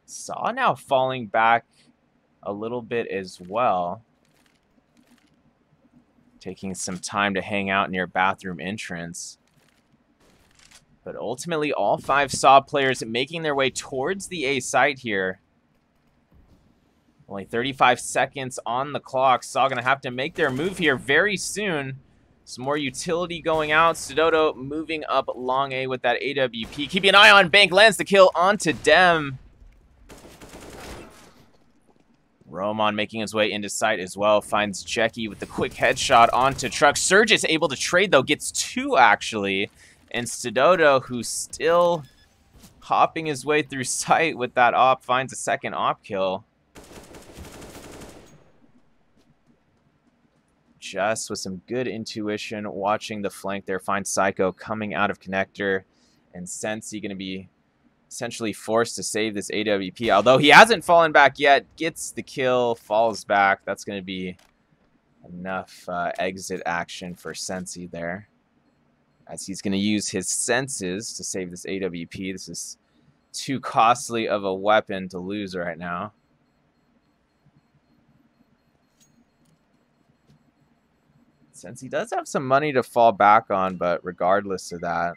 Saw now falling back a little bit as well, taking some time to hang out near bathroom entrance. But ultimately, all 5 Saw players making their way towards the A site here. Only 35 seconds on the clock. Saw going to have to make their move here very soon. Some more utility going out. Sudodo moving up long A with that AWP. Keeping an eye on Bank, lands the kill onto Dem. Roman making his way into sight as well. Finds Checky with the quick headshot onto Truck. Surge is able to trade, though. Gets 2, actually. And Sudodo, who's still hopping his way through sight with that op, finds a second op kill. Just with some good intuition, watching the flank there, finds Psycho coming out of connector. And Sensi going to be essentially forced to save this AWP. Although he hasn't fallen back yet, gets the kill, falls back. That's going to be Enough exit action for Sensi there, as he's going to use his senses to save this AWP. This is too costly of a weapon to lose right now. Since he does have some money to fall back on, but regardless of that,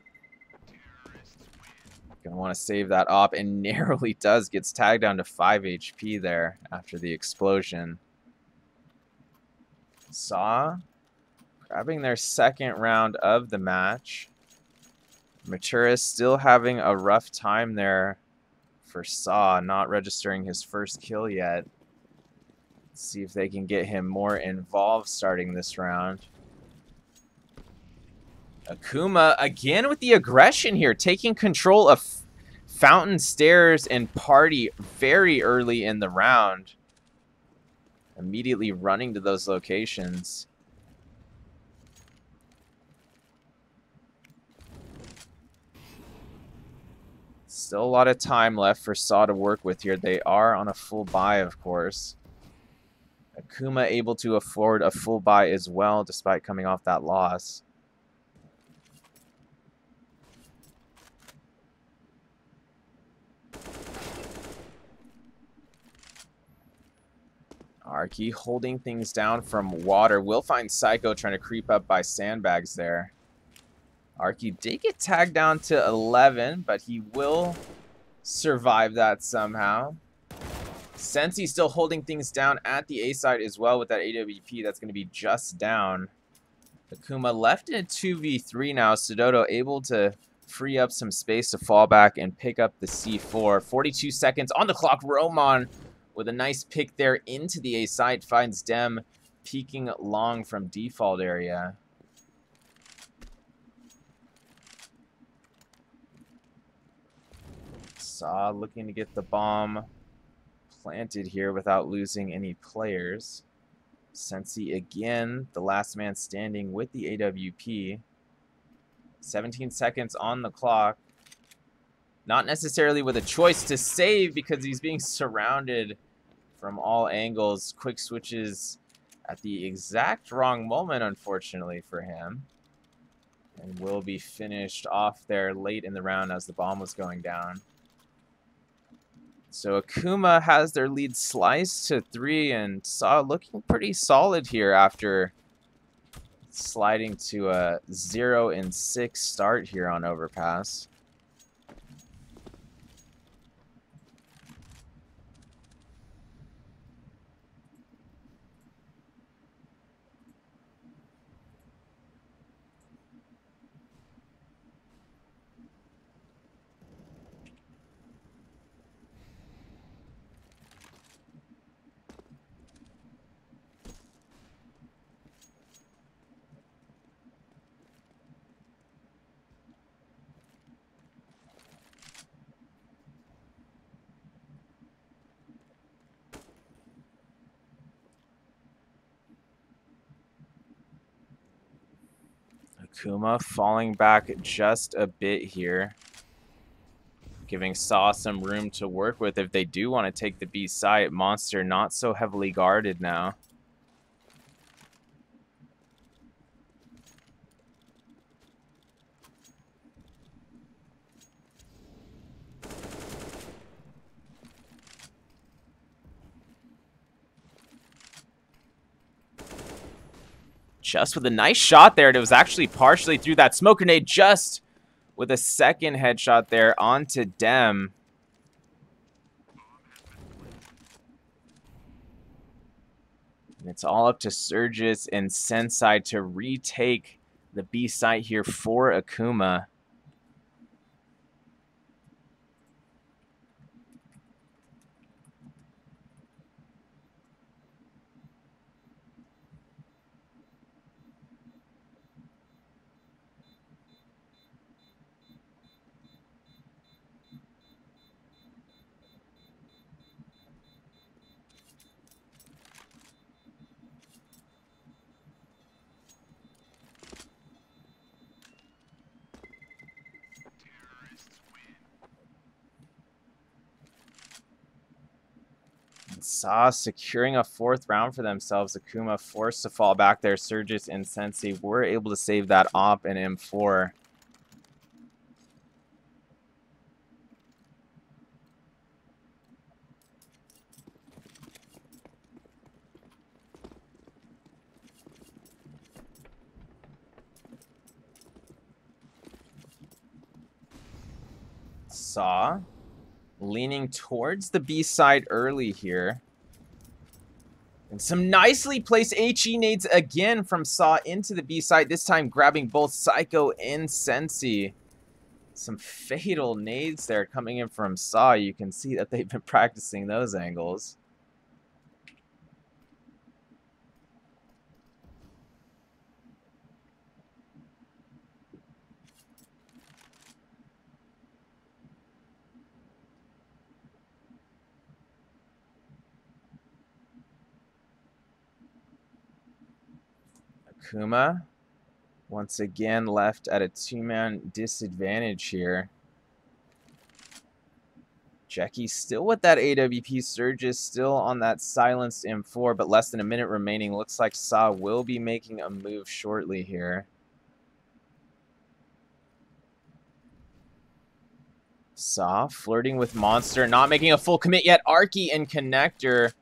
gonna want to save that op, and narrowly does. Gets tagged down to 5 HP there after the explosion. Saw grabbing their second round of the match. Matura still having a rough time there for Saw, not registering his first kill yet. Let's see if they can get him more involved starting this round. Akuma again with the aggression here, taking control of Fountain Stairs and Party very early in the round. Immediately running to those locations. Still a lot of time left for Saw to work with here. They are on a full buy, of course. Akuma able to afford a full buy as well, despite coming off that loss. Arky holding things down from water. Will find Psycho trying to creep up by sandbags there. Arky did get tagged down to 11, but he will survive that somehow. Sensi still holding things down at the A side as well with that AWP. That's going to be just down. Akuma left in a 2v3 now. Sudodo able to free up some space to fall back and pick up the C4. 42 seconds on the clock. Roman with a nice pick there into the A side. Finds Dem peeking long from default area. Saw looking to get the bomb planted here without losing any players. Sensi again, the last man standing with the AWP. 17 seconds on the clock. Not necessarily with a choice to save because he's being surrounded from all angles. Quick switches at the exact wrong moment, unfortunately for him. And will be finished off there late in the round as the bomb was going down. So Akuma has their lead sliced to 3, and Saw looking pretty solid here after sliding to a 0-6 start here on Overpass. Akuma falling back just a bit here, giving Saw some room to work with if they do want to take the B site. Monster not so heavily guarded now. Just with a nice shot there, and it was actually partially through that smoke grenade, just with a second headshot there onto Dem. And it's all up to Surgis and Sensei to retake the B site here for Akuma. Saw securing a 4th round for themselves. Akuma forced to fall back there. Surgis and Sensei were able to save that op and M4. Saw leaning towards the B side early here. And some nicely placed HE nades again from Saw into the B side, this time grabbing both Psycho and Sensi. Some fatal nades there coming in from Saw. You can see that they've been practicing those angles. Akuma, once again, left at a 2-man disadvantage here. Jackie still with that AWP. Surgis still on that silenced M4, but less than a minute remaining. Looks like Saw will be making a move shortly here. Saw flirting with Monster, not making a full commit yet. Arky and Connector.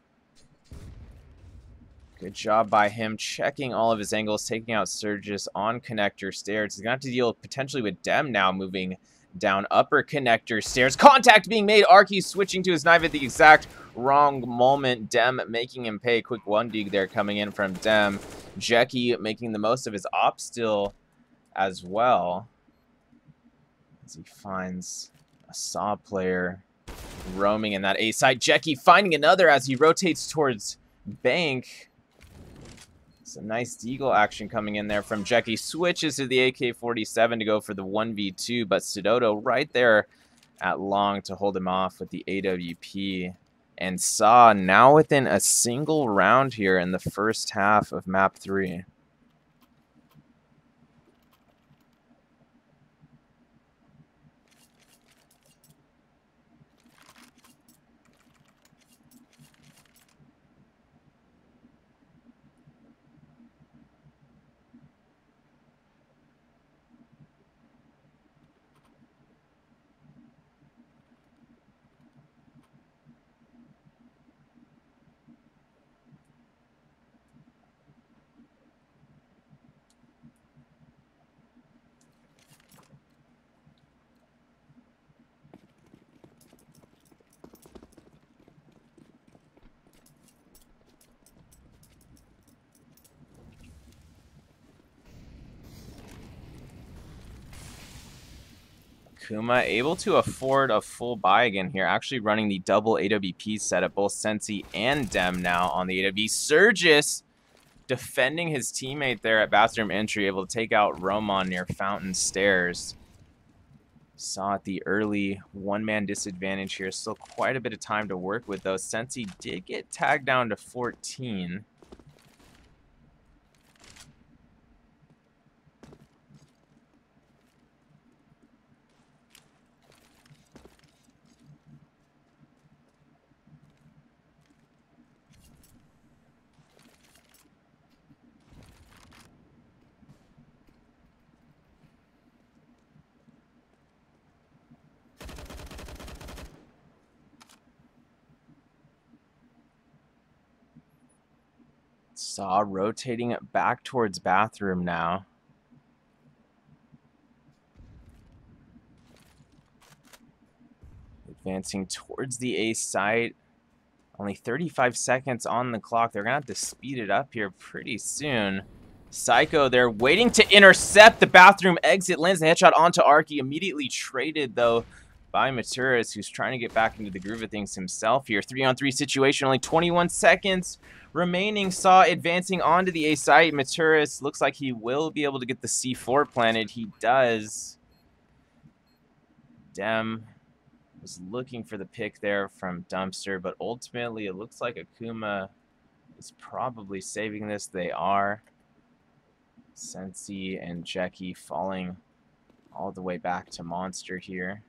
Good job by him checking all of his angles, taking out Surgis on Connector stairs. He's going to have to deal potentially with Dem now moving down upper Connector stairs. Contact being made. Arky switching to his knife at the exact wrong moment. Dem making him pay. Quick 1-dig there coming in from Dem. Jackie making the most of his op still as well. As he finds a Saw player roaming in that A side. Jackie finding another as he rotates towards Bank. Some nice deagle action coming in there from Jackie. Switches to the AK-47 to go for the 1v2, but Sidoto right there at long to hold him off with the AWP. And Saw now within a single round here in the first half of map 3. Akuma able to afford a full buy again here, actually running the double AWP setup, both Sensi and Dem now on the AWP. Surgis defending his teammate there at bathroom entry, able to take out Roman near Fountain Stairs. Saw at the early 1-man disadvantage here. Still quite a bit of time to work with, though. Sensi did get tagged down to 14. Saw rotating it back towards bathroom now. Advancing towards the A site. Only 35 seconds on the clock. They're going to have to speed it up here pretty soon. Psycho there waiting to intercept the bathroom exit. Lands the headshot onto Arky. Immediately traded, though, by Maturis, who's trying to get back into the groove of things himself here. 3-on-3 situation. Only 21 seconds remaining. Saw advancing onto the A site. Maturis looks like he will be able to get the C4 planted. He does. Dem was looking for the pick there from Dumpster, but ultimately it looks like Akuma is probably saving this. They are. Sensi and Jackie falling all the way back to Monster here.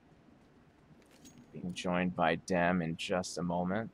Being joined by Dem in just a moment.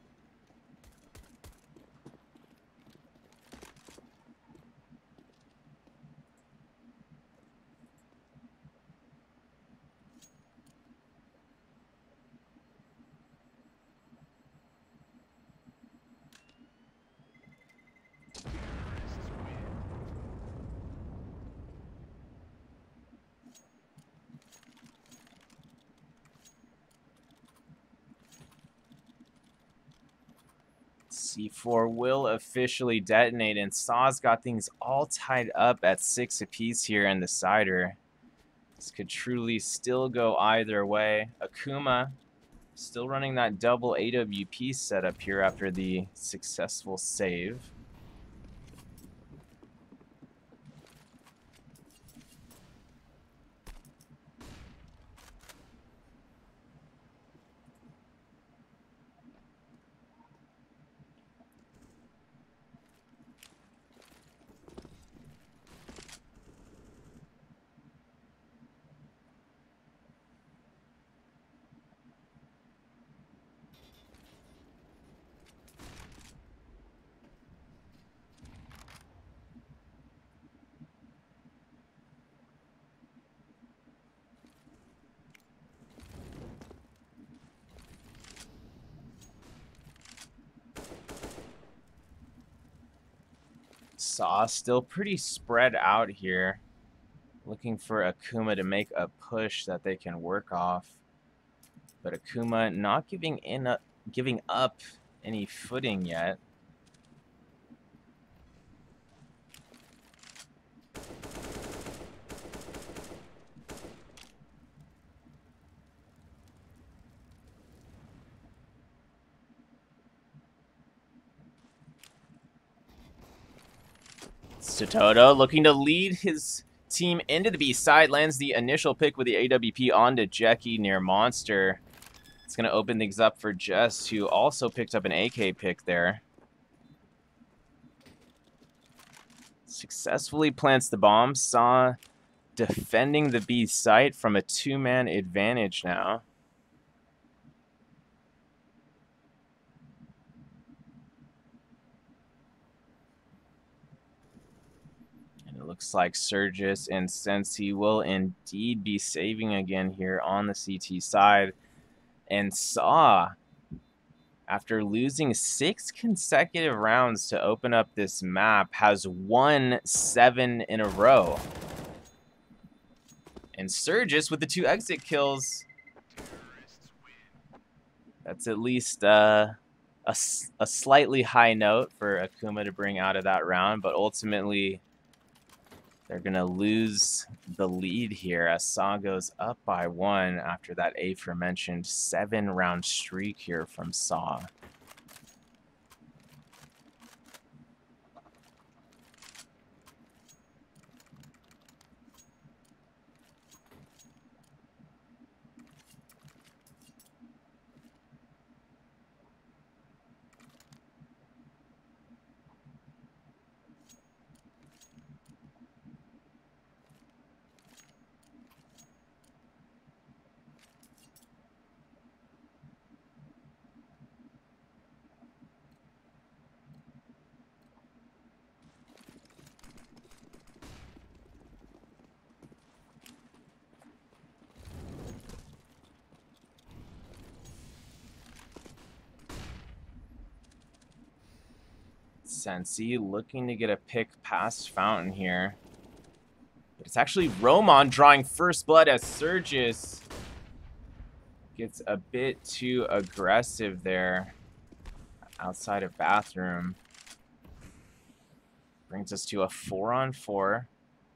C4 will officially detonate, and Saw's got things all tied up at 6 apiece here in the cider. This could truly still go either way. Akuma still running that double AWP setup here after the successful save. Saw still pretty spread out here, looking for Akuma to make a push that they can work off. But Akuma not giving up any footing yet. Stototo looking to lead his team into the B side, lands the initial pick with the AWP onto Jackie near Monster. It's going to open things up for Jess, who also picked up an AK pick there. Successfully plants the bomb. Saw defending the B site from a 2-man advantage now. It looks like Surgis and Sensi will indeed be saving again here on the CT side. And Saw, after losing 6 consecutive rounds to open up this map, has won 7 in a row. And Surgis with the 2 exit kills. That's at least a slightly high note for Akuma to bring out of that round, but ultimately they're going to lose the lead here as Saw goes up by 1 after that aforementioned 7-round streak here from Saw. Sensi looking to get a pick past Fountain here. But it's actually Roman drawing first blood as Surgis gets a bit too aggressive there outside of bathroom. Brings us to a 4-on-4.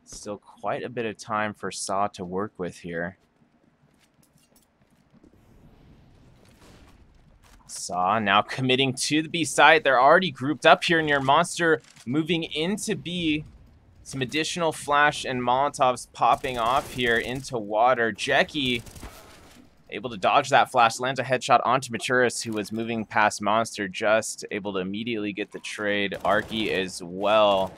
Still quite a bit of time for Saw to work with here. Saw now committing to the B side. They're already grouped up here near Monster, moving into B. Some additional flash and Molotovs popping off here into water. Jackie able to dodge that flash, lands a headshot onto Maturis, who was moving past Monster, just able to immediately get the trade. Arky as well,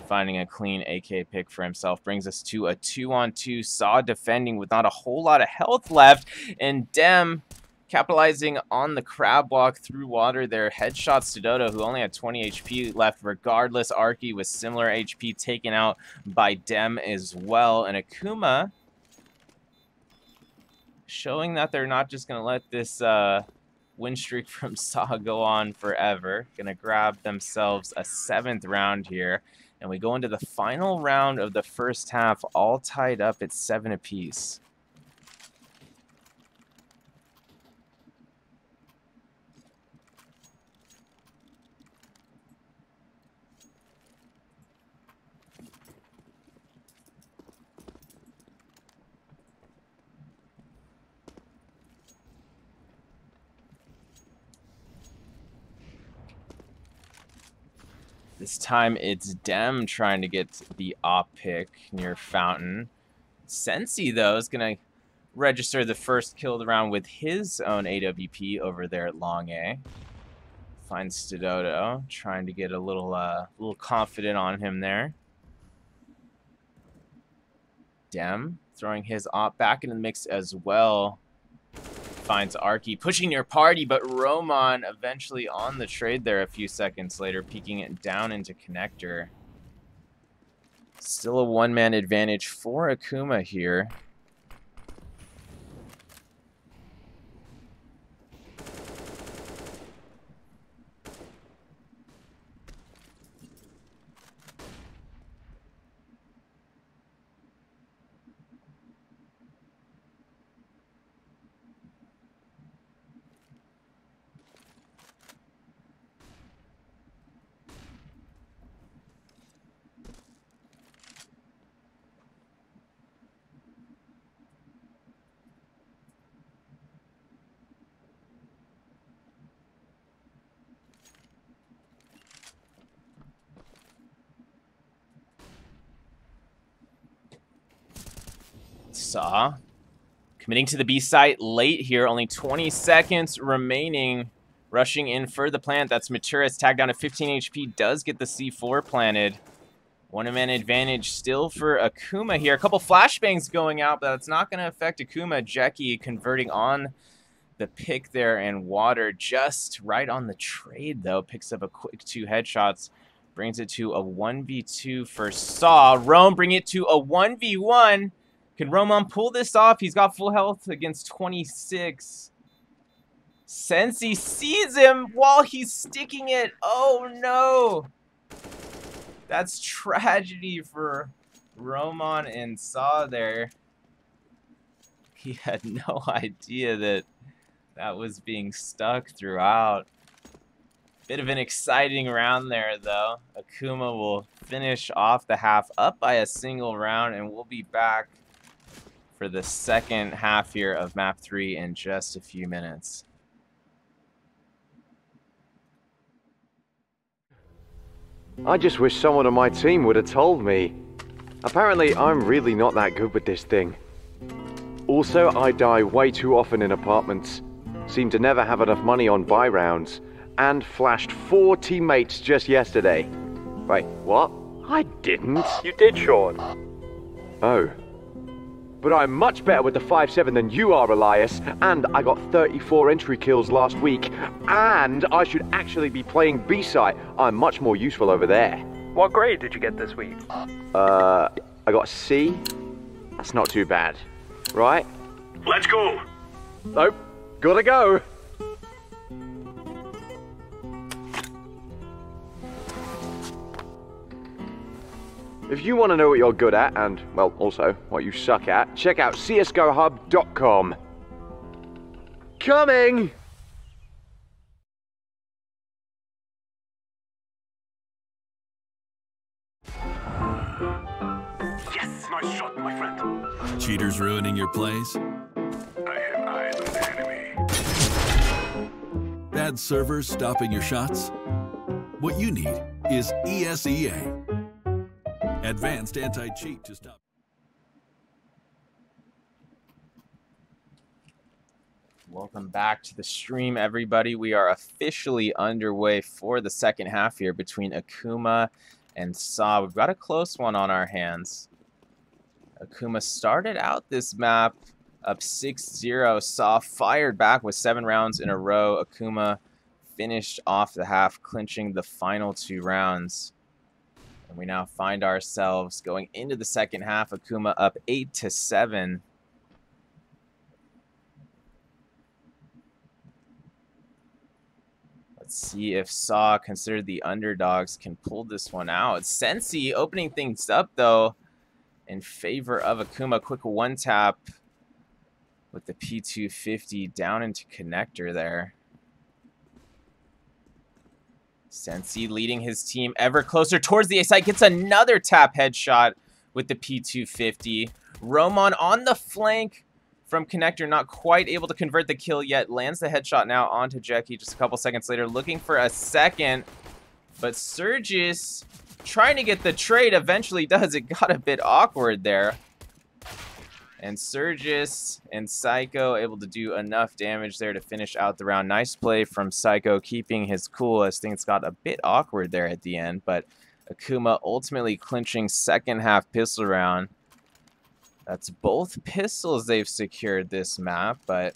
finding a clean AK pick for himself. Brings us to a 2-on-2. Saw defending with not a whole lot of health left, and Dem capitalizing on the crab walk through water there. Headshots to Dodo, who only had 20 HP left. Regardless, Arky with similar HP taken out by Dem as well. And Akuma showing that they're not just going to let this win streak from Saw go on forever. Gonna grab themselves a 7th round here. And we go into the final round of the first half, all tied up at 7 apiece. This time it's Dem trying to get the op pick near Fountain. Sensi, though, is going to register the first kill of the round with his own AWP over there at Long A. Finds Stododo, trying to get a little confident on him there. Dem throwing his op back into the mix as well. Finds Arky pushing your party, but Roman eventually on the trade there a few seconds later, peeking it down into connector. Still a one-man advantage for Akuma here. Saw committing to the B site late here, only 20 seconds remaining. Rushing in for the plant. That's Maturis, tagged down to 15 HP, does get the C4 planted. One-man advantage still for Akuma here. A couple flashbangs going out, but that's not going to affect Akuma. Jackie converting on the pick there, and Water just right on the trade, though. Picks up a quick 2 headshots. Brings it to a 1v2 for Saw. Rome bring it to a 1v1. Can Roman pull this off? He's got full health against 26. Sensi sees him while he's sticking it. Oh no! That's tragedy for Roman and Saw there. He had no idea that that was being stuck throughout. Bit of an exciting round there, though. Akuma will finish off the half up by a single round, and we'll be back for the second half here of map 3 in just a few minutes. I just wish someone on my team would have told me. Apparently, I'm really not that good with this thing. Also, I die way too often in apartments. Seem to never have enough money on buy rounds. And flashed 4 teammates just yesterday. Wait, what? I didn't. You did, Sean. Oh. But I'm much better with the 5.7 than you are, Elias. And I got 34 entry kills last week. And I should actually be playing B-site. I'm much more useful over there. What grade did you get this week? I got a C. That's not too bad. Right? Let's go. Nope. Gotta go. If you want to know what you're good at, and, well, also what you suck at, check out csgohub.com. Coming! Yes, nice shot, my friend. Cheaters ruining your plays? I have eyes on the enemy. Bad servers stopping your shots? What you need is ESEA. Advanced anti-cheat to stop. Welcome back to the stream, everybody. We are officially underway for the second half here between Akuma and Saw. We've got a close one on our hands. Akuma started out this map up 6-0. Saw fired back with 7 rounds in a row. Akuma finished off the half, clinching the final 2 rounds. And we now find ourselves going into the second half. Akuma up 8-7. Let's see if Saw, considered the underdogs, can pull this one out. Sensi opening things up, though, in favor of Akuma. Quick one tap with the P250 down into connector there. Sensi leading his team ever closer towards the A site. Gets another tap headshot with the P250. Roman on the flank from connector, not quite able to convert the kill yet. Lands the headshot now onto Jackie just a couple seconds later, looking for a second. But Surgis trying to get the trade eventually does. It got a bit awkward there. And Surgis and Psycho able to do enough damage there to finish out the round. Nice play from Psycho, keeping his cool as things got a bit awkward there at the end. But Akuma ultimately clinching second half pistol round. That's both pistols they've secured this map, but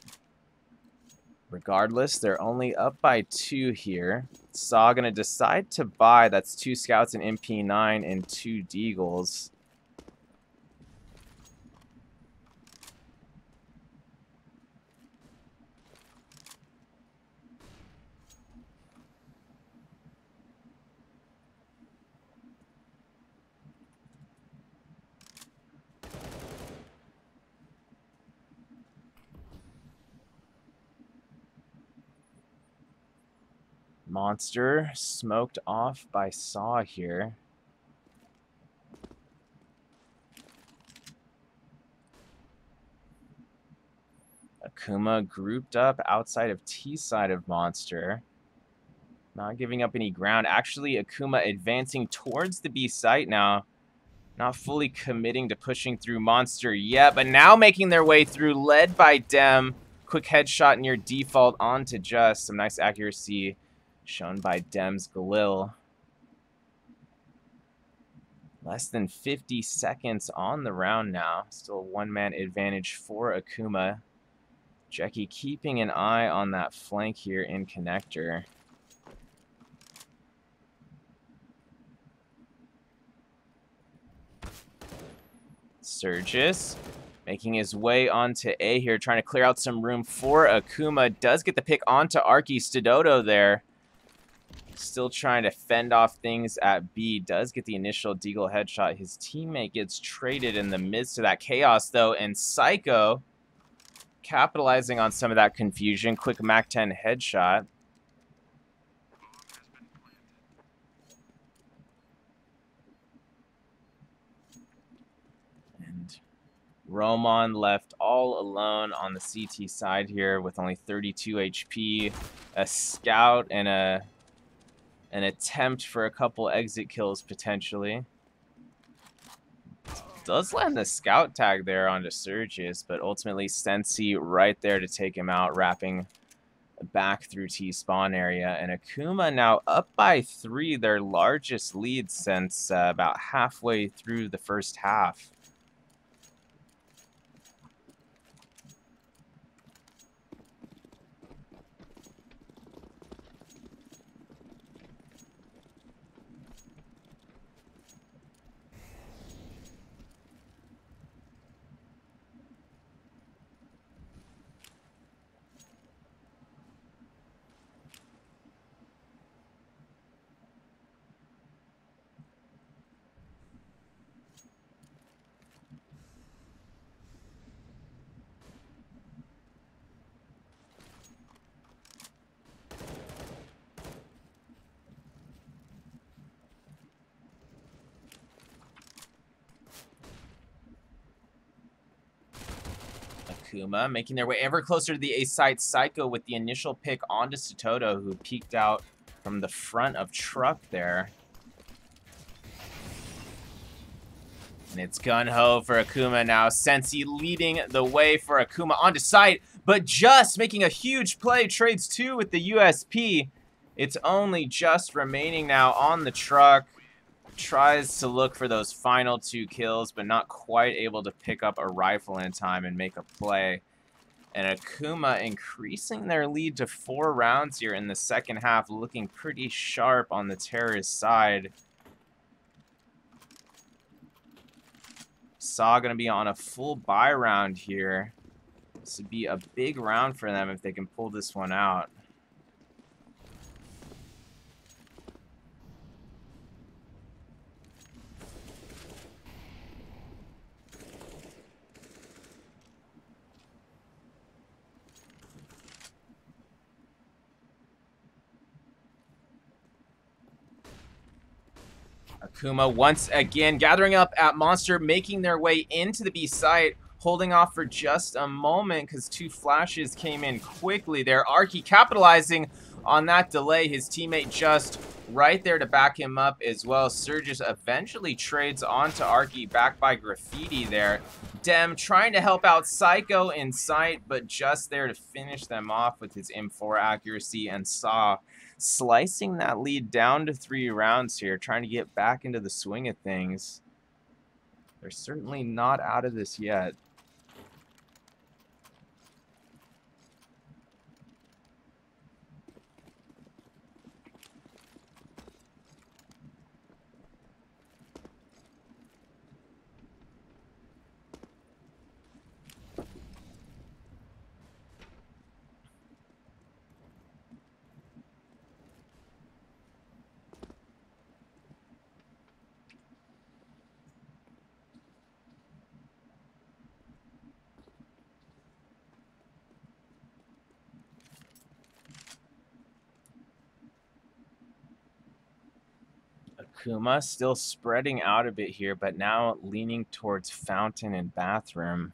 regardless, they're only up by 2 here. Saw gonna decide to buy. That's 2 scouts, an MP9, and 2 deagles. Monster smoked off by Saw here. Akuma grouped up outside of T side of Monster. Not giving up any ground. Actually, Akuma advancing towards the B site now. Not fully committing to pushing through Monster yet, but now making their way through, led by Dem. Quick headshot near default onto Just. Some nice accuracy shown by Dem's Galil. Less than 50 seconds on the round now. Still a one-man advantage for Akuma. Jackie keeping an eye on that flank here in connector. Surgis making his way onto A here, trying to clear out some room for Akuma. Does get the pick onto Arky Stododo there. Still trying to fend off things at B. Does get the initial deagle headshot. His teammate gets traded in the midst of that chaos, though. And Psycho capitalizing on some of that confusion. Quick MAC-10 headshot. And Roman left all alone on the CT side here with only 32 HP. A scout and an attempt for a couple exit kills potentially. Does land the scout tag there onto Surgis, but ultimately Sensi right there to take him out, wrapping back through T-spawn area. And Akuma now up by 3, their largest lead since about halfway through the first half. Akuma making their way ever closer to the A site. Psycho with the initial pick onto Stododo, who peeked out from the front of truck there. And it's gun-ho for Akuma now. Sensi leading the way for Akuma onto site, but Just making a huge play. Trades 2 with the USP. It's only Just remaining now on the truck. Tries to look for those final 2 kills, but not quite able to pick up a rifle in time and make a play. And Akuma increasing their lead to 4 rounds here in the second half, looking pretty sharp on the terrorist side. Saw going to be on a full buy round here. This would be a big round for them if they can pull this one out. Akuma once again gathering up at Monster, making their way into the B site, holding off for just a moment because 2 flashes came in quickly there. Arky capitalizing on that delay. His teammate just right there to back him up as well. Surges eventually trades onto Arky, backed by Graffiti there. Dem trying to help out Psycho in sight, but just there to finish them off with his M4 accuracy, and Saw slicing that lead down to 3 rounds here, trying to get back into the swing of things. They're certainly not out of this yet. Akuma still spreading out a bit here, but now leaning towards Fountain and Bathroom.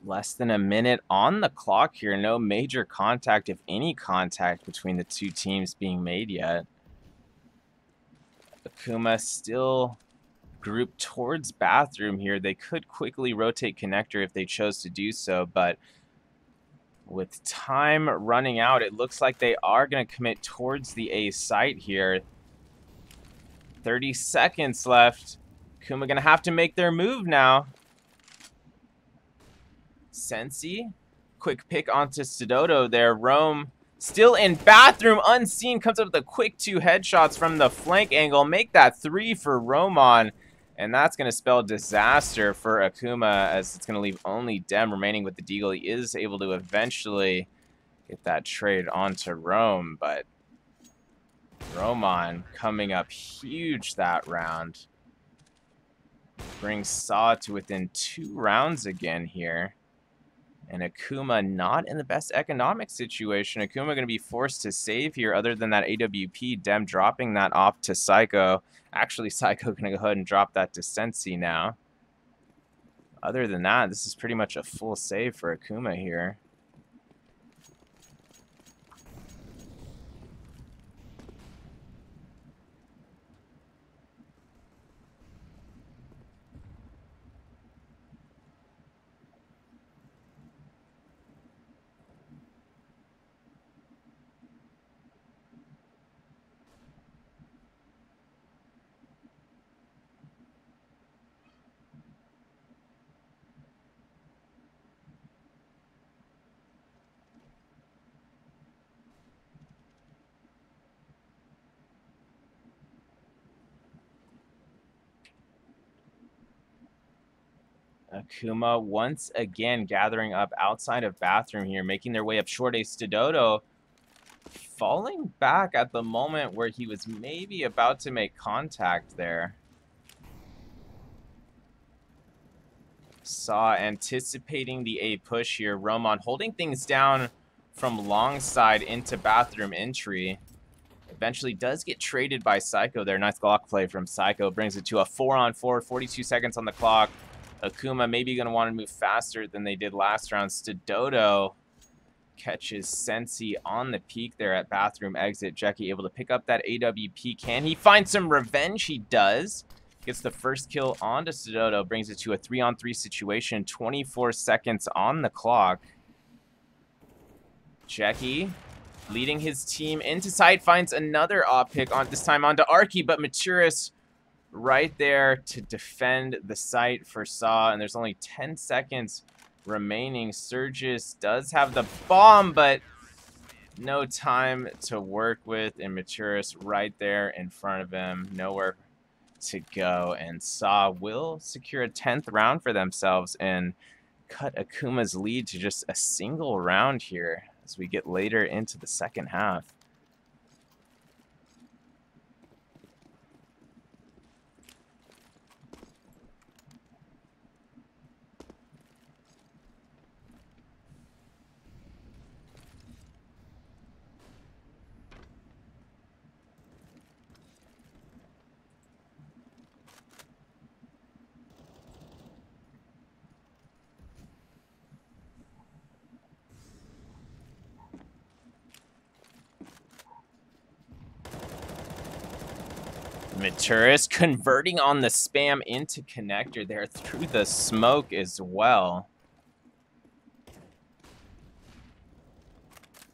Less than a minute on the clock here. No major contact, if any contact, between the 2 teams being made yet. Akuma still grouped towards Bathroom here. They could quickly rotate Connector if they chose to do so, but with time running out, it looks like they are going to commit towards the A site here. 30 seconds left. Akuma going to have to make their move now. Sensi, quick pick onto Sidodo there. Rome still in Bathroom, unseen, comes up with a quick 2 headshots from the flank angle. Make that 3 for Roman, and that's going to spell disaster for Akuma, as it's going to leave only Dem remaining with the deagle. He is able to eventually get that trade onto Rome, but Roman coming up huge that round. Brings Saw to within 2 rounds again here. And Akuma not in the best economic situation. Akuma going to be forced to save here, other than that AWP. Dem dropping that off to Psycho. Actually, Psycho going to go ahead and drop that to Sensi now. Other than that, this is pretty much a full save for Akuma here. Akuma once again gathering up outside of Bathroom here, making their way up short. A Stidodo falling back at the moment where he was maybe about to make contact there. Saw anticipating the A push here. Roman holding things down from long side into Bathroom entry. Eventually does get traded by Psycho there. Nice Glock play from Psycho. Brings it to a 4-on-4, 42 seconds on the clock. Akuma maybe going to want to move faster than they did last round. Stidodo catches Sensi on the peak there at Bathroom exit. Jackie able to pick up that AWP. Can he find some revenge? He does. Gets the first kill onto Stidodo. Brings it to a 3-on-3 situation. 24 seconds on the clock. Jackie leading his team into sight. Finds another op pick, on this time onto Arky, but Maturis right there to defend the site for Saw, and there's only 10 seconds remaining. Surges does have the bomb, but no time to work with, and Maturis right there in front of him, nowhere to go, and Saw will secure a 10th round for themselves in cut Akuma's lead to just a single round here as we get later into the second half. Maturis converting on the spam into connector there through the smoke as well.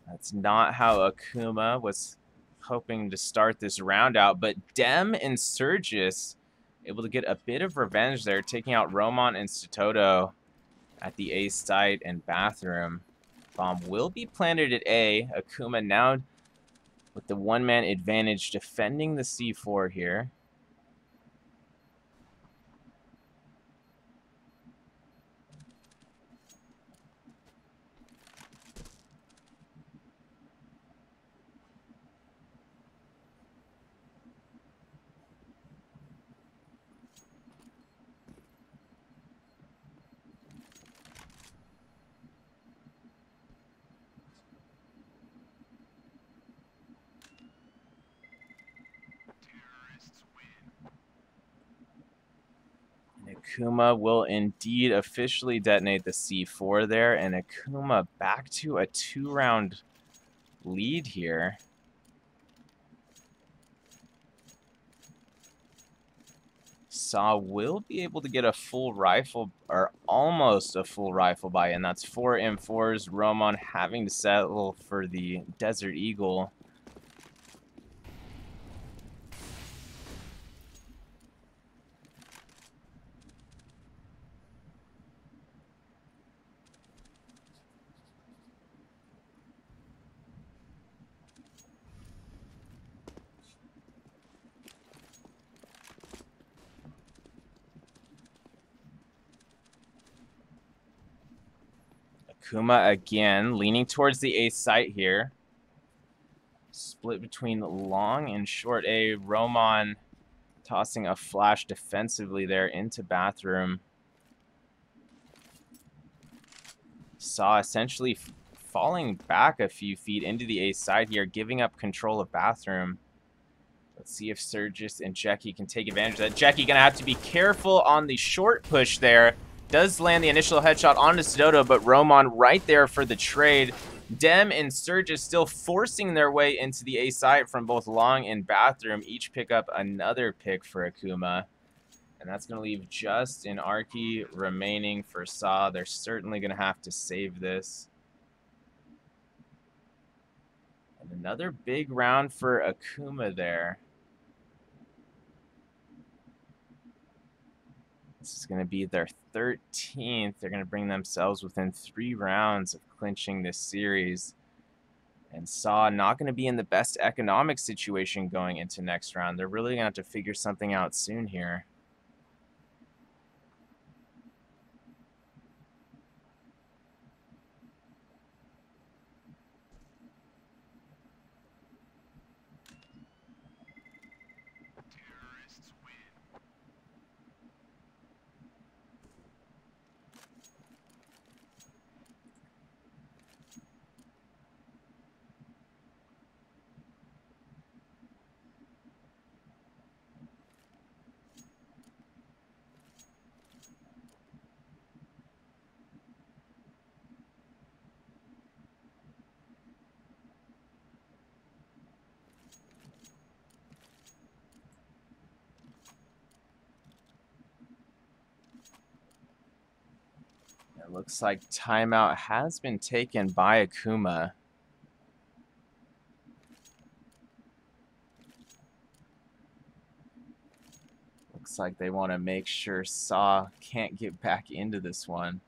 That's not how Akuma was hoping to start this round out, but Dem and Surgis able to get a bit of revenge there, taking out Roman and Satoto at the A site and bathroom. Bomb will be planted at A. Akuma now with the one-man advantage defending the C4 here. Akuma will indeed officially detonate the C4 there, and Akuma back to a 2-round lead here. Saw will be able to get a full rifle, or almost a full rifle buy, and that's 4 M4s. Roman having to settle for the Desert Eagle. Akuma again, leaning towards the A site here. Split between long and short A. Roman tossing a flash defensively there into bathroom. Saw essentially falling back a few feet into the A side here, giving up control of bathroom. Let's see if Surgis and Jackie can take advantage of that. Jackie gonna have to be careful on the short push there. Does land the initial headshot onto Satoto, but Roman right there for the trade. Dem and Surgis still forcing their way into the A site from both long and bathroom. Each pick up another pick for Akuma. And that's going to leave just an Arky remaining for Saw. They're certainly going to have to save this. And another big round for Akuma there. This is going to be their 13th. They're going to bring themselves within 3 rounds of clinching this series. And Saw not going to be in the best economic situation going into next round. They're really going to have to figure something out soon here. It looks like timeout has been taken by Akuma. Looks like they want to make sure Saw can't get back into this one.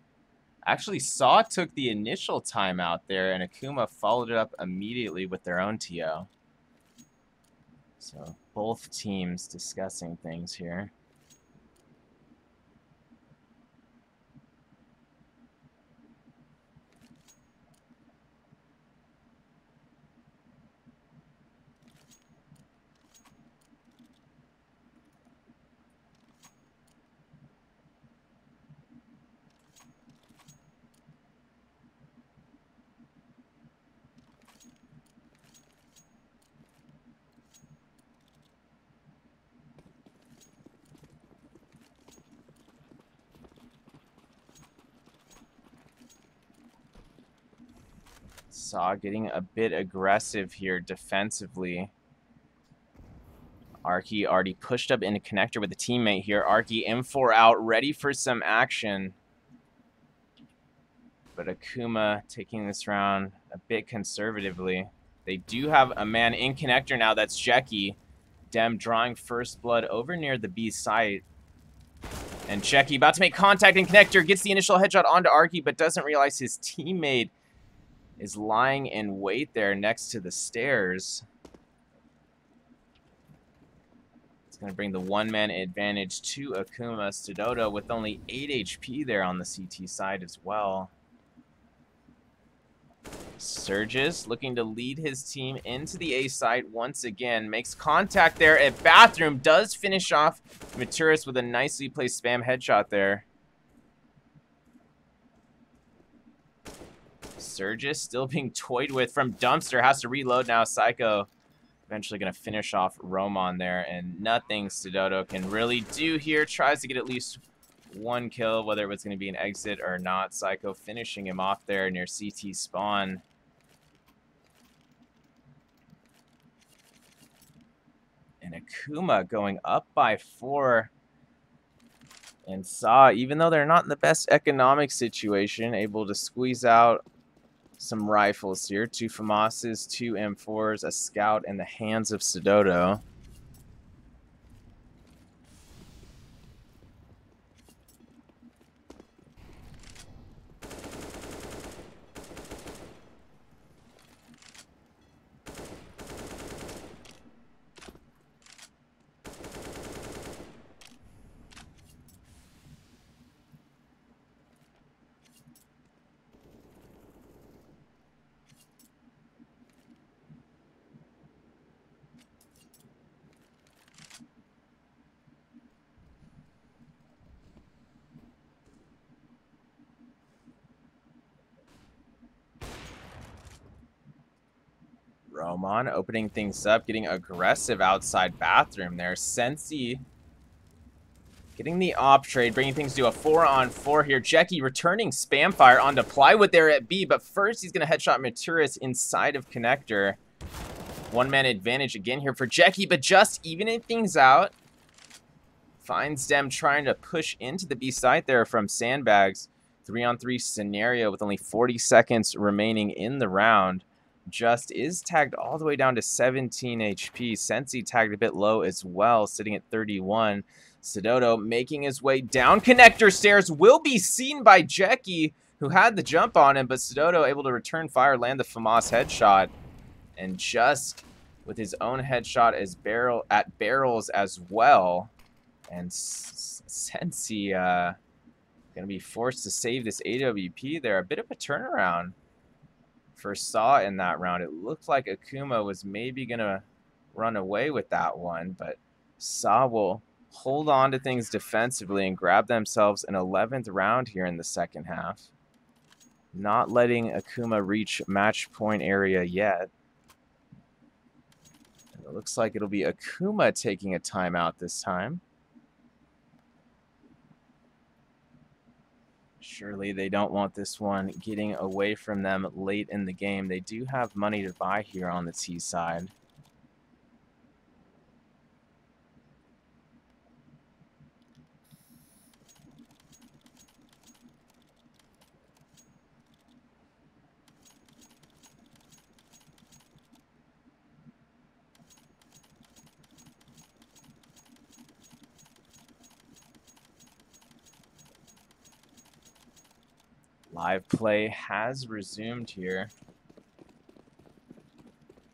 Actually, Saw took the initial timeout there, and Akuma followed it up immediately with their own TO. So both teams discussing things here. Saw getting a bit aggressive here defensively. Arky already pushed up into connector with a teammate here. Arky M4 out, ready for some action. But Akuma taking this round a bit conservatively. They do have a man in connector now. That's Jeki. Dem drawing first blood over near the B site. And Jeki about to make contact in connector. Gets the initial headshot onto Arky, but doesn't realize his teammate is lying in wait there next to the stairs. It's going to bring the one-man advantage to Akuma. Stododo with only 8 HP there on the CT side as well. Surges looking to lead his team into the A site once again. Makes contact there at Bathroom. Does finish off Maturis with a nicely placed spam headshot there. Surges still being toyed with from Dumpster. Has to reload now. Psycho eventually going to finish off Roman there. And nothing Stododo can really do here. Tries to get at least one kill, whether it was going to be an exit or not. Psycho finishing him off there near CT spawn. And Akuma going up by 4. And Saw, even though they're not in the best economic situation, able to squeeze out some rifles here. 2 FAMASs, 2 M4s, a scout in the hands of Stododo. Roman opening things up, getting aggressive outside Bathroom there. Sensi getting the op trade, bringing things to a 4-on-4 here. Jeki returning spam fire onto Plywood there at B, but first he's going to headshot Maturis inside of connector. One-man advantage again here for Jeki, but just evening things out. Finds them trying to push into the B site there from Sandbags. 3-on-3 scenario with only 40 seconds remaining in the round. Just is tagged all the way down to 17 HP. Sensi tagged a bit low as well, sitting at 31. Stododo making his way down connector stairs. Will be seen by Jeki, who had the jump on him, but Stododo able to return fire, land the FAMAS headshot. And just with his own headshot as barrels as well. And Sensi going to be forced to save this AWP there. A bit of a turnaround for Saw in that round. It looked like Akuma was maybe going to run away with that one, but Saw will hold on to things defensively and grab themselves an 11th round here in the second half. Not letting Akuma reach match point area yet. And it looks like it'll be Akuma taking a timeout this time. Surely they don't want this one getting away from them late in the game. They do have money to buy here on the T side. Live play has resumed here.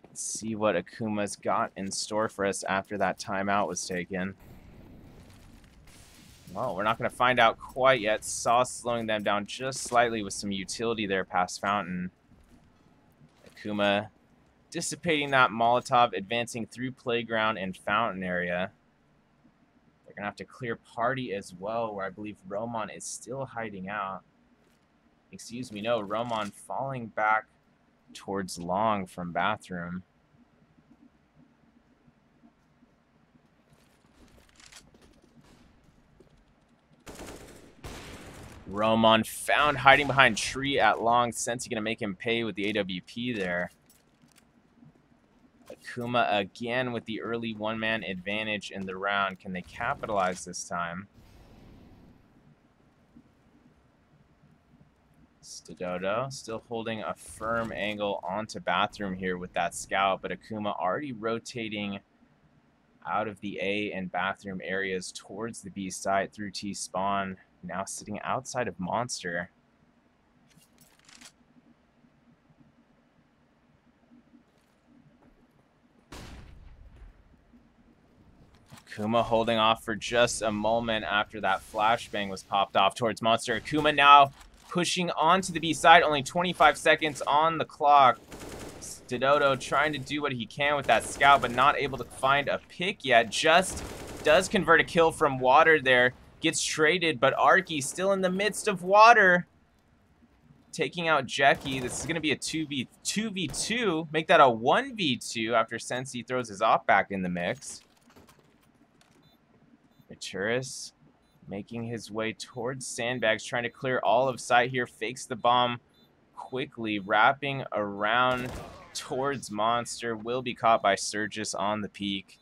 Let's see what Akuma's got in store for us after that timeout was taken. Well, we're not going to find out quite yet. Saw slowing them down just slightly with some utility there past Fountain. Akuma dissipating that Molotov, advancing through Playground and Fountain area. They're going to have to clear Party as well, where I believe Roman is still hiding out. Excuse me, no, Roman falling back towards Long from Bathroom. Roman found hiding behind tree at long. Sensi gonna make him pay with the AWP there. Akuma again with the early one-man advantage in the round. Can they capitalize this time? Stododo still holding a firm angle onto bathroom here with that scout, but Akuma already rotating out of the A and bathroom areas towards the B side through T spawn, now sitting outside of Monster. Akuma holding off for just a moment after that flashbang was popped off towards Monster. Akuma now pushing onto the B side, only 25 seconds on the clock. Stododo trying to do what he can with that scout, but not able to find a pick yet. Just does convert a kill from water there. Gets traded, but Arky still in the midst of water. Taking out Jackie. This is going to be a 2v2. Make that a 1v2 after Sensi throws his op back in the mix. Maturis making his way towards sandbags, trying to clear all of sight here. Fakes the bomb quickly, wrapping around towards Monster. Will be caught by Sturgis on the peak.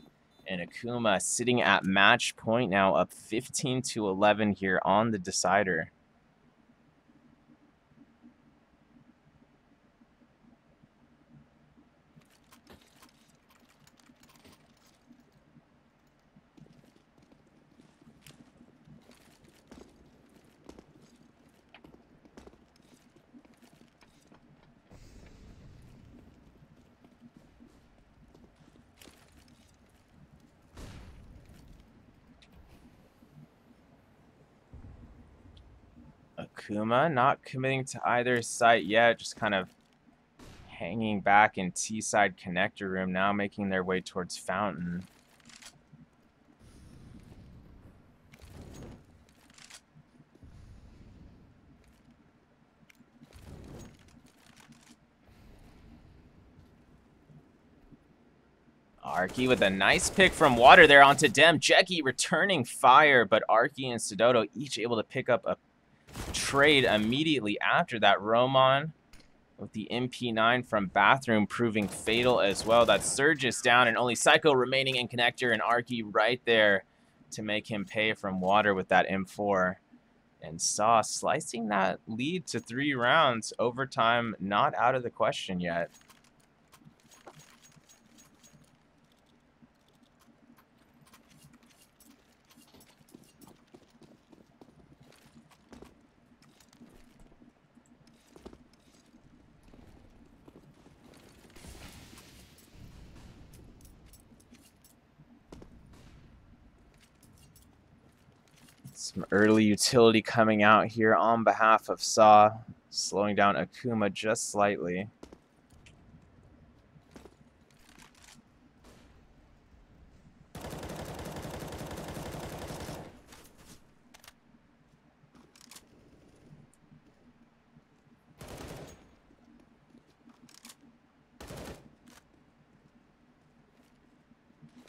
And Akuma sitting at match point now, up 15-11 here on the decider. Akuma not committing to either site yet, just kind of hanging back in T-side connector room, now making their way towards Fountain. Arky with a nice pick from water there onto Dem. Jackie returning fire, but Arky and Stododo each able to pick up a trade immediately after that. Roman with the MP9 from bathroom proving fatal as well. That Sturgis down and only Psycho remaining in connector, and Arky right there to make him pay from water with that M4. And Saw slicing that lead to 3 rounds. Overtime not out of the question yet. Some early utility coming out here on behalf of Saw, slowing down Akuma just slightly.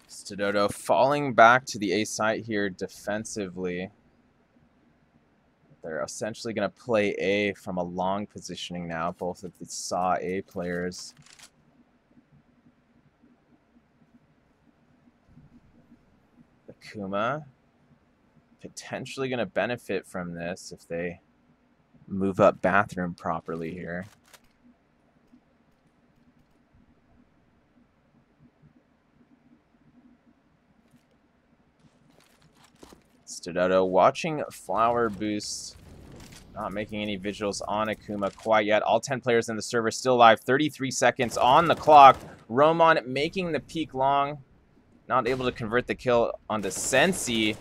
Stododo falling back to the A site here defensively. They're essentially going to play A from a long positioning now, both of the Saw A players. Akuma potentially going to benefit from this if they move up bathroom properly here. Stododo watching Flower Boost, not making any visuals on Akuma quite yet. All 10 players in the server still alive. 33 seconds on the clock. Roman making the peak long, not able to convert the kill onto Sensi,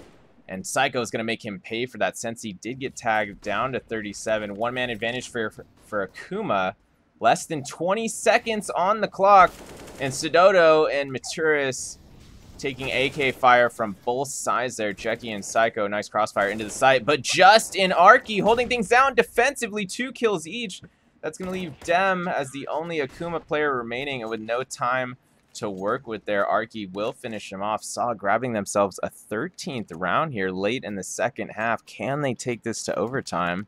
and Psycho is going to make him pay for that. Sensi did get tagged down to 37. One-man advantage for Akuma. Less than 20 seconds on the clock, and Stododo and Maturis taking AK fire from both sides there. Jackie and Psycho, nice crossfire into the site. But just in Arky holding things down defensively, 2 kills each. That's going to leave Dem as the only Akuma player remaining and with no time to work with there. Arky will finish him off. Saw grabbing themselves a 13th round here late in the second half. Can they take this to overtime?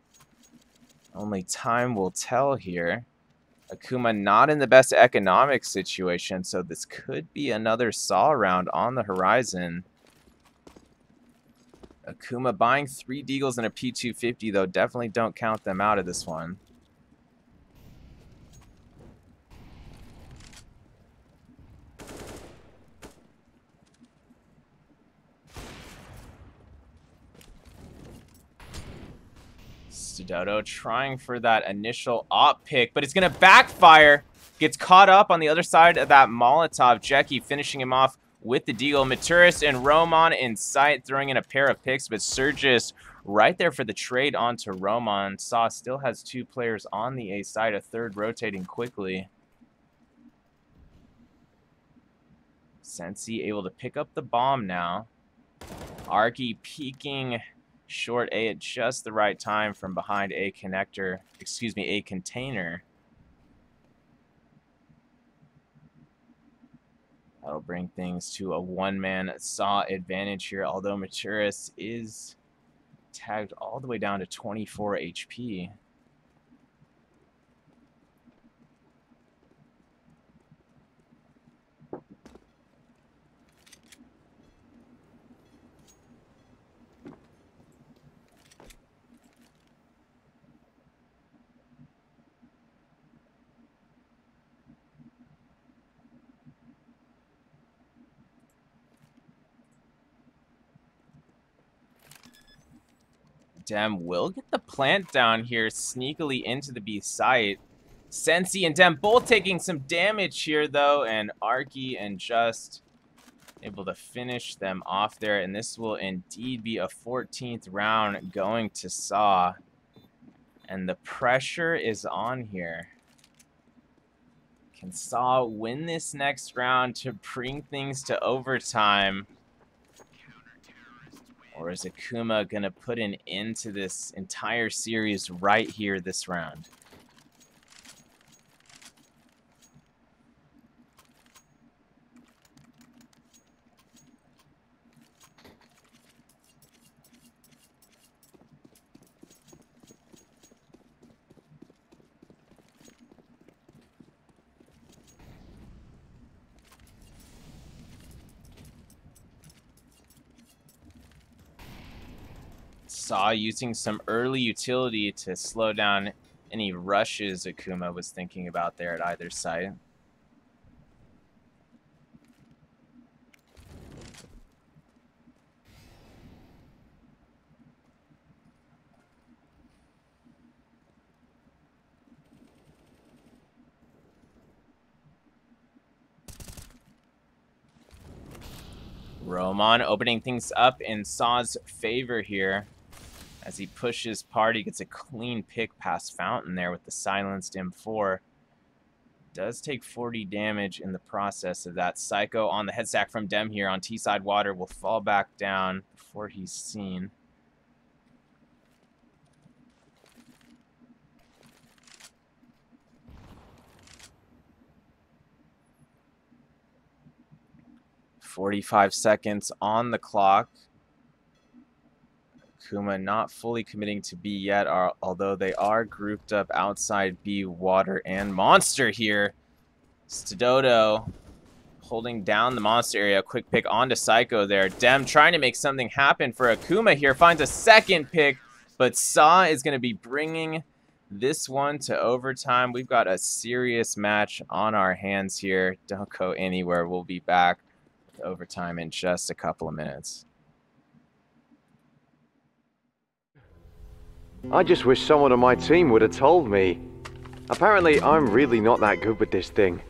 Only time will tell here. Akuma not in the best economic situation, so this could be another Saw round on the horizon. Akuma buying 3 Deagles and a P250, though. Definitely don't count them out of this one. Dodo trying for that initial op pick, but it's going to backfire. Gets caught up on the other side of that Molotov. Jackie finishing him off with the deal. Maturis and Roman in sight, throwing in a pair of picks, but Surgis right there for the trade onto Roman. Saw still has 2 players on the A side, a third rotating quickly. Sensi able to pick up the bomb now. Arky peeking short A at just the right time from behind a connector, excuse me, a container. That'll bring things to a one-man Saw advantage here, although Maturis is tagged all the way down to 24 HP. Dem will get the plant down here sneakily into the B site. Sensi and Dem both taking some damage here, though, and Arky and Just able to finish them off there. And this will indeed be a 14th round going to Saw. And the pressure is on here. Can Saw win this next round to bring things to overtime? Or is Akuma going to put an end to this entire series right here this round? Saw using some early utility to slow down any rushes Akuma was thinking about there at either site. Roman opening things up in Saw's favor here. As he pushes party, gets a clean pick past Fountain there with the silenced M4. Does take 40 damage in the process of that. Psycho on the head stack from Dem here on T-side water will fall back down before he's seen. "45 seconds on the clock." Akuma not fully committing to B yet, although they are grouped up outside B, Water, and Monster here. Stododo holding down the Monster area. Quick pick onto Psycho there. Dem trying to make something happen for Akuma here. Finds a second pick, but Saw is going to be bringing this one to overtime. We've got a serious match on our hands here. Don't go anywhere. We'll be back with overtime in just a couple of minutes. I just wish someone on my team would have told me. Apparently, I'm really not that good with this thing.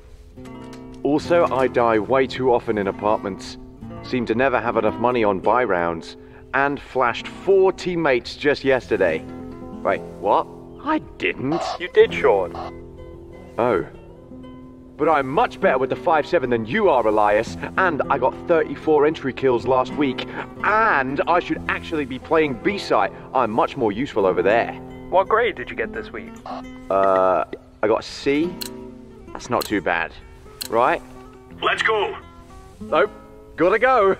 Also, I die way too often in apartments. Seem to never have enough money on buy rounds. And flashed 4 teammates just yesterday. Wait, what? I didn't. You did, Sean. Oh. But I'm much better with the 5.7 than you are, Elias. And I got 34 entry kills last week. And I should actually be playing B-side. I'm much more useful over there. What grade did you get this week? I got a C. That's not too bad, right? Let's go. Nope. Gotta go.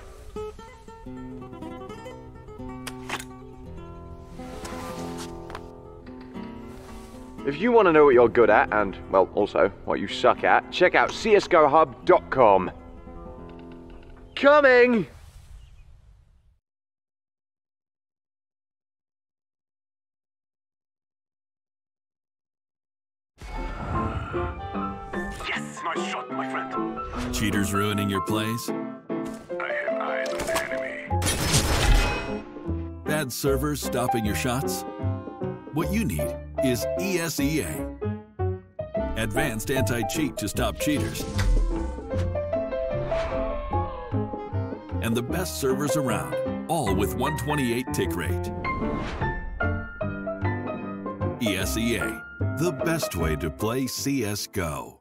If you want to know what you're good at, and, well, also what you suck at, check out csgohub.com. Coming! Yes, nice shot, my friend. Cheaters ruining your plays? I have eyes on the enemy. Bad servers stopping your shots? What you need is ESEA. Advanced anti-cheat to stop cheaters. And the best servers around, all with 128 tick rate. ESEA, the best way to play CSGO.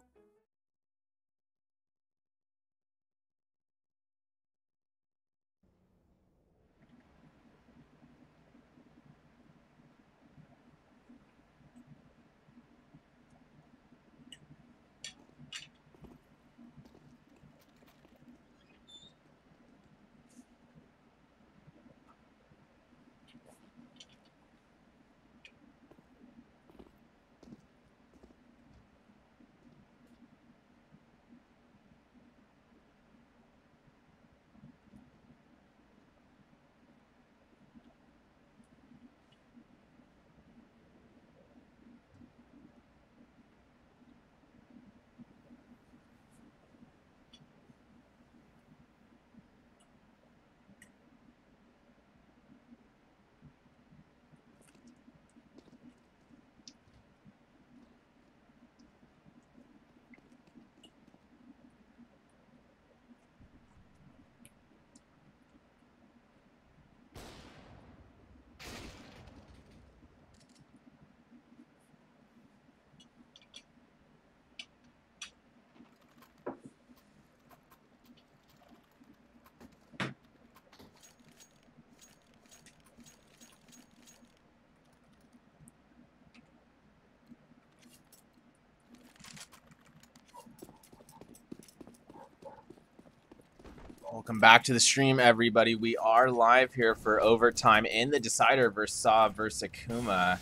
Welcome back to the stream, everybody. We are live here for overtime in the decider versus ESEA versus Akuma.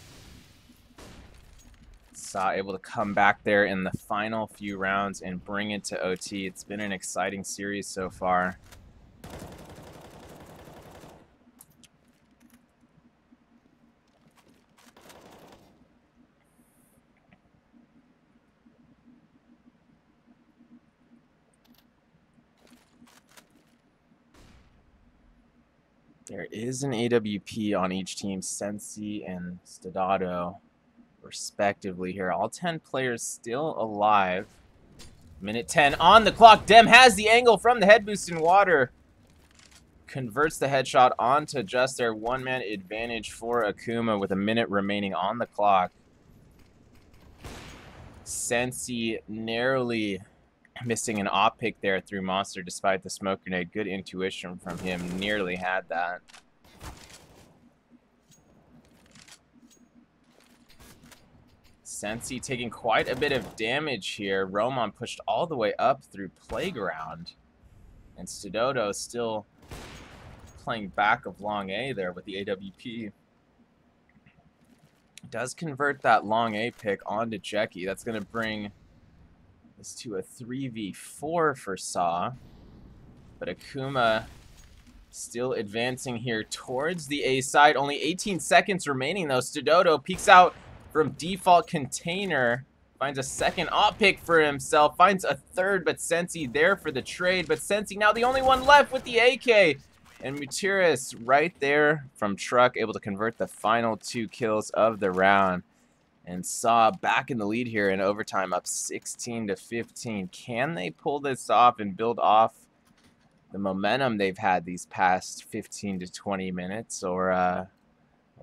ESEA able to come back there in the final few rounds and bring it to OT. It's been an exciting series so far. There is an AWP on each team, Sensi and Stodado, respectively here. All 10 players still alive. Minute 10 on the clock. Dem has the angle from the head boost in water. Converts the headshot onto just their one-man advantage for Akuma with a minute remaining on the clock. Sensi narrowly missing an op pick there through Monster despite the smoke grenade. Good intuition from him. Nearly had that. Sensi taking quite a bit of damage here. Roman pushed all the way up through Playground. And Stododo still playing back of long A there with the AWP. Does convert that long A pick onto Jackie. That's going to bring this to a 3v4 for ESEA. But Akuma still advancing here towards the A side. Only 18 seconds remaining though. Stododo peeks out from default container. Finds a second op pick for himself. Finds a third, but Sensi there for the trade. But Sensi now the only one left with the AK. And Mutiris right there from truck, able to convert the final 2 kills of the round. And ESEA back in the lead here in overtime, up 16-15. Can they pull this off and build off the momentum they've had these past 15 to 20 minutes? Or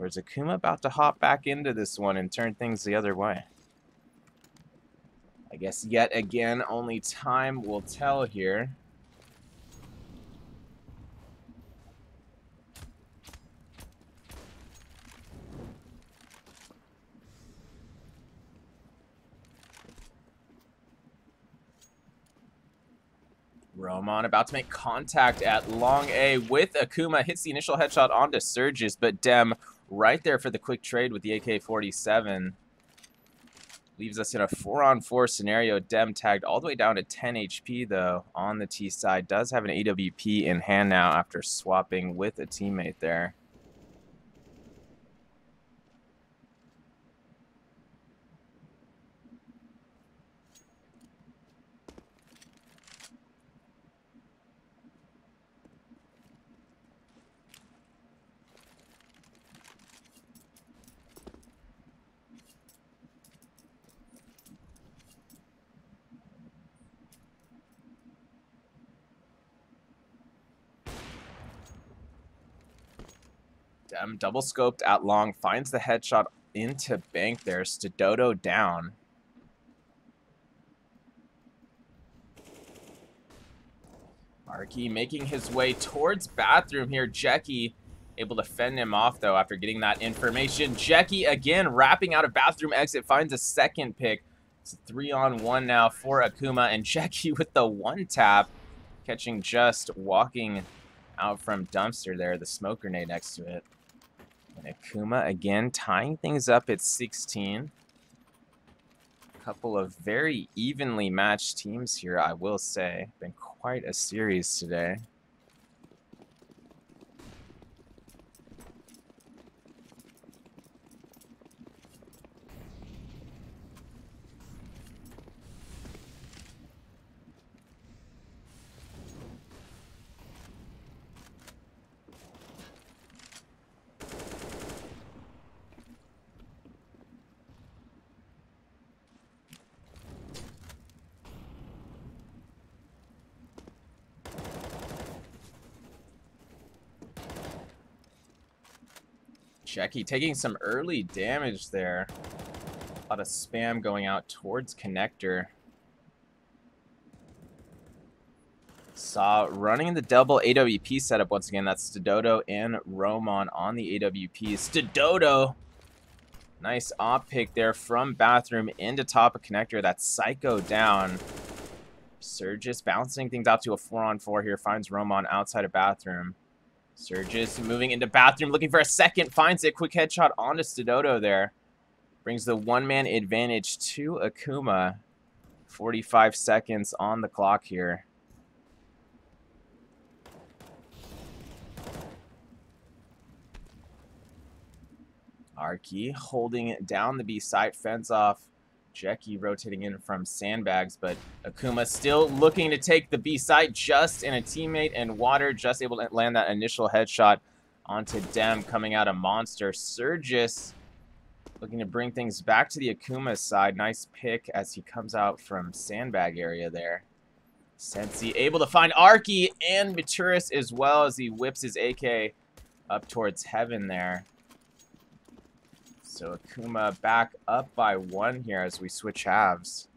is Akuma about to hop back into this one and turn things the other way? I guess yet again, only time will tell here. Roman about to make contact at long A with Akuma. Hits the initial headshot onto Surges, but Dem right there for the quick trade with the AK-47. Leaves us in a 4-on-4 scenario. Dem tagged all the way down to 10 HP, though, on the T side. Does have an AWP in hand now after swapping with a teammate there. Dem double scoped at long, finds the headshot into bank there. Stododo down. Arky making his way towards bathroom here. Jackie able to fend him off, though, after getting that information. Jackie again wrapping out a bathroom exit, finds a second pick. It's a 3-on-1 now for Akuma, and Jackie with the one tap, catching just walking out from dumpster there, the smoke grenade next to it. And Akuma again tying things up at 16. A couple of very evenly matched teams here, I will say. Been quite a series today. Jackie taking some early damage there. A lot of spam going out towards connector. Saw running the double AWP setup once again. That's Stododo and Roman on the AWP. Stododo, nice op pick there from bathroom into top of connector. That's Psycho down. Surges bouncing things out to a 4-on-4 here. Finds Roman outside of bathroom. Surges moving into bathroom, looking for a second, finds it. Quick headshot onto Stododo there. Brings the one-man advantage to Akuma. 45 seconds on the clock here. Arky holding down the B site, fence off. Jackie rotating in from sandbags, but Akuma still looking to take the B site, just in a teammate and Water, just able to land that initial headshot onto Dem coming out of Monster. Surges looking to bring things back to the Akuma side. Nice pick as he comes out from sandbag area there. Sensi able to find Arky and Maturis as well as he whips his AK up towards heaven there. So Akuma back up by 1 here as we switch halves.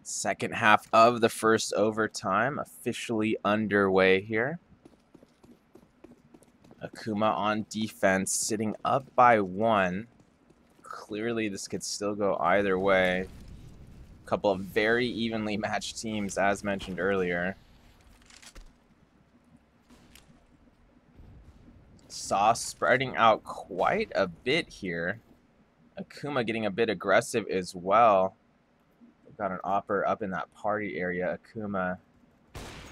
Second half of the first overtime officially underway here. Akuma on defense, sitting up by 1. Clearly, this could still go either way. A couple of very evenly matched teams, as mentioned earlier. Sauce spreading out quite a bit here. Akuma getting a bit aggressive as well. Got an opper up in that party area. Akuma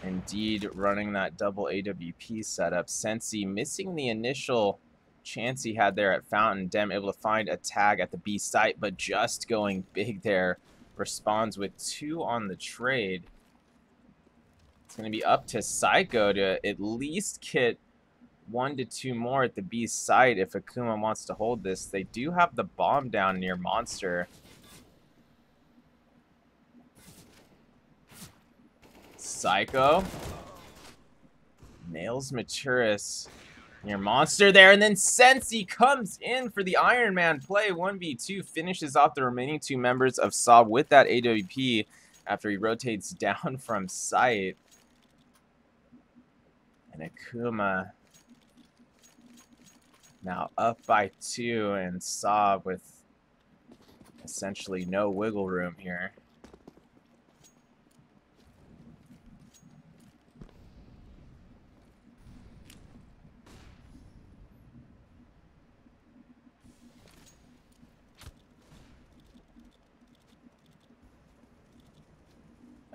indeed running that double AWP setup. Sensi missing the initial chance he had there at Fountain. Dem able to find a tag at the B site, but just going big there. Responds with 2 on the trade. It's going to be up to Psycho to at least get 1 to 2 more at the B site if Akuma wants to hold this. They do have the bomb down near Monster. Psycho nails Maturis near Monster there, and then Sensi comes in for the Iron Man play. 1v2 finishes off the remaining 2 members of Saab with that AWP after he rotates down from sight. And Akuma now up by 2, and Saab with essentially no wiggle room here.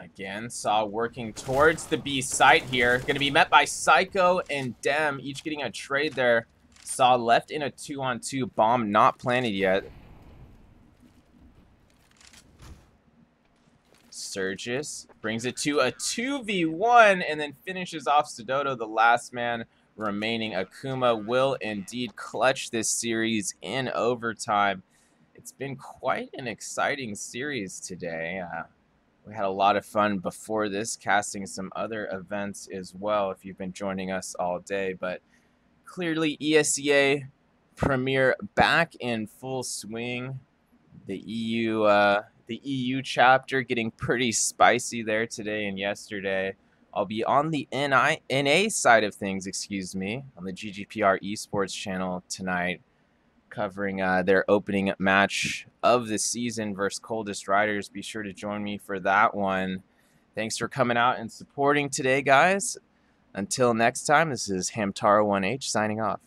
Again, Saw working towards the B site here. Going to be met by Psycho and Dem, each getting a trade there. Saw left in a 2-on-2, bomb not planted yet. Surges brings it to a 2v1 and then finishes off Sudoto, the last man remaining. Akuma will indeed clutch this series in overtime. It's been quite an exciting series today. We had a lot of fun before this, casting some other events as well if you've been joining us all day. But clearly ESEA Premier back in full swing. The EU chapter getting pretty spicy there today and yesterday. I'll be on the NA side of things, excuse me, on the GGPR esports channel tonight, covering their opening match of the season versus Coldest Riders. Be sure to join me for that one. Thanks for coming out and supporting today, guys. Until next time, this is Hamtaro1H signing off.